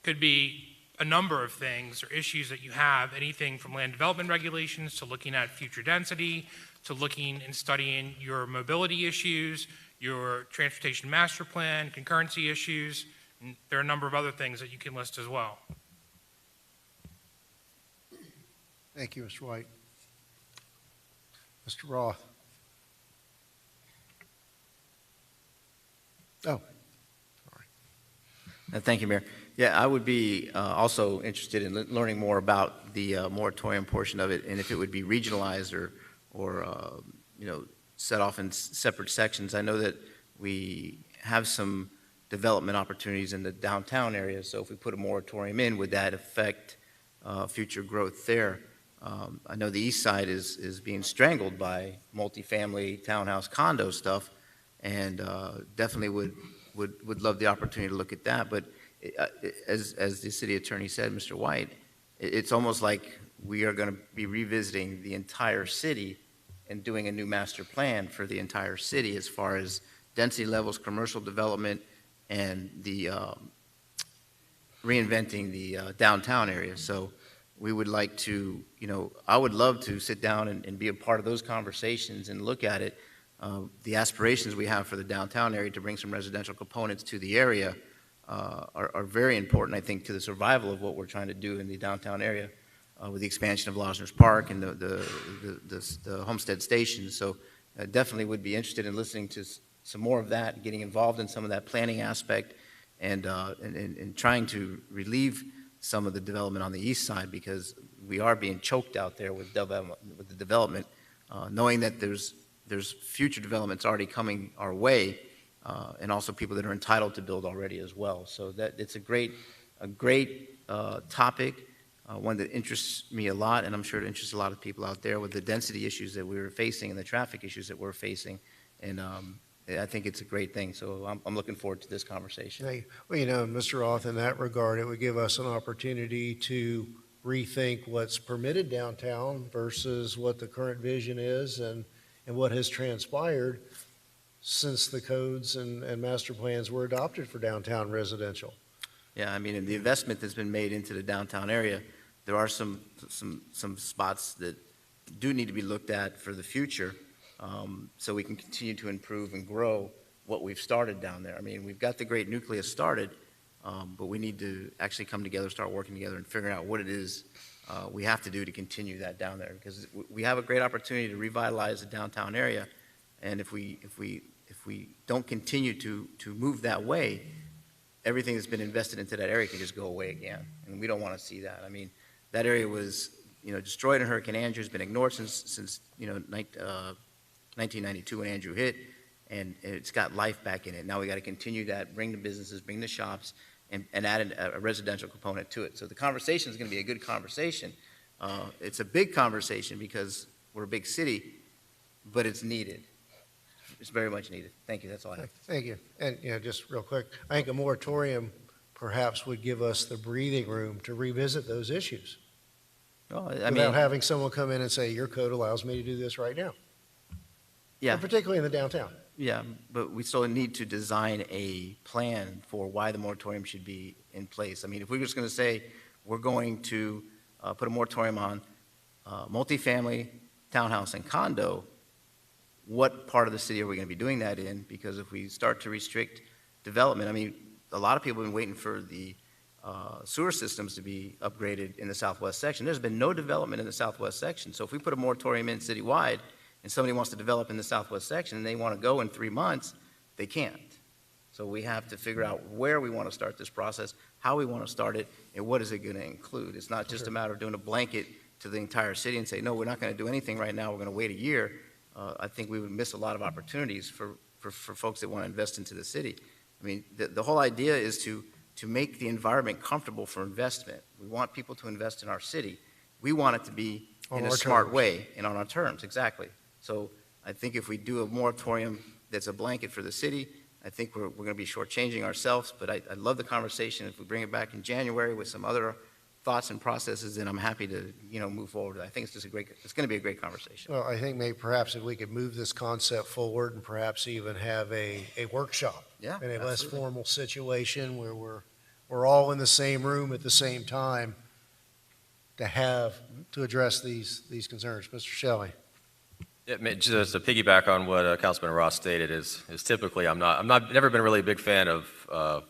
could be a number of things or issues that you have, anything from land development regulations to looking at future density, to looking and studying your mobility issues, your transportation master plan, concurrency issues, and there are a number of other things that you can list as well. Thank you, Mr. White. Mr. Roth. Oh, sorry. Thank you, Mayor. Yeah, I would be also interested in learning more about the moratorium portion of it, and if it would be regionalized or set off in separate sections. I know that we have some development opportunities in the downtown area, so if we put a moratorium in, would that affect future growth there? I know the east side is being strangled by multifamily townhouse condo stuff, and definitely would love the opportunity to look at that. But as the city attorney said, Mr. White, it's almost like we are going to be revisiting the entire city and doing a new master plan for the entire city as far as density levels, commercial development, and the reinventing the downtown area. So we would like to, I would love to sit down and be a part of those conversations and look at it. The aspirations we have for the downtown area to bring some residential components to the area are very important, I think, to the survival of what we're trying to do in the downtown area with the expansion of Losner's Park and the Homestead station. So definitely would be interested in listening to some more of that, getting involved in some of that planning aspect, and trying to relieve some of the development on the east side, because we are being choked out there with the development, knowing that there's future developments already coming our way, and also people that are entitled to build already as well. So that it's a great a great topic, one that interests me a lot, and I'm sure it interests a lot of people out there with the density issues that we're facing and the traffic issues that we're facing. And I think it's a great thing. So I'm looking forward to this conversation. Well, Mr. Roth, in that regard, it would give us an opportunity to rethink what's permitted downtown versus what the current vision is and what has transpired since the codes and master plans were adopted for downtown residential. Yeah, I mean, and the investment that's been made into the downtown area, there are some spots that do need to be looked at for the future, so we can continue to improve and grow what we've started down there. I mean, we've got the great nucleus started, but we need to actually come together, start working together, and figuring out what it is we have to do to continue that down there. Because we have a great opportunity to revitalize the downtown area, and if we don't continue to move that way, everything that's been invested into that area can just go away again, and we don't want to see that. I mean, that area was, destroyed in Hurricane Andrew. It's been ignored since 1992 when Andrew hit, and it's got life back in it. Now we got to continue that, bring the businesses, bring the shops, and add a residential component to it. So the conversation is going to be a good conversation. It's a big conversation because we're a big city, but it's needed. It's very much needed. Thank you. That's all I have. Thank you. And, just real quick, I think a moratorium perhaps would give us the breathing room to revisit those issues. Well, Without having someone come in and say, your code allows me to do this right now. Yeah. And particularly in the downtown. Yeah, but we still need to design a plan for why the moratorium should be in place. I mean, if we're just going to say we're going to put a moratorium on multifamily, townhouse, and condo, what part of the city are we going to be doing that in? Because if we start to restrict development, I mean, a lot of people have been waiting for the sewer systems to be upgraded in the southwest section. There's been no development in the southwest section. So if we put a moratorium in citywide and somebody wants to develop in the southwest section and they want to go in 3 months, they can't. So we have to figure out where we want to start this process, how we want to start it, and what is it going to include. It's not just a matter of doing a blanket to the entire city and say, no, we're not going to do anything right now, we're going to wait a year. I think we would miss a lot of opportunities for folks that want to invest into the city. I mean, the whole idea is to make the environment comfortable for investment. We want people to invest in our city. We want it to be in a smart way and on our terms, exactly. So I think if we do a moratorium that's a blanket for the city, I think we're going to be shortchanging ourselves, but I love the conversation. If we bring it back in January with some other thoughts and processes, then I'm happy to, move forward. I think it's going to be a great conversation. Well, I think maybe perhaps if we could move this concept forward and perhaps even have a workshop. Yeah, in a less absolutely. formal situation where we're all in the same room at the same time to address these concerns. Mr. Shelley. Yeah, just to piggyback on what Councilman Ross stated is typically I'm never been really a big fan of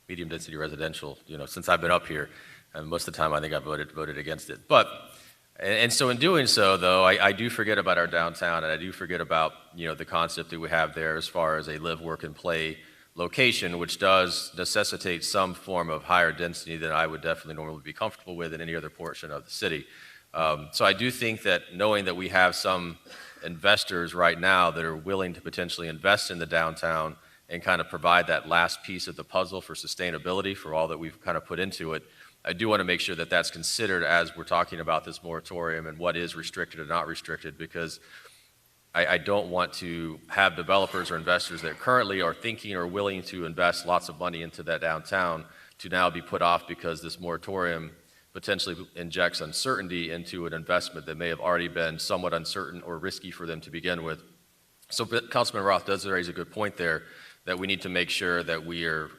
medium density residential, since I've been up here, and most of the time I think I voted against it. But and so in doing so, though, I do forget about our downtown, and I do forget about the concept that we have there as far as a live, work, and play location, which does necessitate some form of higher density than I would definitely normally be comfortable with in any other portion of the city. So I do think that knowing that we have some investors right now that are willing to potentially invest in the downtown and kind of provide that last piece of the puzzle for sustainability for all that we've kind of put into it, I do want to make sure that that's considered as we're talking about this moratorium and what is restricted and not restricted, because I don't want to have developers or investors that currently are thinking or willing to invest lots of money into that downtown to now be put off because this moratorium potentially injects uncertainty into an investment that may have already been somewhat uncertain or risky for them to begin with. So Councilman Roth does raise a good point there, that we need to make sure that we are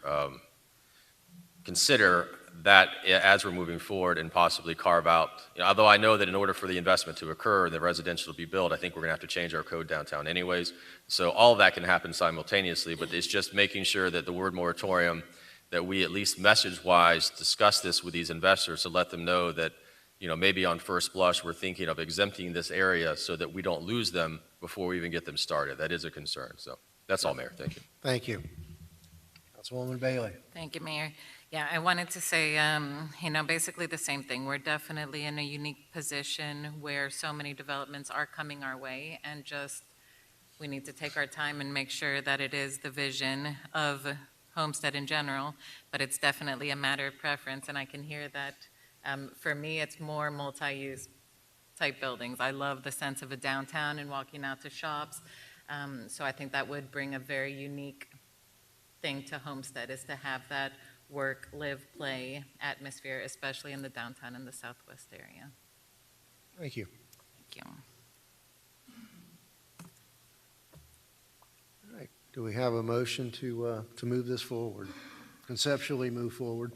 consider that as we're moving forward and possibly carve out, although I know that in order for the investment to occur and the residential to be built, I think we're going to have to change our code downtown anyways. So all of that can happen simultaneously, but it's just making sure that the word moratorium, that we at least message-wise discuss this with these investors to let them know that, maybe on first blush we're thinking of exempting this area so that we don't lose them before we even get them started. That is a concern. So that's all, Mayor. Thank you. Thank you. Councilwoman Bailey. Thank you, Mayor. Yeah, I wanted to say, basically the same thing. We're definitely in a unique position where so many developments are coming our way, and we need to take our time and make sure that it is the vision of Homestead in general, but it's definitely a matter of preference, and I can hear that. For me, it's more multi-use type buildings. I love the sense of a downtown and walking out to shops. So I think that would bring a very unique thing to Homestead, is to have that work, live, play atmosphere, especially in the downtown and the southwest area. Thank you. Thank you. All right. Do we have a motion to move this forward? Conceptually move forward?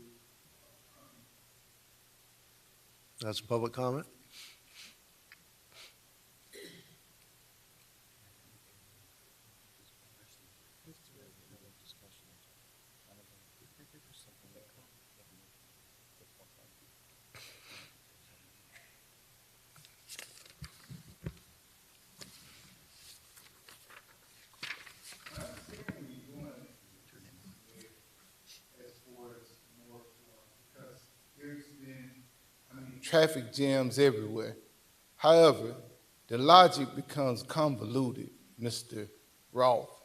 That's a public comment? Traffic jams everywhere. However, the logic becomes convoluted, Mr. Roth.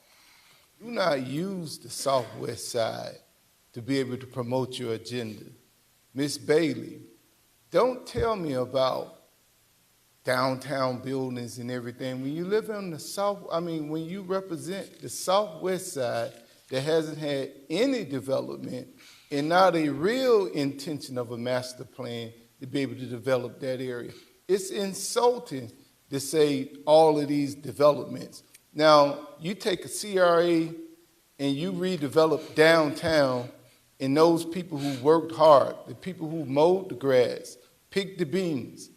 Do not use the southwest side to be able to promote your agenda. Ms. Bailey, don't tell me about downtown buildings and everything. When you live on the when you represent the southwest side that hasn't had any development and not a real intention of a master plan to be able to develop that area. It's insulting to say all of these developments. Now, you take a CRA and you redevelop downtown, and those people who worked hard, the people who mowed the grass, picked the beans,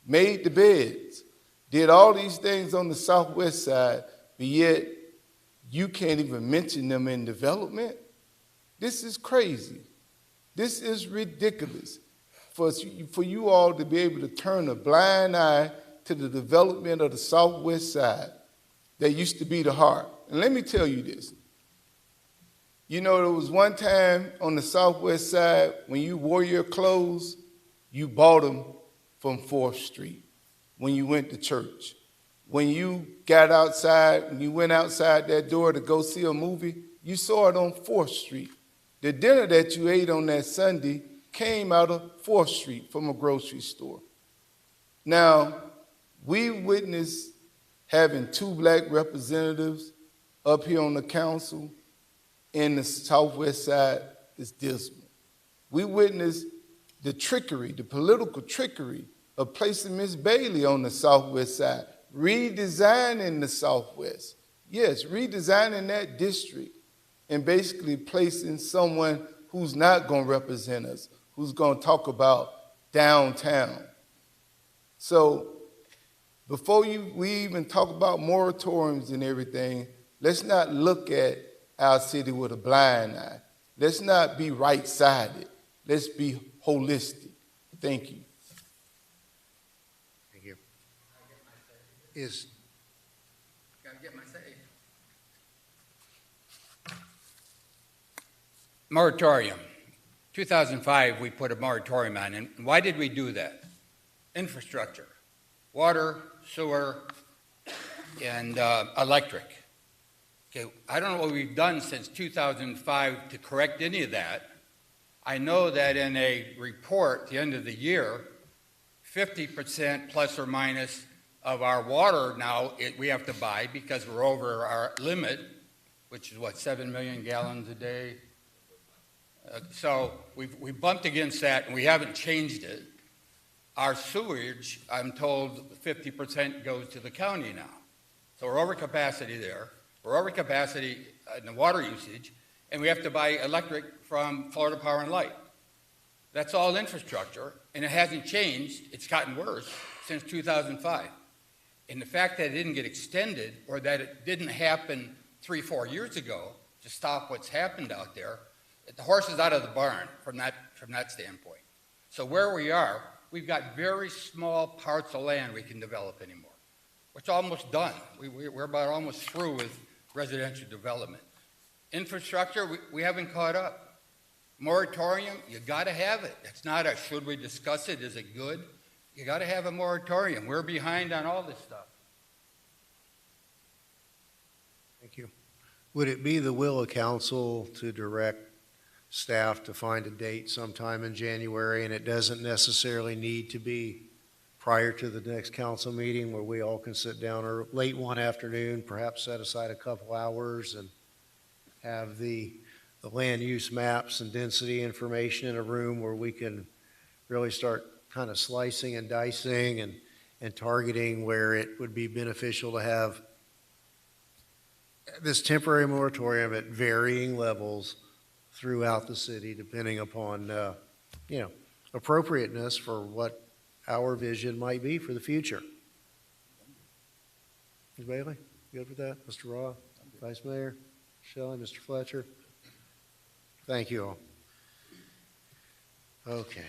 made the beds, did all these things on the southwest side, but yet you can't even mention them in development? This is crazy. This is ridiculous. For you all to be able to turn a blind eye to the development of the southwest side that used to be the heart. And let me tell you this. You know, there was one time on the southwest side when you wore your clothes, you bought them from 4th Street when you went to church. When you got outside, when you went outside that door to go see a movie, you saw it on 4th Street. The dinner that you ate on that Sunday came out of 4th Street from a grocery store. Now, we witnessed having 2 black representatives up here on the council in the southwest side is dismal. We witnessed the trickery, the political trickery of placing Ms. Bailey on the southwest side, redesigning the southwest. Yes, redesigning that district and basically placing someone who's not going to represent us, who's going to talk about downtown. So before we even talk about moratoriums and everything, let's not look at our city with a blind eye. Let's not be right-sided. Let's be holistic. Thank you. Thank you. Gotta get my say. Moratorium. 2005, we put a moratorium on, and why did we do that? Infrastructure, water, sewer, and electric. Okay, I don't know what we've done since 2005 to correct any of that. I know that in a report at the end of the year, 50% plus or minus of our water now we have to buy because we're over our limit, which is what, 7 million gallons a day? So we bumped against that, and we haven't changed it. Our sewage, I'm told 50% goes to the county now. So we're over capacity there. We're over capacity in the water usage, and we have to buy electric from Florida Power and Light. That's all infrastructure, and it hasn't changed. It's gotten worse since 2005. And the fact that it didn't get extended, or that it didn't happen 3-4 years ago to stop what's happened out there, the horse is out of the barn from that standpoint. So where we are, we've got very small parts of land we can develop anymore. It's almost done. We're about almost through with residential development. Infrastructure, we haven't caught up. Moratorium, you got to have it. It's not a should we discuss it, is it good? You got to have a moratorium. We're behind on all this stuff. Thank you. Would it be the will of council to direct staff to find a date sometime in January, and it doesn't necessarily need to be prior to the next council meeting where we all can sit down or late one afternoon, perhaps set aside a couple hours and have the land use maps and density information in a room where we can really start kind of slicing and dicing and targeting where it would be beneficial to have this temporary moratorium at varying levels throughout the city, depending upon, appropriateness for what our vision might be for the future. Ms. Bailey, good with that? Mr. Roth, Vice Mayor, Shelley, Mr. Fletcher? Thank you all. Okay.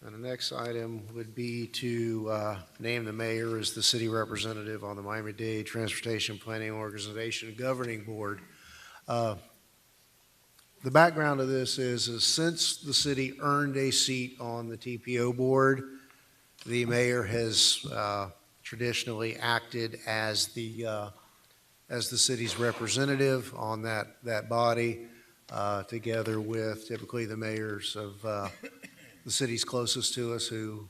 And the next item would be to name the mayor as the city representative on the Miami-Dade Transportation Planning Organization Governing Board. The background of this is since the city earned a seat on the TPO board, the mayor has traditionally acted as the city's representative on that body, together with typically the mayors of the cities closest to us who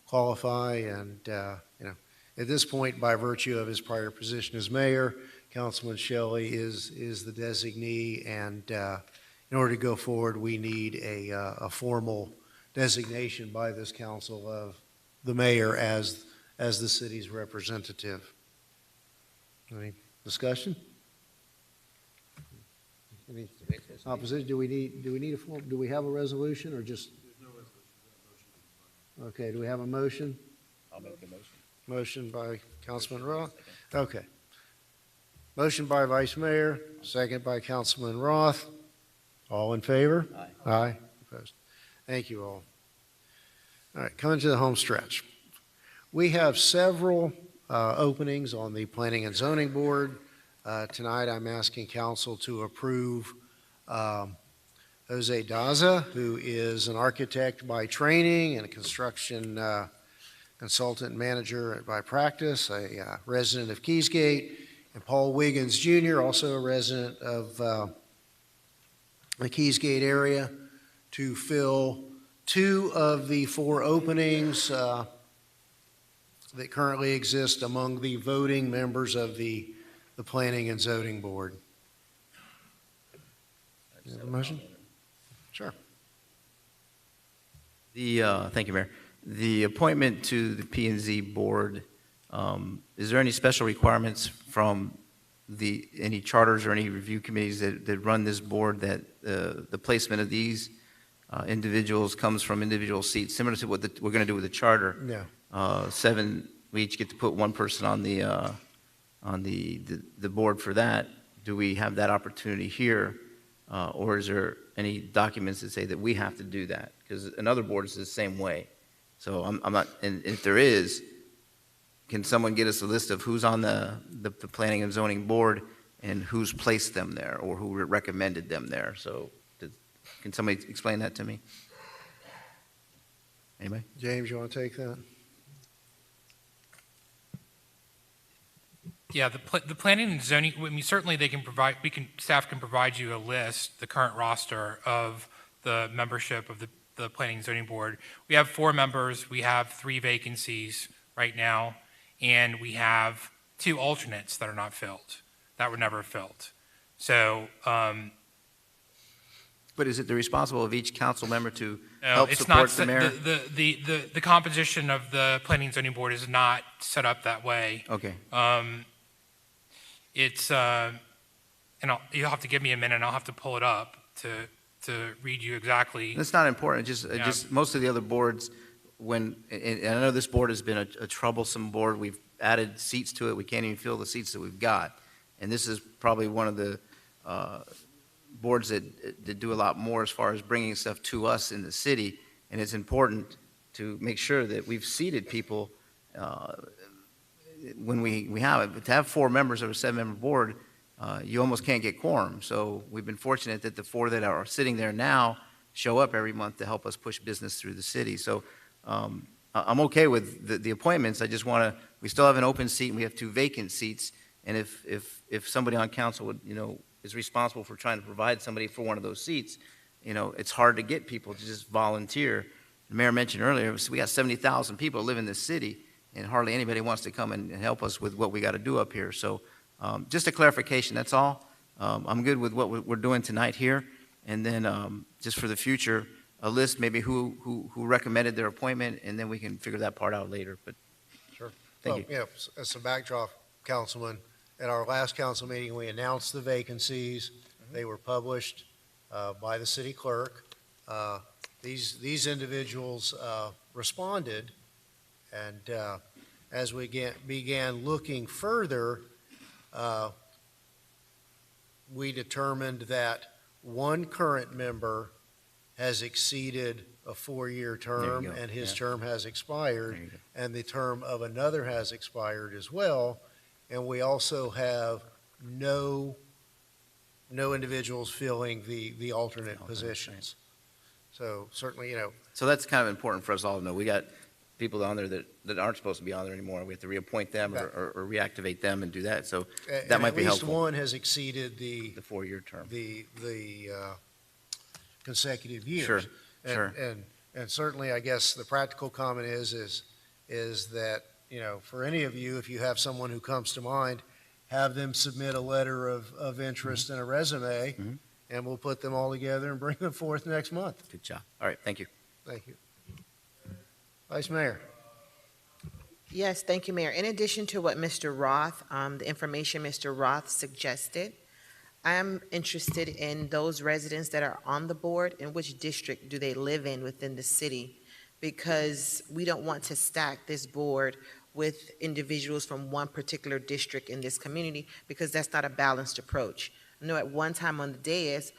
qualify. And at this point, by virtue of his prior position as mayor, Councilman Shelley is the designee, and in order to go forward, we need a formal designation by this council of the mayor as the city's representative. Any discussion? Any opposition? Do we need a form? Do we have a resolution or just? There's no resolution. Okay. Do we have a motion? I'll make the motion. Motion by Councilman Roth. Okay. Motion by Vice Mayor, second by Councilman Roth. All in favor? Aye. Aye. Opposed? Thank you all. All right, coming to the home stretch. We have several openings on the Planning and Zoning Board. Tonight, I'm asking council to approve Jose Daza, who is an architect by training and a construction consultant manager by practice, a resident of Keysgate, and Paul Wiggins Jr., also a resident of the Keysgate area, to fill 2 of the 4 openings that currently exist among the voting members of the Planning and Zoning Board. You have a motion? Sure. Thank you, Mayor. The appointment to the P&Z board, is there any special requirements from any charters or any review committees that run this board that the placement of these individuals comes from individual seats, similar to what we're going to do with the charter? Yeah. 7, we each get to put 1 person on the board for that. Do we have that opportunity here, or is there any documents that say that we have to do that? Because another board is the same way. So I'm not, and if there is, can someone get us a list of who's on the Planning and Zoning Board and who's placed them there or who recommended them there? So can somebody explain that to me? Anybody? James, you want to take that? Yeah, the planning and zoning, I mean, certainly they can provide, staff can provide you a list, the current roster of the membership of the Planning and Zoning Board. We have 4 members, we have 3 vacancies right now, and we have 2 alternates that are not filled, that were never filled. So, but is it the responsible of each council member to no, help it's support not, the mayor? The composition of the Planning and Zoning Board is not set up that way. Okay. It's, and you'll have to give me a minute, and I'll have to pull it up to read you exactly. That's not important. Just most of the other boards, and I know this board has been a troublesome board. We've added seats to it. We can't even fill the seats that we've got. And this is probably one of the boards that do a lot more as far as bringing stuff to us in the city. And it's important to make sure that we've seated people when we have it. But to have 4 members of a 7-member board, you almost can't get quorum. So we've been fortunate that the 4 that are sitting there now show up every month to help us push business through the city. So I'm okay with the appointments. I just want to we still have an open seat and we have 2 vacant seats. And if somebody on council would, is responsible for trying to provide somebody for one of those seats, it's hard to get people to just volunteer. The mayor mentioned earlier, we got 70,000 people live in this city, and hardly anybody wants to come and help us with what we got to do up here. So just a clarification, that's all. I'm good with what we're doing tonight here. And then just for the future, a list maybe who recommended their appointment, and then we can figure that part out later. But Sure. Thank you. Yeah, as a backdrop, Councilman, at our last council meeting, we announced the vacancies. They were published by the city clerk. These individuals responded, and as we began looking further, we determined that one current member has exceeded a 4-year term, go. and his Yeah. term has There expired, you go. and the term of another has expired as well. And we also have no individuals filling the alternate positions. So certainly, So that's kind of important for us all to know. We got people on there that aren't supposed to be on there anymore. We have to reappoint them or reactivate them and do that. So that might be helpful. At least one has exceeded the 4-year term. the consecutive years. Sure, And- sure. And certainly, I guess the practical comment is that, for any of you, if you have someone who comes to mind, have them submit a letter of interest and a resume, Mhm. and we'll put them all together and bring them forth next month. Good job. All right, thank you. Thank you. Vice Mayor. Yes, thank you, Mayor. In addition to what Mr. Roth, the information Mr. Roth suggested, I am interested in those residents that are on the board and which district do they live in within the city? Because we don't want to stack this board with individuals from one particular district in this community, because that's not a balanced approach. I know at one time on the dais,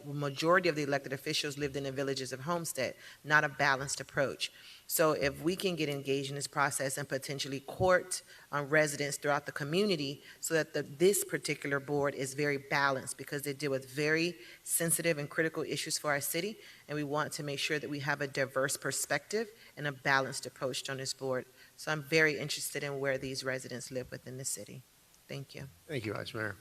majority of the elected officials lived in the villages of Homestead, not a balanced approach. So if we can get engaged in this process and potentially court residents throughout the community so that this particular board is very balanced, because they deal with very sensitive and critical issues for our city, and we want to make sure that we have a diverse perspective and a balanced approach on this board. So I'm very interested in where these residents live within the city. Thank you. Thank you, Vice Mayor.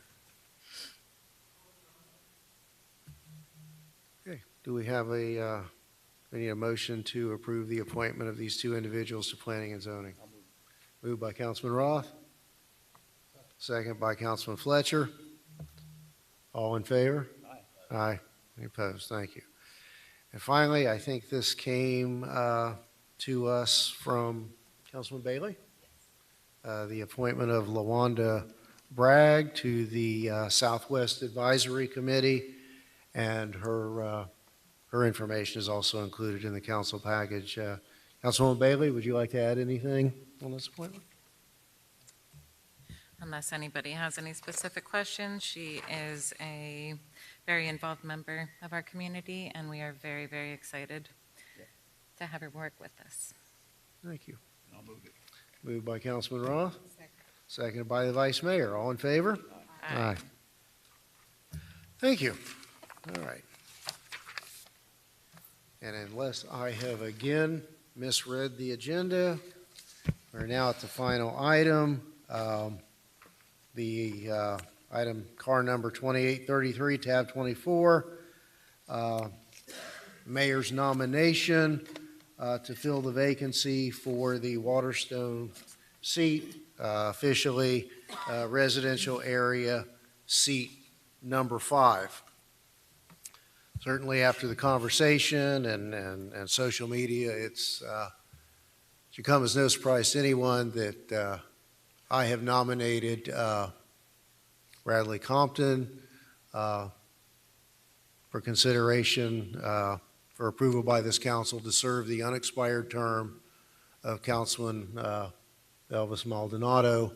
Okay, do we have we need a motion to approve the appointment of these 2 individuals to planning and zoning? Moved by Councilman Roth. Second by Councilman Fletcher. All in favor? Aye. Aye. Any opposed? Thank you. And finally, I think this came to us from Councilman Bailey. The appointment of LaWanda Bragg to the Southwest Advisory Committee, and her information is also included in the council package. Councilwoman Bailey, would you like to add anything on this appointment? Unless anybody has any specific questions, she is a very involved member of our community, and we are very, very excited to have her work with us. Thank you. I'll move it. Moved by Councilman Roth. Seconded by the Vice Mayor. All in favor? Aye. Thank you. All right. And unless I have again misread the agenda, we're now at the final item. The item car number 2833, tab 24, mayor's nomination to fill the vacancy for the WATERSTONE seat, officially residential area seat number 5. Certainly after the conversation and social media, it should come as no surprise to anyone that I have nominated Bradley Compton for consideration for approval by this council to serve the unexpired term of Councilman Elvis Maldonado,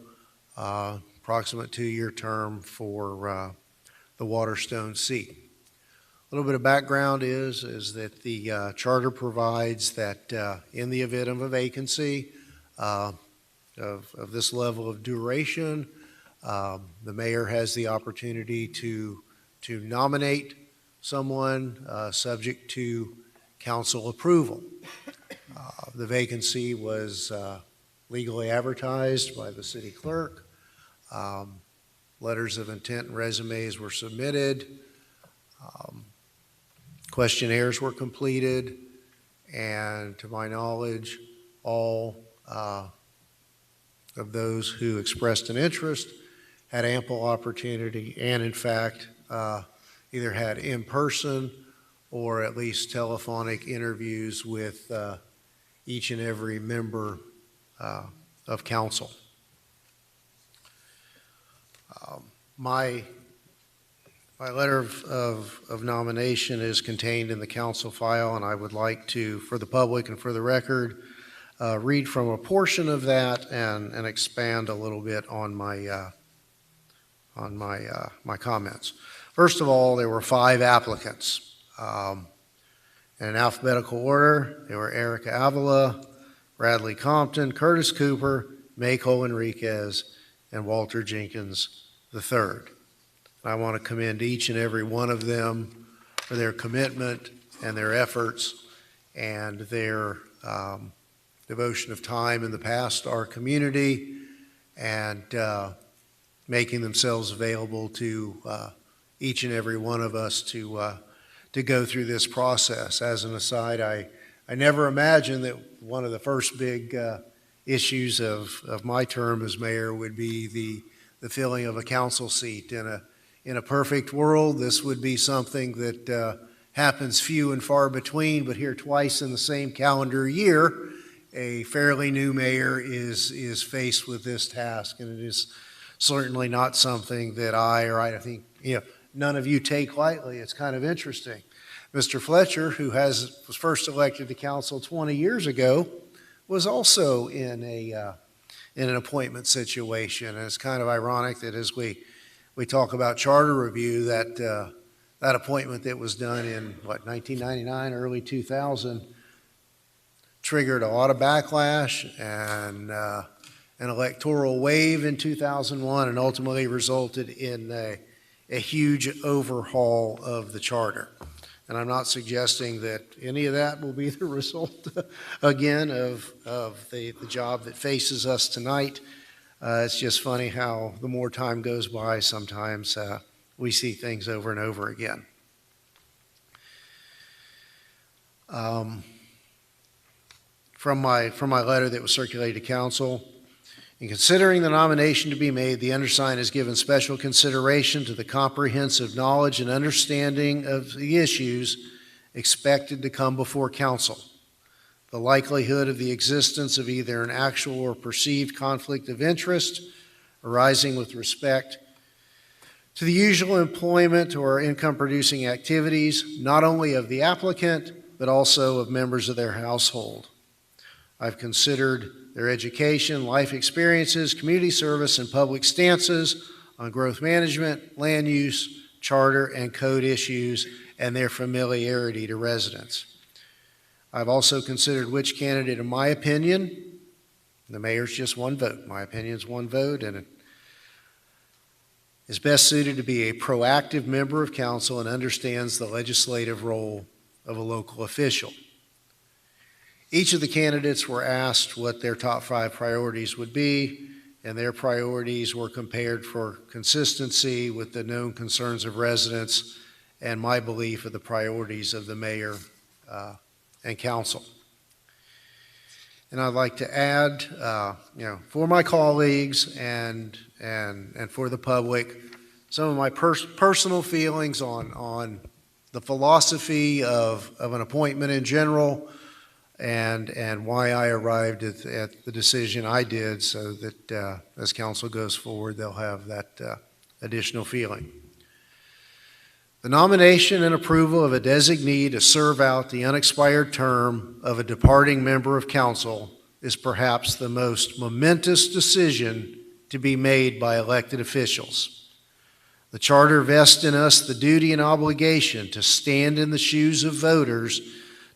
approximate 2-year term for the WATERSTONE seat. A little bit of background is that the charter provides that in the event of a vacancy of this level of duration, the mayor has the opportunity to nominate someone subject to council approval. The vacancy was legally advertised by the city clerk. Letters of intent and resumes were submitted. Questionnaires were completed, and to my knowledge, all of those who expressed an interest had ample opportunity and, in fact, either had in-person or at least telephonic interviews with each and every member of council. My letter of nomination is contained in the council file, and I would like to, for the public and for the record, read from a portion of that and expand a little bit on my my comments. First of all, there were 5 applicants. In alphabetical order, they were Erica Avila, Bradley Compton, Curtis Cooper, Mayco Enriquez, and Walter Jenkins III. I want to commend each and every one of them for their commitment and their efforts and their devotion of time in the past to our community and making themselves available to each and every one of us to go through this process. As an aside, I never imagined that one of the first big issues of my term as mayor would be the filling of a council seat. In a perfect world, this would be something that happens few and far between, but here twice in the same calendar year, a fairly new mayor is faced with this task, and it is certainly not something that I think none of you take lightly. It's kind of interesting. Mr. Fletcher, who was first elected to council 20 years ago, was also in an appointment situation. And it's kind of ironic that as we talk about charter review, that appointment that was done in 1999, early 2000, triggered a lot of backlash and an electoral wave in 2001, and ultimately resulted in a huge overhaul of the charter. And I'm not suggesting that any of that will be the result, again, of the job that faces us tonight. It's just funny how the more time goes by, sometimes we see things over and over again. From my letter that was circulated to council, in considering the nomination to be made, the undersigned has given special consideration to the comprehensive knowledge and understanding of the issues expected to come before council, the likelihood of the existence of either an actual or perceived conflict of interest arising with respect to the usual employment or income-producing activities, not only of the applicant, but also of members of their household. I've considered their education, life experiences, community service, and public stances on growth management, land use, charter, and code issues, and their familiarity to residents. I've also considered which candidate, in my opinion, the mayor's just one vote, my opinion is one vote, and it is best suited to be a proactive member of council and understands the legislative role of a local official. Each of the candidates were asked what their top 5 priorities would be, and their priorities were compared for consistency with the known concerns of residents and my belief of the priorities of the mayor and council. And I'd like to add, for my colleagues and for the public, some of my personal feelings on the philosophy of an appointment in general, and why I arrived at the decision I did, so that as council goes forward, they'll have that additional feeling. The nomination and approval of a designee to serve out the unexpired term of a departing member of council is perhaps the most momentous decision to be made by elected officials. The charter vests in us the duty and obligation to stand in the shoes of voters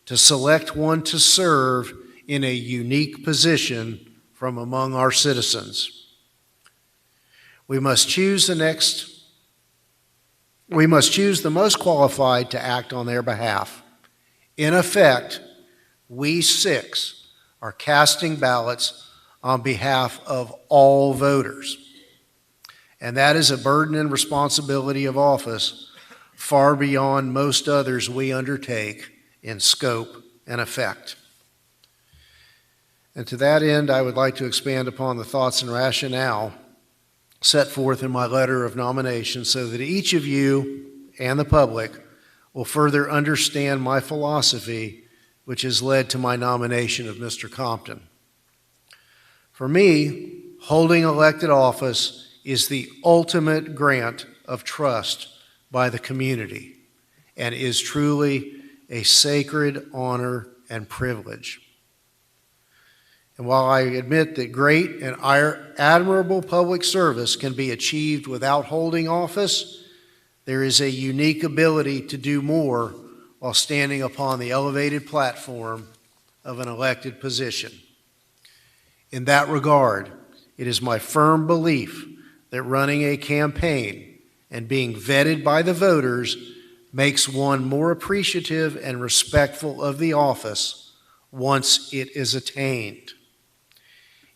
to select one to serve in a unique position from among our citizens. We must choose the most qualified to act on their behalf. In effect, we 6 are casting ballots on behalf of all voters. And that is a burden and responsibility of office far beyond most others we undertake in scope and effect. And to that end, I would like to expand upon the thoughts and rationale set forth in my letter of nomination so that each of you and the public will further understand my philosophy, which has led to my nomination of Mr. Compton. For me, holding elected office is the ultimate grant of trust by the community and is truly a sacred honor and privilege. And while I admit that great and admirable public service can be achieved without holding office, there is a unique ability to do more while standing upon the elevated platform of an elected position. In that regard, it is my firm belief that running a campaign and being vetted by the voters makes one more appreciative and respectful of the office once it is attained.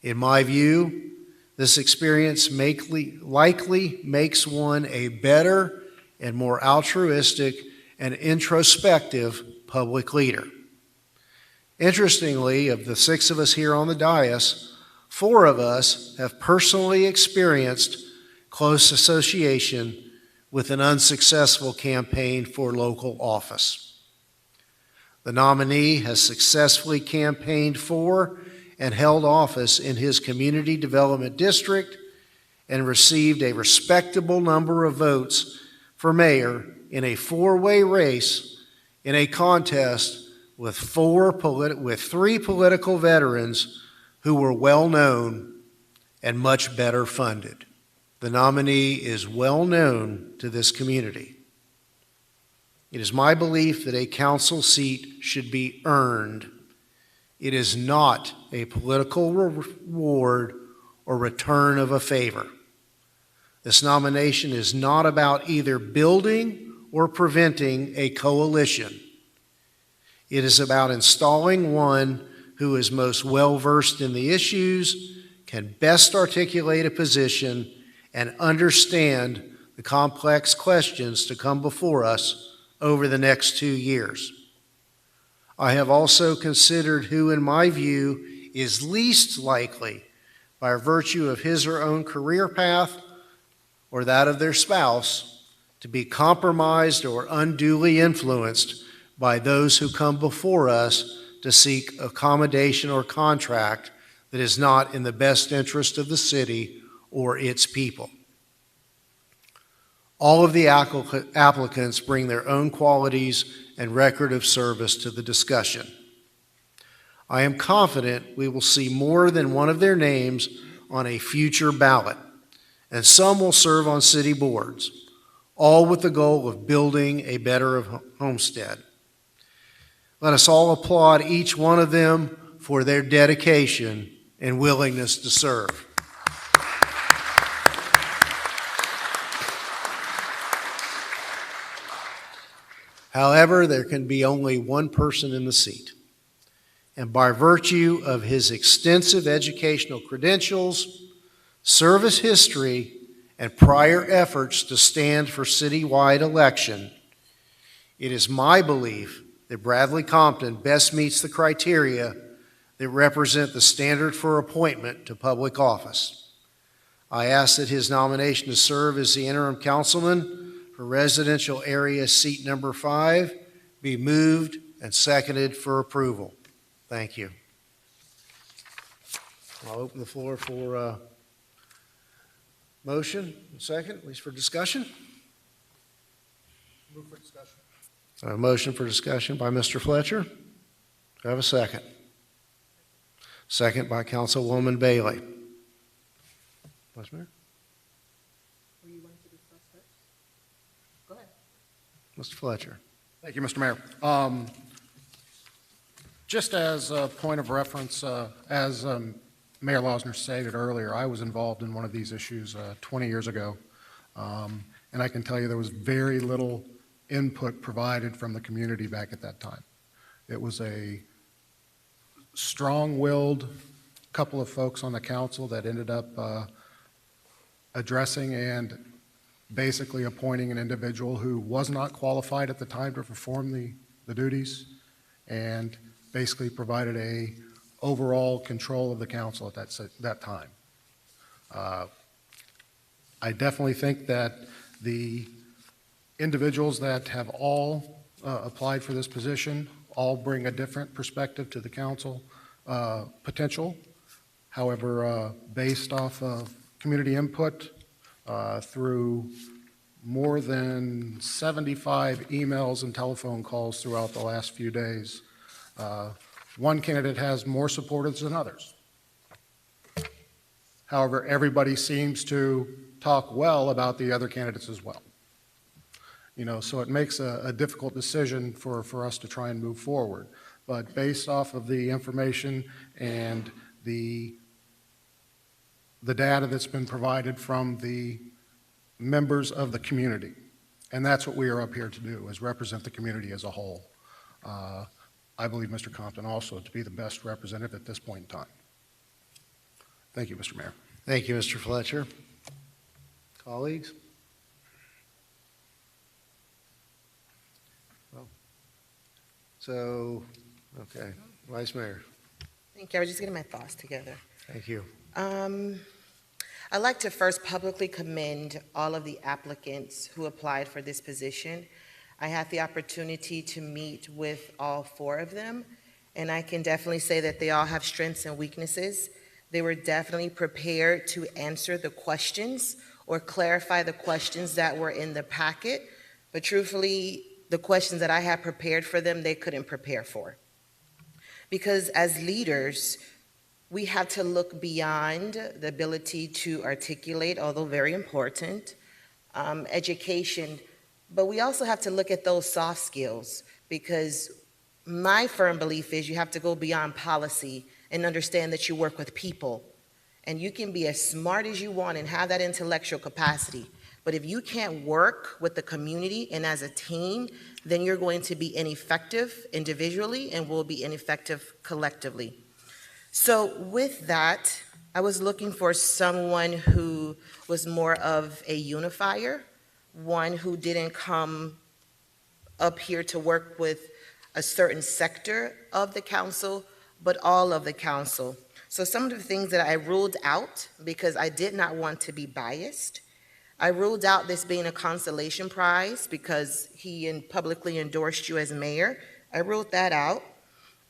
In my view, this experience likely makes one a better and more altruistic and introspective public leader. Interestingly, of the 6 of us here on the dais, 4 of us have personally experienced close association with an unsuccessful campaign for local office. The nominee has successfully campaigned for and held office in his community development district and received a respectable number of votes for mayor in a 4-way race in a contest with 3 political veterans who were well known and much better funded. The nominee is well known to this community. It is my belief that a council seat should be earned. It is not a political reward or return of a favor. This nomination is not about either building or preventing a coalition. It is about installing one who is most well-versed in the issues, can best articulate a position, and understand the complex questions to come before us over the next 2 years. I have also considered who, in my view, is least likely, by virtue of his or her own career path or that of their spouse, to be compromised or unduly influenced by those who come before us to seek accommodation or contract that is not in the best interest of the city or its people. All of the applicants bring their own qualities and record of service to the discussion. I am confident we will see more than one of their names on a future ballot, and some will serve on city boards, all with the goal of building a better Homestead. Let us all applaud each one of them for their dedication and willingness to serve. However, there can be only one person in the seat. And by virtue of his extensive educational credentials, service history, and prior efforts to stand for citywide election, it is my belief that Bradley Compton best meets the criteria that represent the standard for appointment to public office. I ask that his nomination to serve as the interim councilman for residential area seat number 5 be moved and seconded for approval. Thank you. I'll open the floor for motion and second, at least for discussion. Move for discussion. A motion for discussion by Mr. Fletcher. Do I have a second? Second by Councilwoman Bailey. Vice Mayor? Were you wanting to discuss first? Go ahead. Mr. Fletcher. Thank you, Mr. Mayor. Just as a point of reference, as Mayor Losner stated earlier, I was involved in one of these issues 20 years ago, and I can tell you there was very little input provided from the community back at that time. It was a strong-willed couple of folks on the council that ended up addressing and basically appointing an individual who was not qualified at the time to perform the duties, and basically provided a overall control of the council at that time. I definitely think that the individuals that have all applied for this position all bring a different perspective to the council potential. However, based off of community input through more than 75 emails and telephone calls throughout the last few days, one candidate has more supporters than others. However, everybody seems to talk well about the other candidates as well. So it makes a difficult decision for us to try and move forward. But based off of the information and the data that's been provided from the members of the community, and that's what we are up here to do, is represent the community as a whole. I believe Mr. Compton also to be the best representative at this point in time. Thank you, Mr. Mayor. Thank you, Mr. Fletcher. Colleagues? So, okay, Vice Mayor. Thank you. I was just getting my thoughts together. Thank you. I'd like to first publicly commend all of the applicants who applied for this position. I had the opportunity to meet with all 4 of them, and I can definitely say that they all have strengths and weaknesses. They were definitely prepared to answer the questions or clarify the questions that were in the packet, but truthfully, the questions that I had prepared for them, they couldn't prepare for. Because as leaders, we have to look beyond the ability to articulate, although very important, education, but we also have to look at those soft skills, because my firm belief is you have to go beyond policy and understand that you work with people. And you can be as smart as you want and have that intellectual capacity, but if you can't work with the community and as a team, then you're going to be ineffective individually and will be ineffective collectively. So with that, I was looking for someone who was more of a unifier, one who didn't come up here to work with a certain sector of the council, but all of the council. So some of the things that I ruled out because I did not want to be biased. I ruled out this being a consolation prize because he publicly endorsed you as mayor. I ruled that out.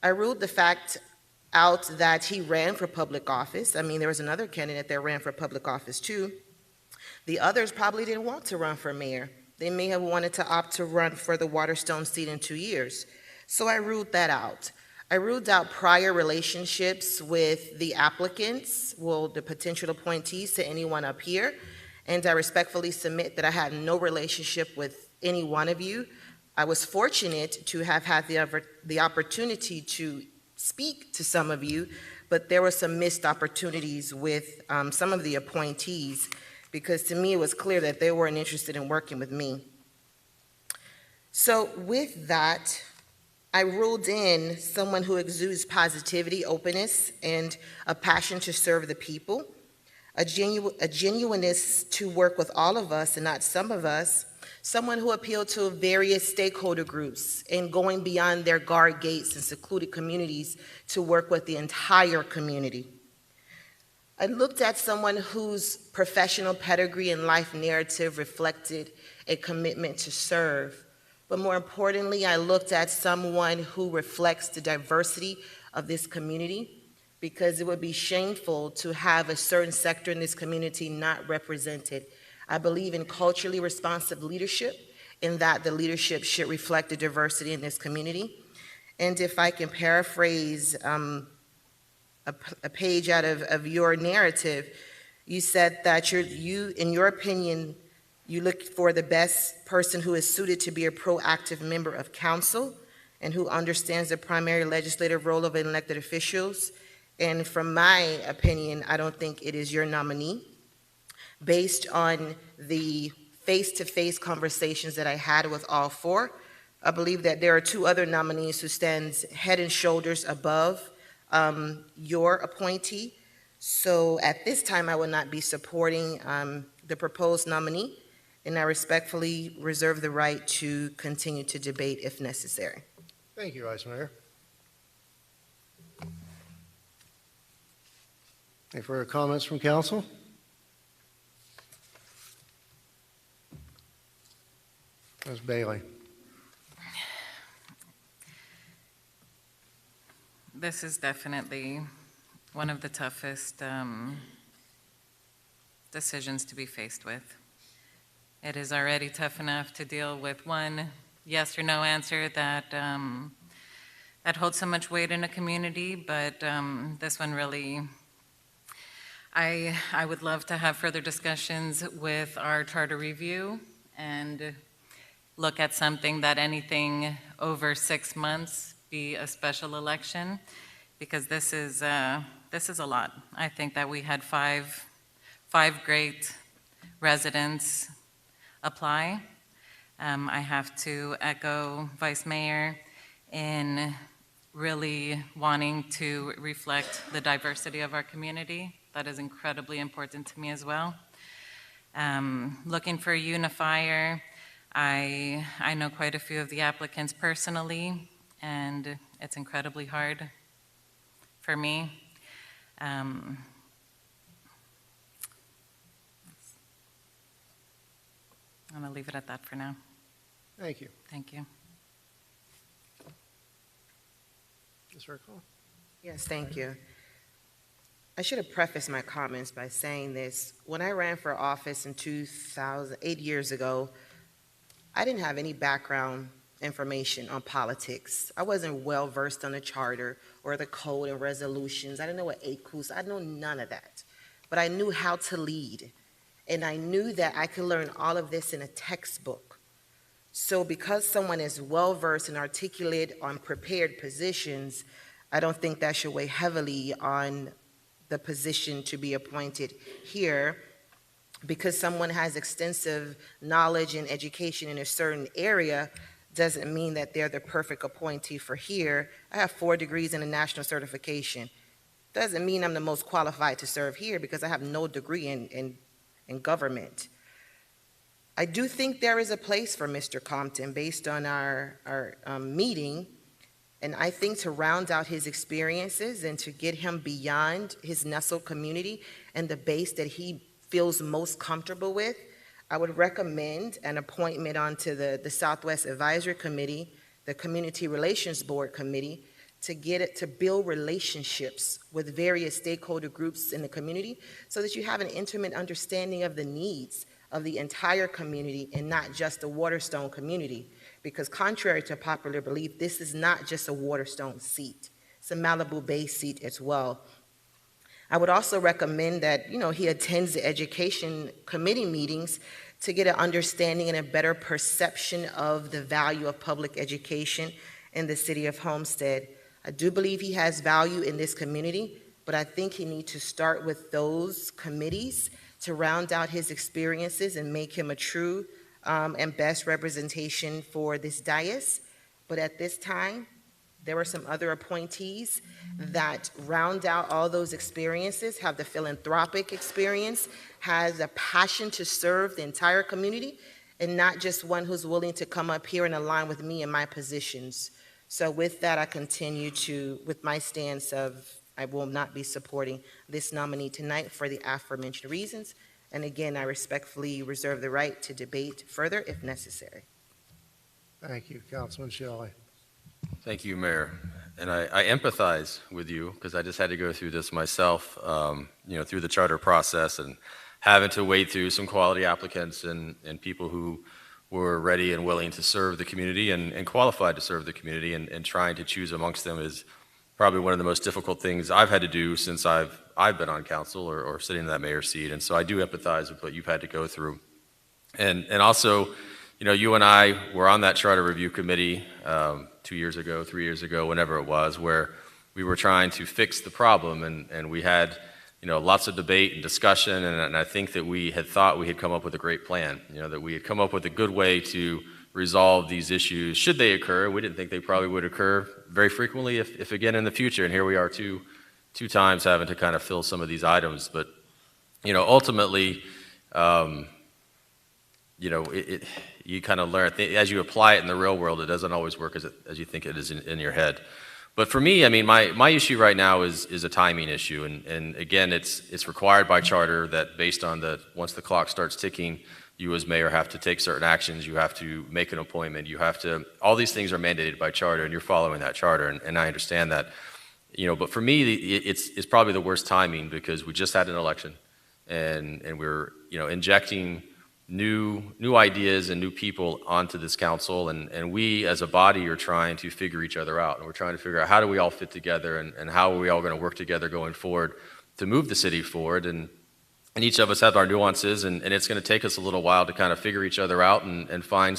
I ruled the fact out that he ran for public office. I mean, there was another candidate that ran for public office too. The others probably didn't want to run for mayor. They may have wanted to opt to run for the WATERSTONE seat in 2 years. So I ruled that out. I ruled out prior relationships with the applicants, well, the potential appointees to anyone up here. And I respectfully submit that I had no relationship with any one of you. I was fortunate to have had the opportunity to speak to some of you, but there were some missed opportunities with some of the appointees, because to me it was clear that they weren't interested in working with me. So with that, I ruled in someone who exudes positivity, openness, and a passion to serve the people, a genuineness to work with all of us and not some of us, someone who appealed to various stakeholder groups and going beyond their guard gates and secluded communities to work with the entire community. I looked at someone whose professional pedigree and life narrative reflected a commitment to serve. But more importantly, I looked at someone who reflects the diversity of this community, because it would be shameful to have a certain sector in this community not represented. I believe in culturally responsive leadership, in that the leadership should reflect the diversity in this community. And if I can paraphrase a page out of your narrative, you said that in your opinion, you look for the best person who is suited to be a proactive member of council and who understands the primary legislative role of elected officials. And from my opinion, I don't think it is your nominee. Based on the face-to-face conversations that I had with all 4, I believe that there are 2 other nominees who stands head and shoulders above your appointee. So at this time, I will not be supporting the proposed nominee, and I respectfully reserve the right to continue to debate if necessary. Thank you, Vice Mayor. Any further comments from council? Ms. Bailey. This is definitely one of the toughest decisions to be faced with. It is already tough enough to deal with one yes or no answer that that holds so much weight in a community, but this one really, I would love to have further discussions with our charter review and look at something that anything over 6 months be a special election, because this is a lot. I think that we had five great residents apply. I have to echo Vice Mayor in really wanting to reflect the diversity of our community. That is incredibly important to me as well. Looking for a unifier. I know quite a few of the applicants personally, and it's incredibly hard for me. I'm going to leave it at that for now. Thank you. Thank you. Ms. Rickle? Yes, thank you. I should have prefaced my comments by saying this. When I ran for office in 8 years ago, I didn't have any background information on politics. I wasn't well versed on the charter or the code and resolutions. I didn't know what ACUS, I know none of that. But I knew how to lead. And I knew that I could learn all of this in a textbook. So because someone is well versed and articulate on prepared positions, I don't think that should weigh heavily on the position to be appointed here. Because someone has extensive knowledge and education in a certain area doesn't mean that they're the perfect appointee for here. I have 4 degrees and a national certification. Doesn't mean I'm the most qualified to serve here because I have no degree in government. I do think there is a place for Mr. Compton based on our meeting, and I think to round out his experiences and to get him beyond his nestled community and the base that he feels most comfortable with, I would recommend an appointment onto the Southwest Advisory Committee, the Community Relations Board Committee, to get it to build relationships with various stakeholder groups in the community so that you have an intimate understanding of the needs of the entire community and not just the Waterstone community. Because contrary to popular belief, this is not just a Waterstone seat. It's a Malibu Bay seat as well. I would also recommend that, he attends the education committee meetings to get an understanding and a better perception of the value of public education in the city of Homestead. I do believe he has value in this community, but I think he needs to start with those committees to round out his experiences and make him a true and best representation for this dais. But at this time, there are some other appointees that round out all those experiences, have the philanthropic experience, has a passion to serve the entire community, and not just one who's willing to come up here and align with me in my positions. So with that, I continue with my stance of I will not be supporting this nominee tonight for the aforementioned reasons. And again, I respectfully reserve the right to debate further if necessary. Thank you, Councilman Shelley. Thank you, Mayor. And I empathize with you because I just had to go through this myself, through the charter process and having to wade through some quality applicants and people who were ready and willing to serve the community and qualified to serve the community, and trying to choose amongst them is probably one of the most difficult things I've had to do since I've been on council or sitting in that mayor's seat. And so I do empathize with what you've had to go through. And also, you and I were on that charter review committee 2 years ago, 3 years ago, whenever it was, where we were trying to fix the problem, and we had lots of debate and discussion, and I think that we had thought we had come up with a great plan, that we had come up with a good way to resolve these issues should they occur. We didn't think they probably would occur very frequently if again in the future, and here we are 2 two times having to kind of fill some of these items. But, ultimately, you kind of learn, as you apply it in the real world, it doesn't always work as you think it is in your head. But for me, I mean, my issue right now is a timing issue. And again, it's required by charter that based on once the clock starts ticking, you as mayor have to take certain actions. You have to make an appointment. You have to, all these things are mandated by charter, and you're following that charter. And I understand that, but for me, it's probably the worst timing because we just had an election and we're, injecting new ideas and new people onto this council, and we as a body are trying to figure each other out, and we're trying to figure out how do we all fit together and how are we all going to work together going forward to move the city forward, and each of us have our nuances, and it's going to take us a little while to kind of figure each other out and find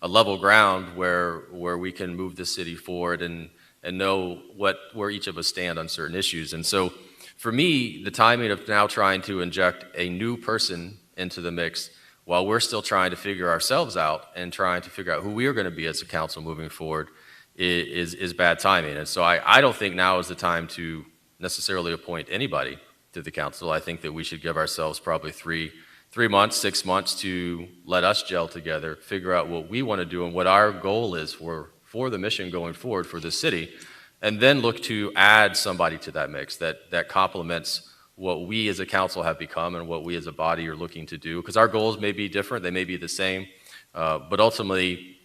a level ground where we can move the city forward and know where each of us stand on certain issues. And so for me, the timing of now trying to inject a new person into the mix while we're still trying to figure ourselves out and trying to figure out who we are going to be as a council moving forward is bad timing. And so I don't think now is the time to necessarily appoint anybody to the council. I think that we should give ourselves probably 3 months, 6 months to let us gel together, figure out what we want to do and what our goal is for the mission going forward for the city, and then look to add somebody to that mix that complements what we as a council have become and what we as a body are looking to do. Because our goals may be different, they may be the same, but ultimately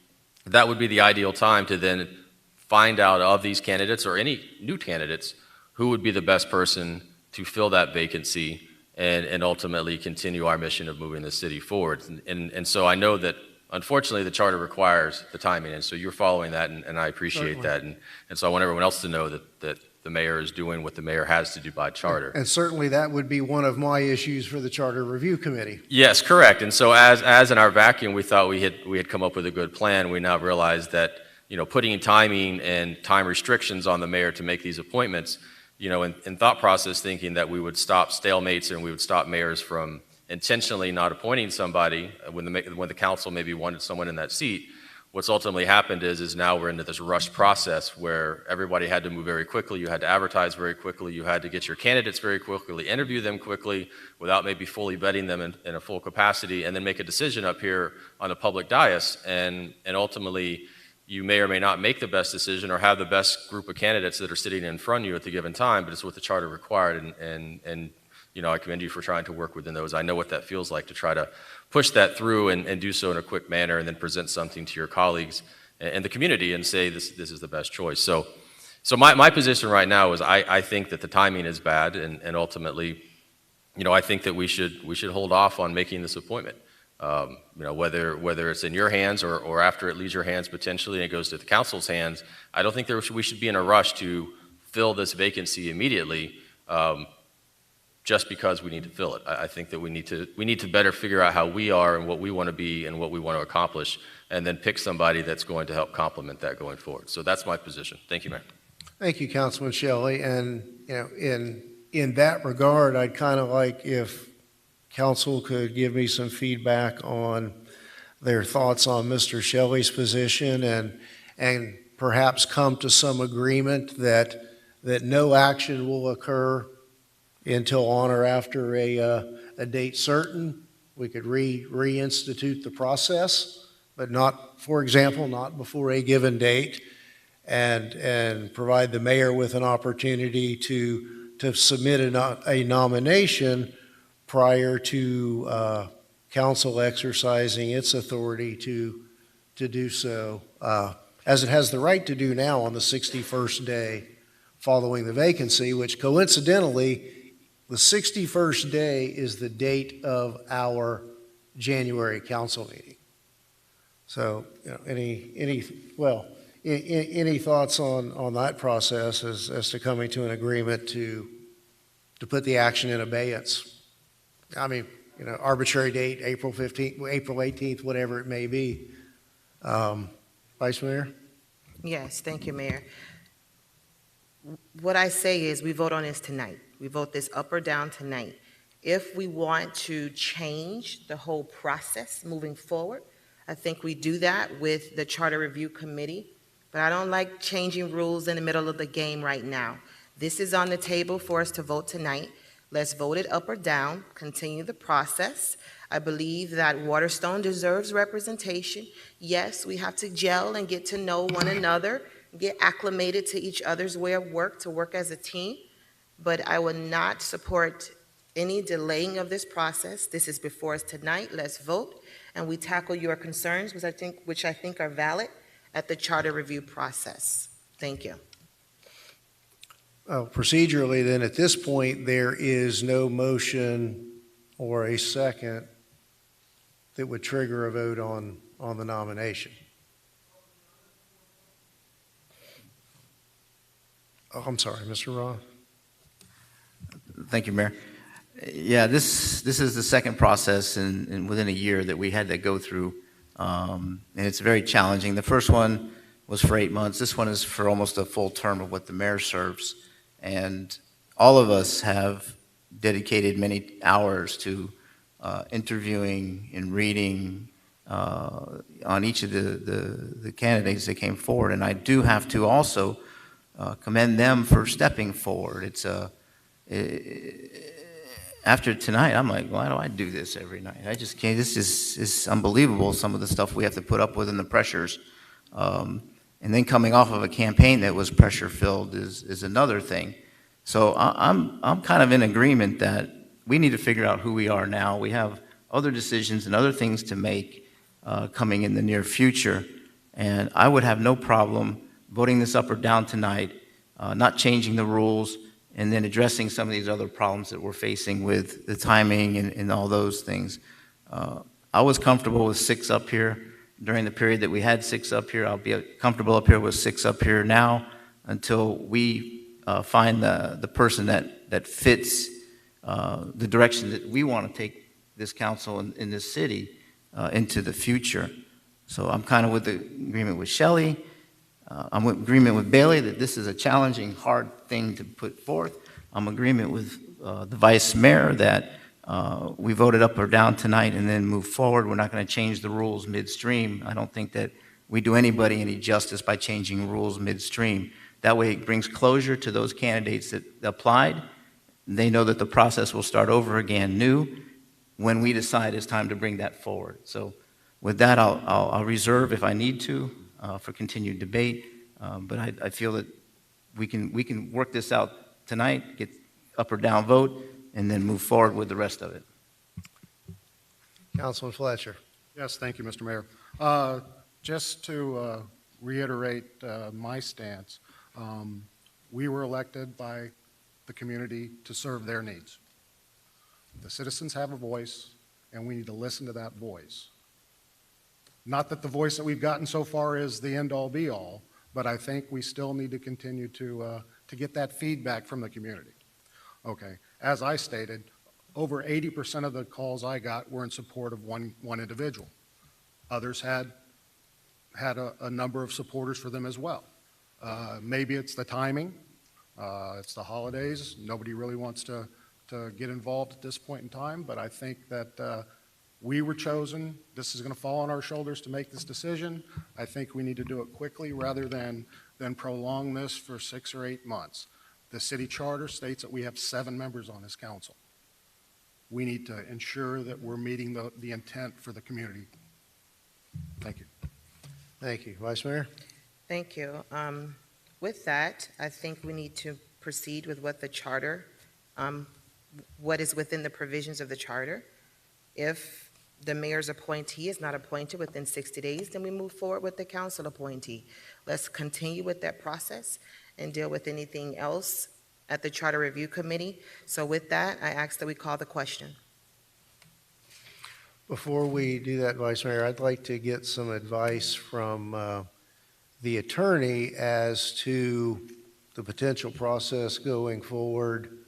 that would be the ideal time to then find out of these candidates or any new candidates who would be the best person to fill that vacancy and ultimately continue our mission of moving the city forward. And so I know that unfortunately the charter requires the timing, and so you're following that, and I appreciate that. And so I want everyone else to know that the mayor is doing what the mayor has to do by charter. And certainly that would be one of my issues for the Charter Review Committee. Yes, correct. And so as in our vacuum, we thought we had come up with a good plan. We now realize that, putting timing and time restrictions on the mayor to make these appointments, in thought process thinking that we would stop stalemates and we would stop mayors from intentionally not appointing somebody when the council maybe wanted someone in that seat. What's ultimately happened is now we're into this rush process where everybody had to move very quickly. You had to advertise very quickly. You had to get your candidates very quickly, interview them quickly without maybe fully vetting them in a full capacity, and then make a decision up here on the public dais. And ultimately, you may or may not make the best decision or have the best group of candidates that are sitting in front of you at the given time, but it's what the charter required. And I commend you for trying to work within those. I know what that feels like to try to push that through and do so in a quick manner and then present something to your colleagues and the community and say this is the best choice. So my position right now is I think that the timing is bad, and ultimately, I think that we should hold off on making this appointment. Whether it's in your hands or after it leaves your hands potentially and it goes to the council's hands, I don't think we should be in a rush to fill this vacancy immediately. Just because we need to fill it. I think that we need to better figure out how we are and what we want to be and what we want to accomplish, and then pick somebody that's going to help complement that going forward. So that's my position. Thank you, Mayor. Thank you, Councilman Shelley. And in that regard, I'd kind of like if council could give me some feedback on their thoughts on Mr. Shelley's position and perhaps come to some agreement that no action will occur until on or after a date certain. We could reinstitute the process, but not, for example, not before a given date, and provide the mayor with an opportunity to submit a nomination prior to council exercising its authority to do so, as it has the right to do now on the 61st day following the vacancy, which coincidentally, the 61st day is the date of our January council meeting. So, any thoughts on that process as to coming to an agreement to put the action in abeyance? I mean, arbitrary date, April 15th, April 18th, whatever it may be. Vice Mayor? Yes, thank you, Mayor. What I say is we vote on this tonight. We vote this up or down tonight. If we want to change the whole process moving forward, I think we do that with the Charter Review Committee, but I don't like changing rules in the middle of the game right now. This is on the table for us to vote tonight. Let's vote it up or down, continue the process. I believe that Waterstone deserves representation. Yes, we have to gel and get to know one another, get acclimated to each other's way of work, to work as a team. But I will not support any delaying of this process. This is before us tonight. Let's vote, and we tackle your concerns, which I think are valid, at the charter review process. Thank you. Procedurally, then, at this point, there is no motion or a second that would trigger a vote on the nomination. Oh, I'm sorry, Mr. Roth. Thank you, Mayor. Yeah, this is the second process in within a year that we had to go through, and it's very challenging. The first one was for 8 months. This one is for almost a full term of what the mayor serves, and all of us have dedicated many hours to interviewing and reading on each of the candidates that came forward, and I do have to also commend them for stepping forward. After tonight, I'm like, why do I do this every night? I just can't. This is unbelievable, some of the stuff we have to put up with and the pressures. And then coming off of a campaign that was pressure-filled is another thing. So I'm kind of in agreement that we need to figure out who we are now. We have other decisions and other things to make coming in the near future. And I would have no problem voting this up or down tonight, not changing the rules, and then addressing some of these other problems that we're facing with the timing and all those things. I was comfortable with 6 up here during the period that we had 6 up here. I'll be comfortable up here with 6 up here now until we find the person that fits the direction that we want to take this council in this city into the future. So I'm kind of with the agreement with Shelley. I'm in agreement with Bailey that this is a challenging, hard thing to put forth. I'm in agreement with the vice mayor that we voted up or down tonight and then move forward. We're not going to change the rules midstream. I don't think that we do anybody any justice by changing rules midstream. That way it brings closure to those candidates that applied. They know that the process will start over again new when we decide it's time to bring that forward. So with that, I'll reserve if I need to for continued debate. But I feel that we can work this out tonight, get up or down vote, and then move forward with the rest of it. Councilman Fletcher. Yes, thank you, Mr. Mayor. Just to reiterate my stance, we were elected by the community to serve their needs. The citizens have a voice, and we need to listen to that voice. Not that the voice that we've gotten so far is the end-all, be-all, but I think we still need to continue to get that feedback from the community. Okay, as I stated, over 80% of the calls I got were in support of one individual. Others had a number of supporters for them as well. Maybe it's the timing, it's the holidays, nobody really wants to get involved at this point in time, but I think that we were chosen. This is going to fall on our shoulders to make this decision. I think we need to do it quickly rather than prolong this for 6 or 8 months. The city charter states that we have 7 members on this council. We need to ensure that we're meeting the intent for the community. Thank you. Thank you. Vice Mayor? Thank you. With that, I think we need to proceed with what the charter, what is within the provisions of the charter. If the mayor's appointee is not appointed within 60 days, then we move forward with the council appointee. Let's continue with that process and deal with anything else at the Charter Review Committee. So with that, I ask that we call the question. Before we do that, Vice Mayor, I'd like to get some advice from the attorney as to the potential process going forward.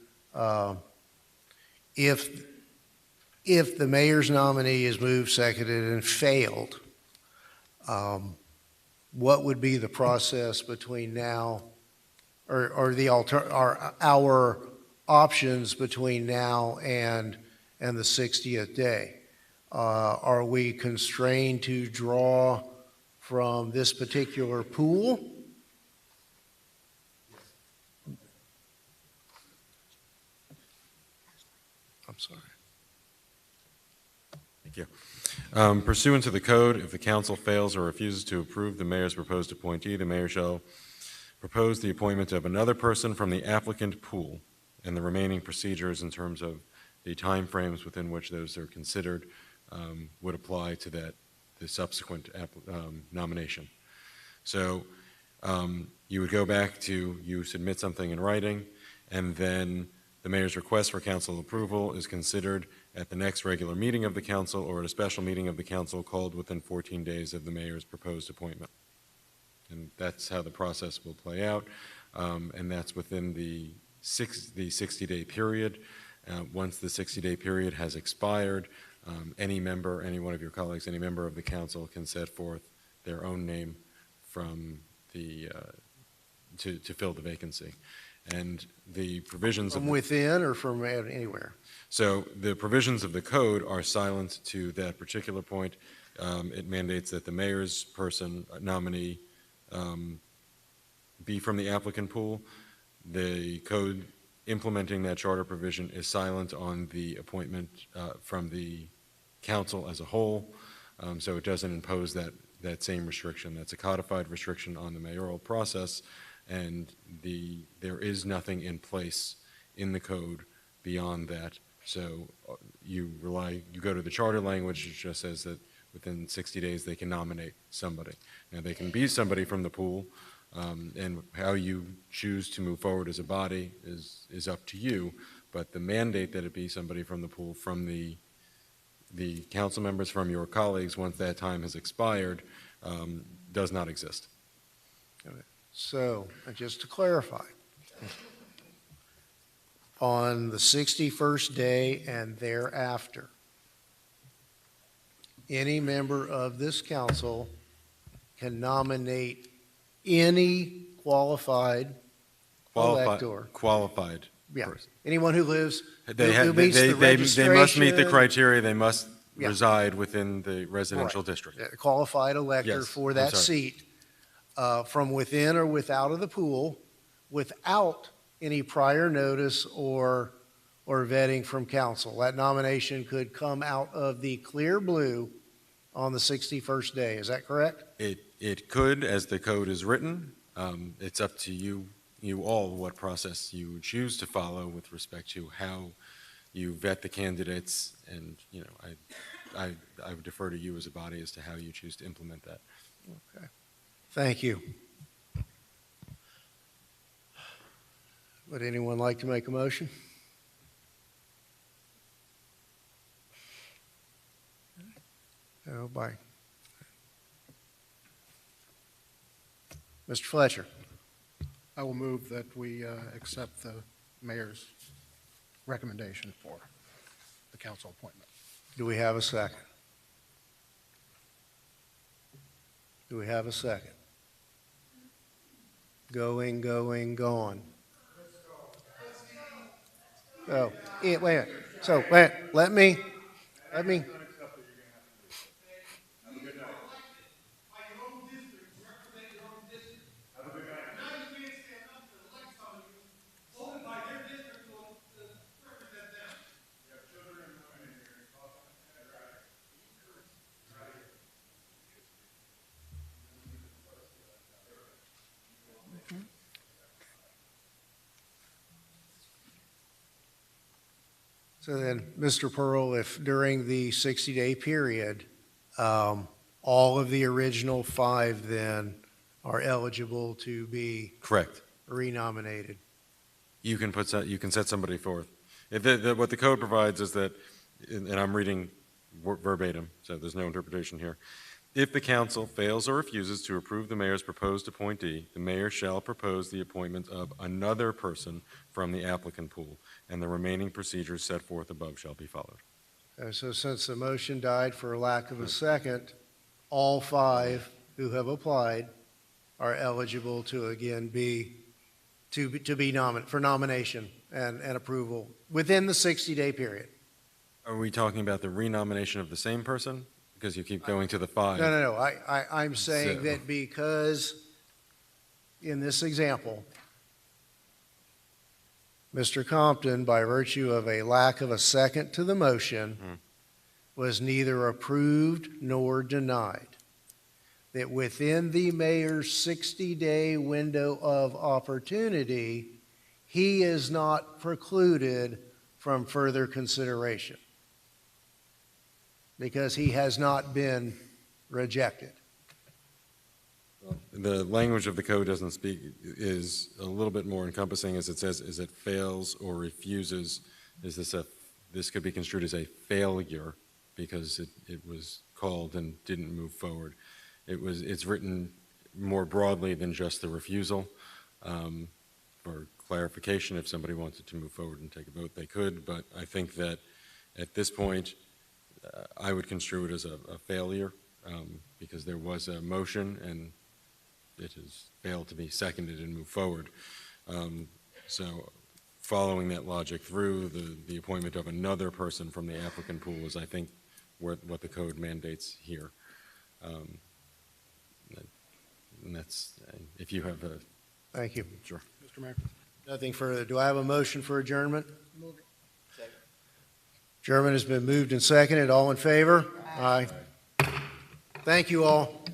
If the mayor's nominee is moved, seconded, and failed, what would be the process between now, or our options between now and the 60th day? Are we constrained to draw from this particular pool? sorry. Thank you. Pursuant to the code, if the council fails or refuses to approve the mayor's proposed appointee, the mayor shall propose the appointment of another person from the applicant pool, and the remaining procedures in terms of the timeframes within which those are considered would apply to the subsequent nomination. So you would go back to, you submit something in writing, and then the mayor's request for council approval is considered at the next regular meeting of the council or at a special meeting of the council called within 14 days of the mayor's proposed appointment. And that's how the process will play out, and that's within the 60-day period. Once the 60-day period has expired, any member, any one of your colleagues, any member of the council can set forth their own name from the, to fill the vacancy. And the provisions From within or from anywhere? So the provisions of the code are silent to that particular point. It mandates that the mayor's person, nominee, be from the applicant pool. The code implementing that charter provision is silent on the appointment from the council as a whole, so it doesn't impose that same restriction. That's a codified restriction on the mayoral process, and there is nothing in place in the code beyond that. So you go to the charter language, it just says that within 60 days they can nominate somebody. Now they can be somebody from the pool, and how you choose to move forward as a body is up to you, but the mandate that it be somebody from the pool, from the council members, from your colleagues, once that time has expired, does not exist. Okay. So, just to clarify, on the 61st day and thereafter, any member of this council can nominate any qualified elector. Qualified Yeah. person. Anyone who lives, They who meets the must meet the registration. criteria, they must Yeah. reside within the residential Right. district. A qualified elector Yes, for I'm that sorry. seat, from within or without of the pool, without any prior notice or vetting from council. That nomination could come out of the clear blue on the 61st day. Is that correct? It could, as the code is written. It's up to you all what process you choose to follow with respect to how you vet the candidates, and I would defer to you as a body as to how you choose to implement that. Okay. Thank you. Would anyone like to make a motion? Oh, bye. Mr. Fletcher. I will move that we accept the mayor's recommendation for the council appointment. Do we have a second? Do we have a second? Going, gone. Oh, wait a minute. So, let me. So then, Mr. Pearl, if during the 60-day period, all of the original 5 then are eligible to be Correct. renominated? You can set somebody forth. What the code provides is that, and I'm reading verbatim, so there's no interpretation here. If the council fails or refuses to approve the mayor's proposed appointee, the mayor shall propose the appointment of another person from the applicant pool, and the remaining procedures set forth above shall be followed. So since the motion died for lack of a second, all 5 who have applied are eligible to again be nominated for nomination and approval within the 60-day period. Are we talking about the renomination of the same person? Because you keep going to the 5. No. I'm saying that because in this example, Mr. Compton, by virtue of a lack of a second to the motion, was neither approved nor denied. That within the mayor's 60-day window of opportunity, he is not precluded from further consideration because he has not been rejected. The language of the code doesn't speak, is a little bit more encompassing, as it says, is it fails or refuses. This could be construed as a failure because it was called and didn't move forward. It's written more broadly than just the refusal. For clarification, if somebody wanted to move forward and take a vote, they could, but I think that at this point, I would construe it as a failure because there was a motion and it has failed to be seconded and move forward. So following that logic through, the appointment of another person from the applicant pool is, I think, what the code mandates here. And that's, if you have a... Thank you. Sure. Mr. Mayor. Nothing further. Do I have a motion for adjournment? Move it. Second. Adjournment has been moved and seconded. All in favor? Aye. Thank you all.